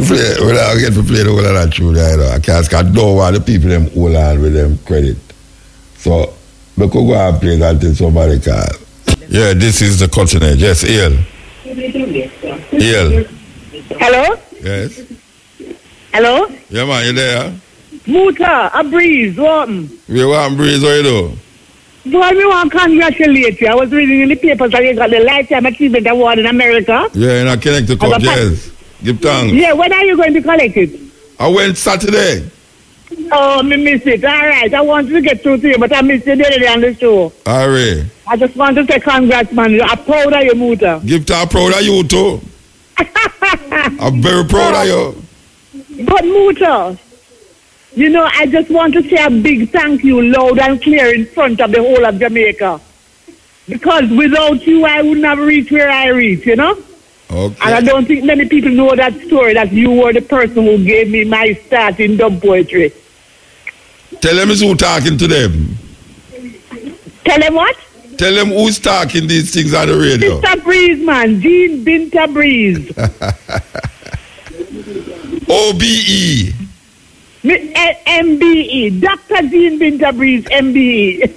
get to play the whole of that tune, you know. I don't want the people them hold on with them credit. So we could go and play that until somebody call. Yeah, this is the cutting edge. Yes, Ian. Ian. Hello? Yes. Hello? Yeah, man, you there? Muta, a breeze, what? We want breeze, what you do? Do I want to congratulate you? I was reading in the papers that you got the Lifetime Achievement Award in America. Yeah, in a Connecticut, yes. Give thanks. Yeah, when are you going to collect it? I went Saturday. Oh, me miss it. All right, I wanted to get through to you, but I missed you the other day on the show. All right. I just want to say congrats, man. I'm proud of you, Muta. Give thanks, proud of you, too. I'm very proud of you. But Muta, you know, I just want to say a big thank you loud and clear in front of the whole of Jamaica. Because without you, I wouldn't have reached where I reached, you know? Okay. And I don't think many people know that story, that you were the person who gave me my start in dub poetry. Tell them who's talking to them. Tell them what? Tell them who's talking these things on the radio. Mr. Breeze, man. Jean Binta Breeze. OBE. MBE. Dr. Jean Binta Breeze, MBE.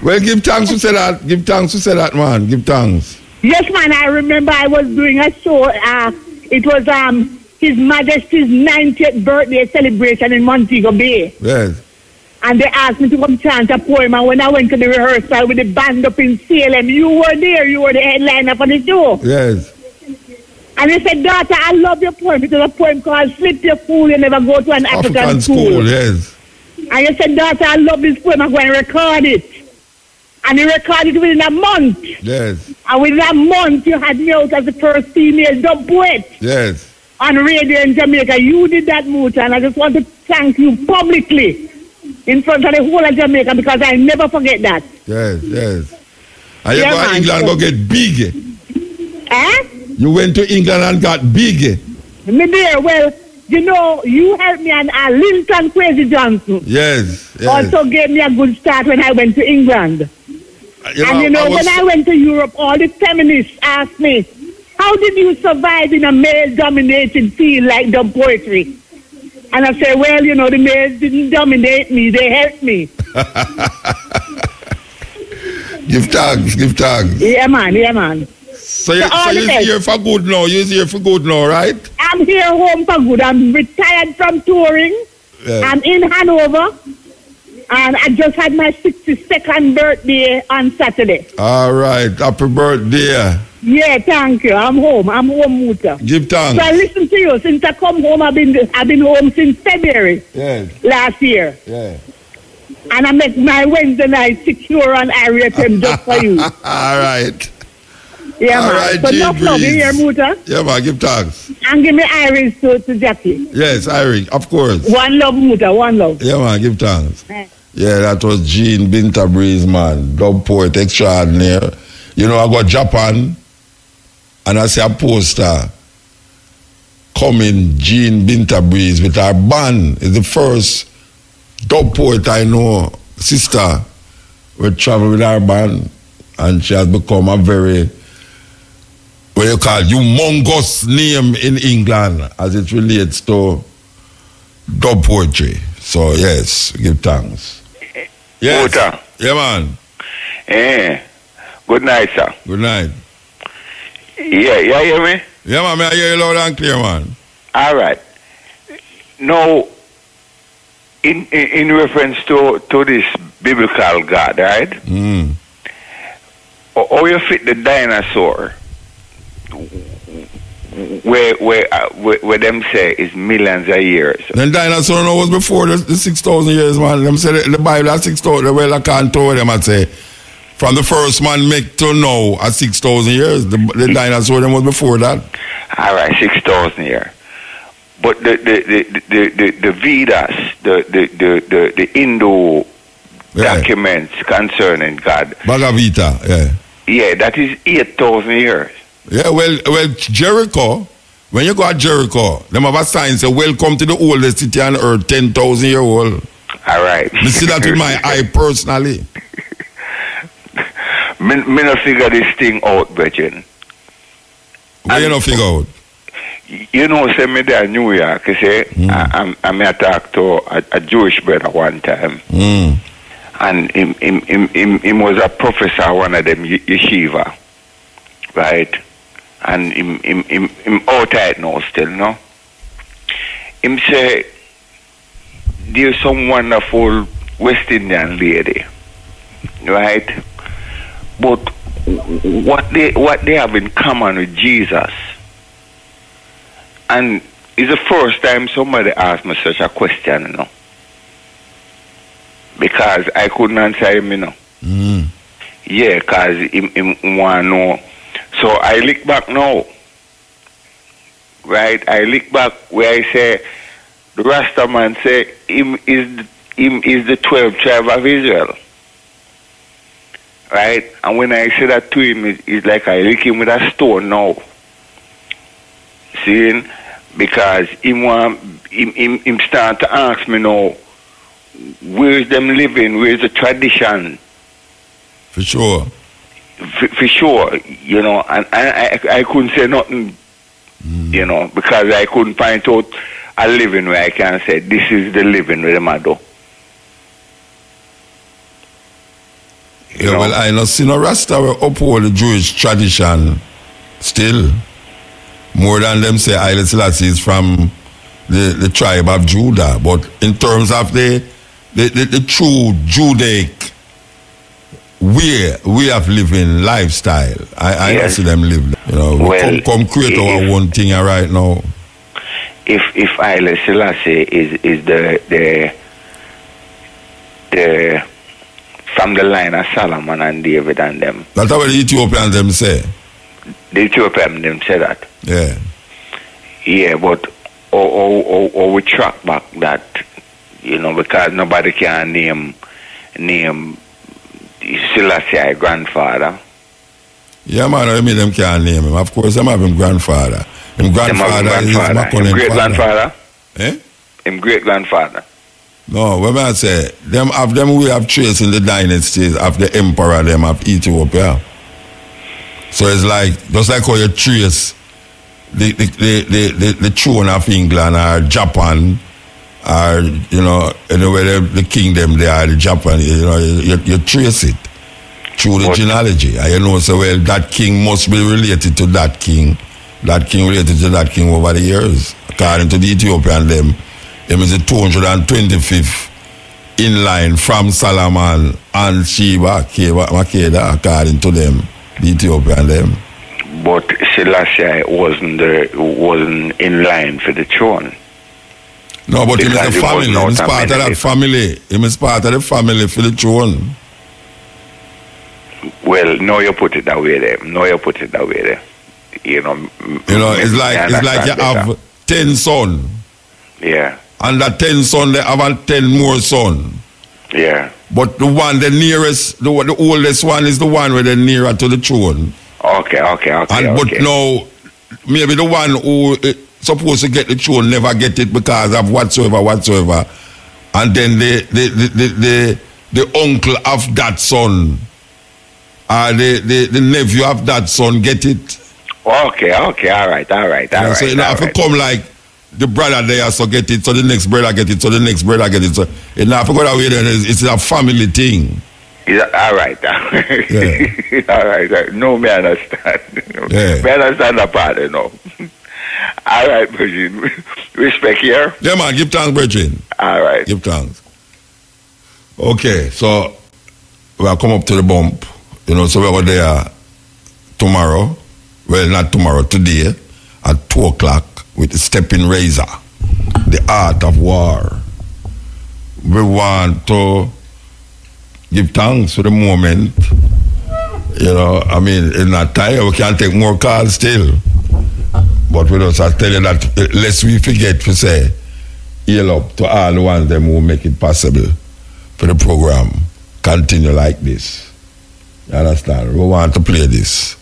Well, give thanks to say that. Give thanks to say that, man. Give thanks. Yes, man. I remember I was doing a show. It was His Majesty's 90th birthday celebration in Montego Bay. Yes. And they asked me to come chant a poem. And when I went to the rehearsal with the band up in Salem, you were there. You were the headliner for the show. Yes. And they said, daughter, I love your poem. It was a poem called Slip Your Fool, You Never Go to an African School. Yes. And you said, daughter, I love this poem. I'm going to record it. And you recorded it within a month. Yes. And within a month, you had me out as the first female dub poet. Yes. On radio in Jamaica. You did that, Muta. And I just want to thank you publicly in front of the whole of Jamaica, because I never forget that. Yes, yes. And you Yeah, go to man. England go get big. Eh? You went to England and got big. Me there, well, you know, you helped me, and Linton Crazy Johnson Yes, yes. also gave me a good start when I went to England. When I went to Europe, all the feminists asked me, how did you survive in a male-dominated field like dub poetry? And I say, well, you know, the males didn't dominate me, they helped me. Give thanks, give thanks. Yeah, man, yeah, man. So you're here for good now. You're here for good now, right? I'm here home for good. I'm retired from touring. Yeah. I'm in Hanover. And I just had my 62nd birthday on Saturday. All right. Happy birthday. Yeah, thank you. I'm home, Muta. Give thanks. So I listen to you. Since I come home, I've been home since February last year. Yeah. And I make my Wednesday night secure on Area 10 just for you. All right. Yeah, All man. right, So G enough love, you hear, Muta? Yeah, man, give thanks. And give me Iris to Jackie. Yes, Iris, of course. One love, Muta, one love. Yeah, man, give thanks. Yeah, that was Jean Binta Breeze, man. Dub poet extraordinaire. You know, I got Japan, and I see a poster coming, Jean Binta Breeze, with her band. It's the first dub poet I know, sister, will travel with her band, and she has become a very, what you call, humongous name in England as it relates to dub poetry. So, yes, give thanks. Yes. Muta. Yeah, man. Good night, sir. Good night. Yeah, you hear me? Yeah, man, I hear you loud and clear, man. All right. Now, in reference to this biblical God, right? How you fit the dinosaur? where them say is millions of years. Then dinosaur was before the 6,000 years, man. Them say the Bible has 6,000. Well, I can't tell them. I say from the first man make to now at 6,000 years. The dinosaur them was before that. All right, 6,000 years. But the Vedas, the Hindu documents concerning God. Bhagavad Gita, yeah. Yeah, that is 8,000 years. Yeah, well, Jericho, when you go to Jericho, them have a sign say, welcome to the oldest city on earth, 10,000 year old. All right. Me see that with my eye personally. Me no figure this thing out, Bridget. What you no figure out? You know, say me there in New York, you say, I may talk to a Jewish brother one time. And him was a professor, one of them yeshiva, right? And him outside now still, no? Him say, there's some wonderful West Indian lady, right? But what they have in common with Jesus, and it's the first time somebody asked me such a question, you know. Because I couldn't answer him, you know. Yeah, because him want to know. So I look back now. Right? I look back where I say, the Rasta man say, him is the 12th tribe of Israel. Right? And when I say that to him, it's like I lick him with a stone now. See? Because him start to ask me now, where's them living? Where's the tradition? For sure. For sure, you know, and I couldn't say nothing, you know, because I couldn't find out a living where I can say, this is the living where I do. Yeah, well, I not see no Rasta will uphold the Jewish tradition still. More than them say Haile Selassie is from the tribe of Judah. But in terms of the true Judaic way of living lifestyle, I don't see them live. You know, we come create our own thing right now. If Haile Selassie is the from the line of Solomon and David and them. That's what the Ethiopians them say. The Ethiopians them say that. Yeah. Yeah, but or we track back that, you know, because nobody can name Selassie grandfather. Yeah, man, I mean them can't name him. Of course, them have him grandfather. Him grandfather is his great grandfather. Eh? Him great grandfather. No, when I say them have them we have trace in the dynasties of the emperor them of Ethiopia. So it's like just like how you trace the throne of England or Japan, or you know, anywhere the kingdom they are, the Japan, you know, you trace it through the genealogy. And you know, so well that king must be related to that king. That king related to that king over the years. According to the Ethiopian them, him is the 225th in line from Solomon and Sheba, Makeda, according to them, the Ethiopian them. But Selassie wasn't in line for the throne. No, but he is a family. He is part of that family. He is part of the family for the throne. Well, no, you put it that way there. You know, it's like you have 10 sons. Yeah. And that 10 sons, they have 10 more sons. Yeah. But the one, the nearest, the oldest one is the one where they're nearer to the throne. Okay. But now, maybe the one who supposed to get the throne never get it because of whatsoever. And then the uncle of that son, or the nephew of that son get it. Okay, all right. So you know, if it come like the brother there so get it, so the next brother get it, so the next brother get it. So you know, if you go that way, then it's a family thing. All right. Yeah. All right. No, me understand. Yeah. Me understand that part, you know. All right, Bridget. Respect here. Yeah, man. Give thanks, Bridget. All right. Give thanks. Okay, so we'll come up to the bump. You know, so we'll go there tomorrow. Well, not tomorrow, today. at 2 o'clock with the stepping razor, the art of war. We want to give thanks for the moment. You know, I mean, in that time, we can take more calls still. But we just have to tell you that lest we forget to say, hail up to all the ones them who make it possible for the program. Continue like this. You understand? We want to play this.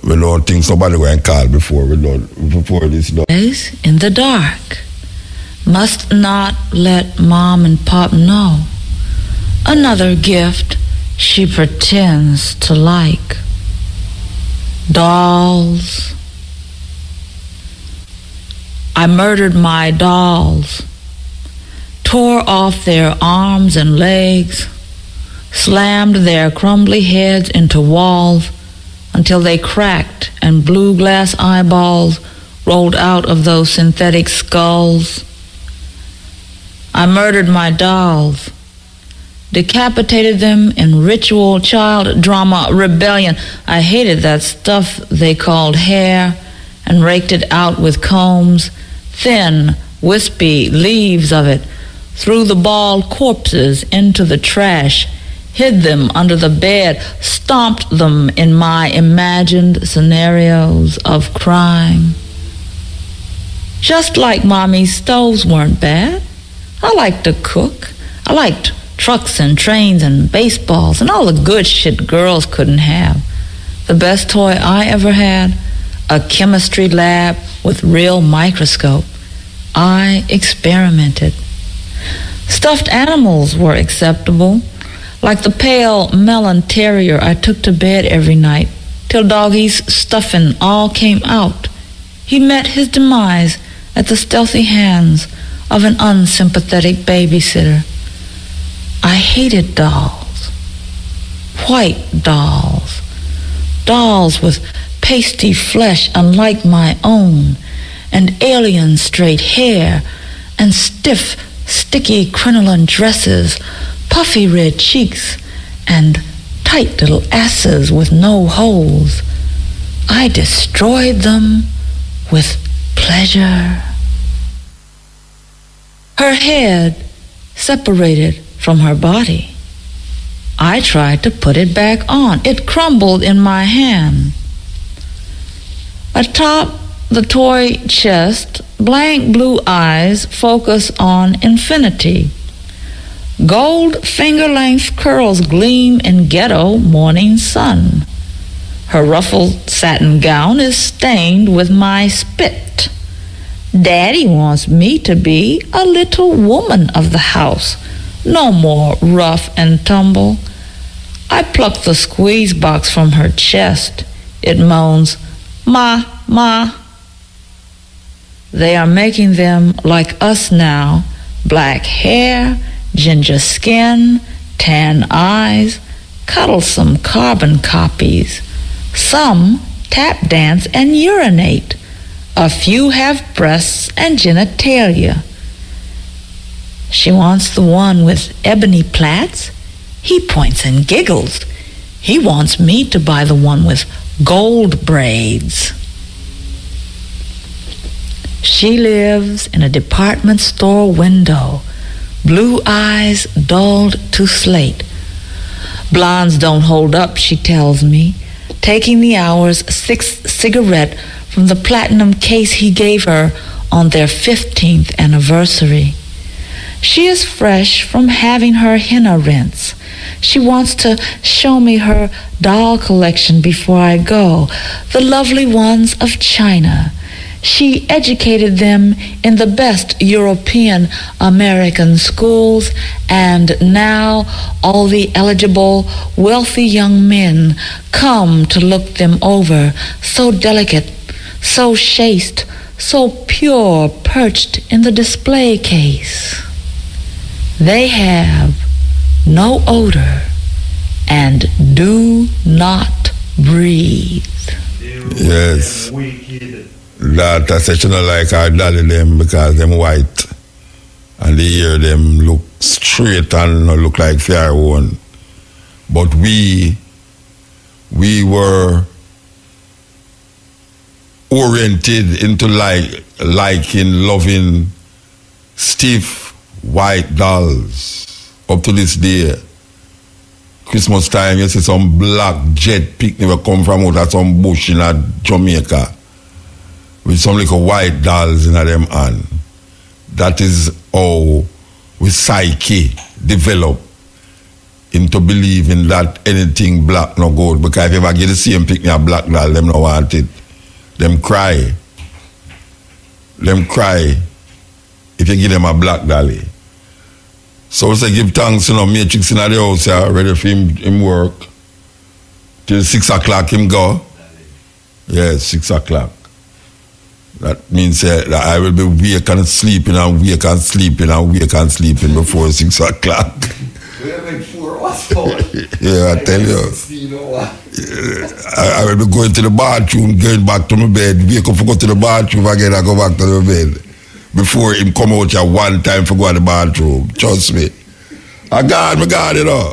We don't think somebody will call before this done. In the dark. Must not let Mom and Pop know. Another gift she pretends to like. Dolls. I murdered my dolls, tore off their arms and legs, slammed their crumbly heads into walls until they cracked and blue glass eyeballs rolled out of those synthetic skulls. I murdered my dolls, decapitated them in ritual child drama rebellion. I hated that stuff they called hair and raked it out with combs, thin, wispy leaves of it, threw the bald corpses into the trash, hid them under the bed, stomped them in my imagined scenarios of crime. Just like Mommy's stoves weren't bad. I liked to cook. I liked trucks and trains and baseballs and all the good shit girls couldn't have. The best toy I ever had, a chemistry lab with real microscope. I experimented. Stuffed animals were acceptable, like the pale melon terrier I took to bed every night till Doggie's stuffing all came out. He met his demise at the stealthy hands of an unsympathetic babysitter. I hated dolls. White dolls. Dolls with pasty flesh unlike my own, and alien straight hair, and stiff, sticky crinoline dresses, puffy red cheeks, and tight little asses with no holes. I destroyed them with pleasure. Her head separated from her body. I tried to put it back on. It crumbled in my hand. Atop the toy chest, blank blue eyes focus on infinity. Gold finger-length curls gleam in ghetto morning sun. Her ruffled satin gown is stained with my spit. Daddy wants me to be a little woman of the house. No more rough and tumble. I pluck the squeeze box from her chest. It moans, "Ma, ma." They are making them like us now. Black hair, ginger skin, tan eyes, cuddlesome carbon copies. Some tap dance and urinate. A few have breasts and genitalia. She wants the one with ebony plaits. He points and giggles. He wants me to buy the one with gold braids. She lives in a department store window, blue eyes dulled to slate. Blondes don't hold up, she tells me, taking the hour's sixth cigarette from the platinum case he gave her on their 15th anniversary. She is fresh from having her henna rinse. She wants to show me her doll collection before I go, the lovely ones of China. She educated them in the best European American schools, and now all the eligible, wealthy young men come to look them over, so delicate, so chaste, so pure, perched in the display case. They have no odor and do not breathe. Yes. That I said, you know, like our daddy them because them white and the ear them look straight and not look like fair one. But we were oriented into liking, loving stiff white dolls up to this day. Christmas time, you see some black jet picnic will come from out of some bush in Jamaica with some little white dolls in them hand. That is how we psyche develop into believing that anything black no good. Because if you ever get the same picnic a black doll, them no want it. Them cry. Them cry if you give them a black dolly. So we say give thanks, Matrix in the house, ready for him work. Till 6 o'clock him go. Yes, 6 o'clock. That means that I will be wake and sleeping and wake and sleeping and wake and sleeping before 6 o'clock. Yeah, I tell you. I will be going to the bathroom, going back to my bed, wake up to go to the bathroom again, I go back to the bed. Before him come out here one time for go to the bathroom. Trust me. I got, you know.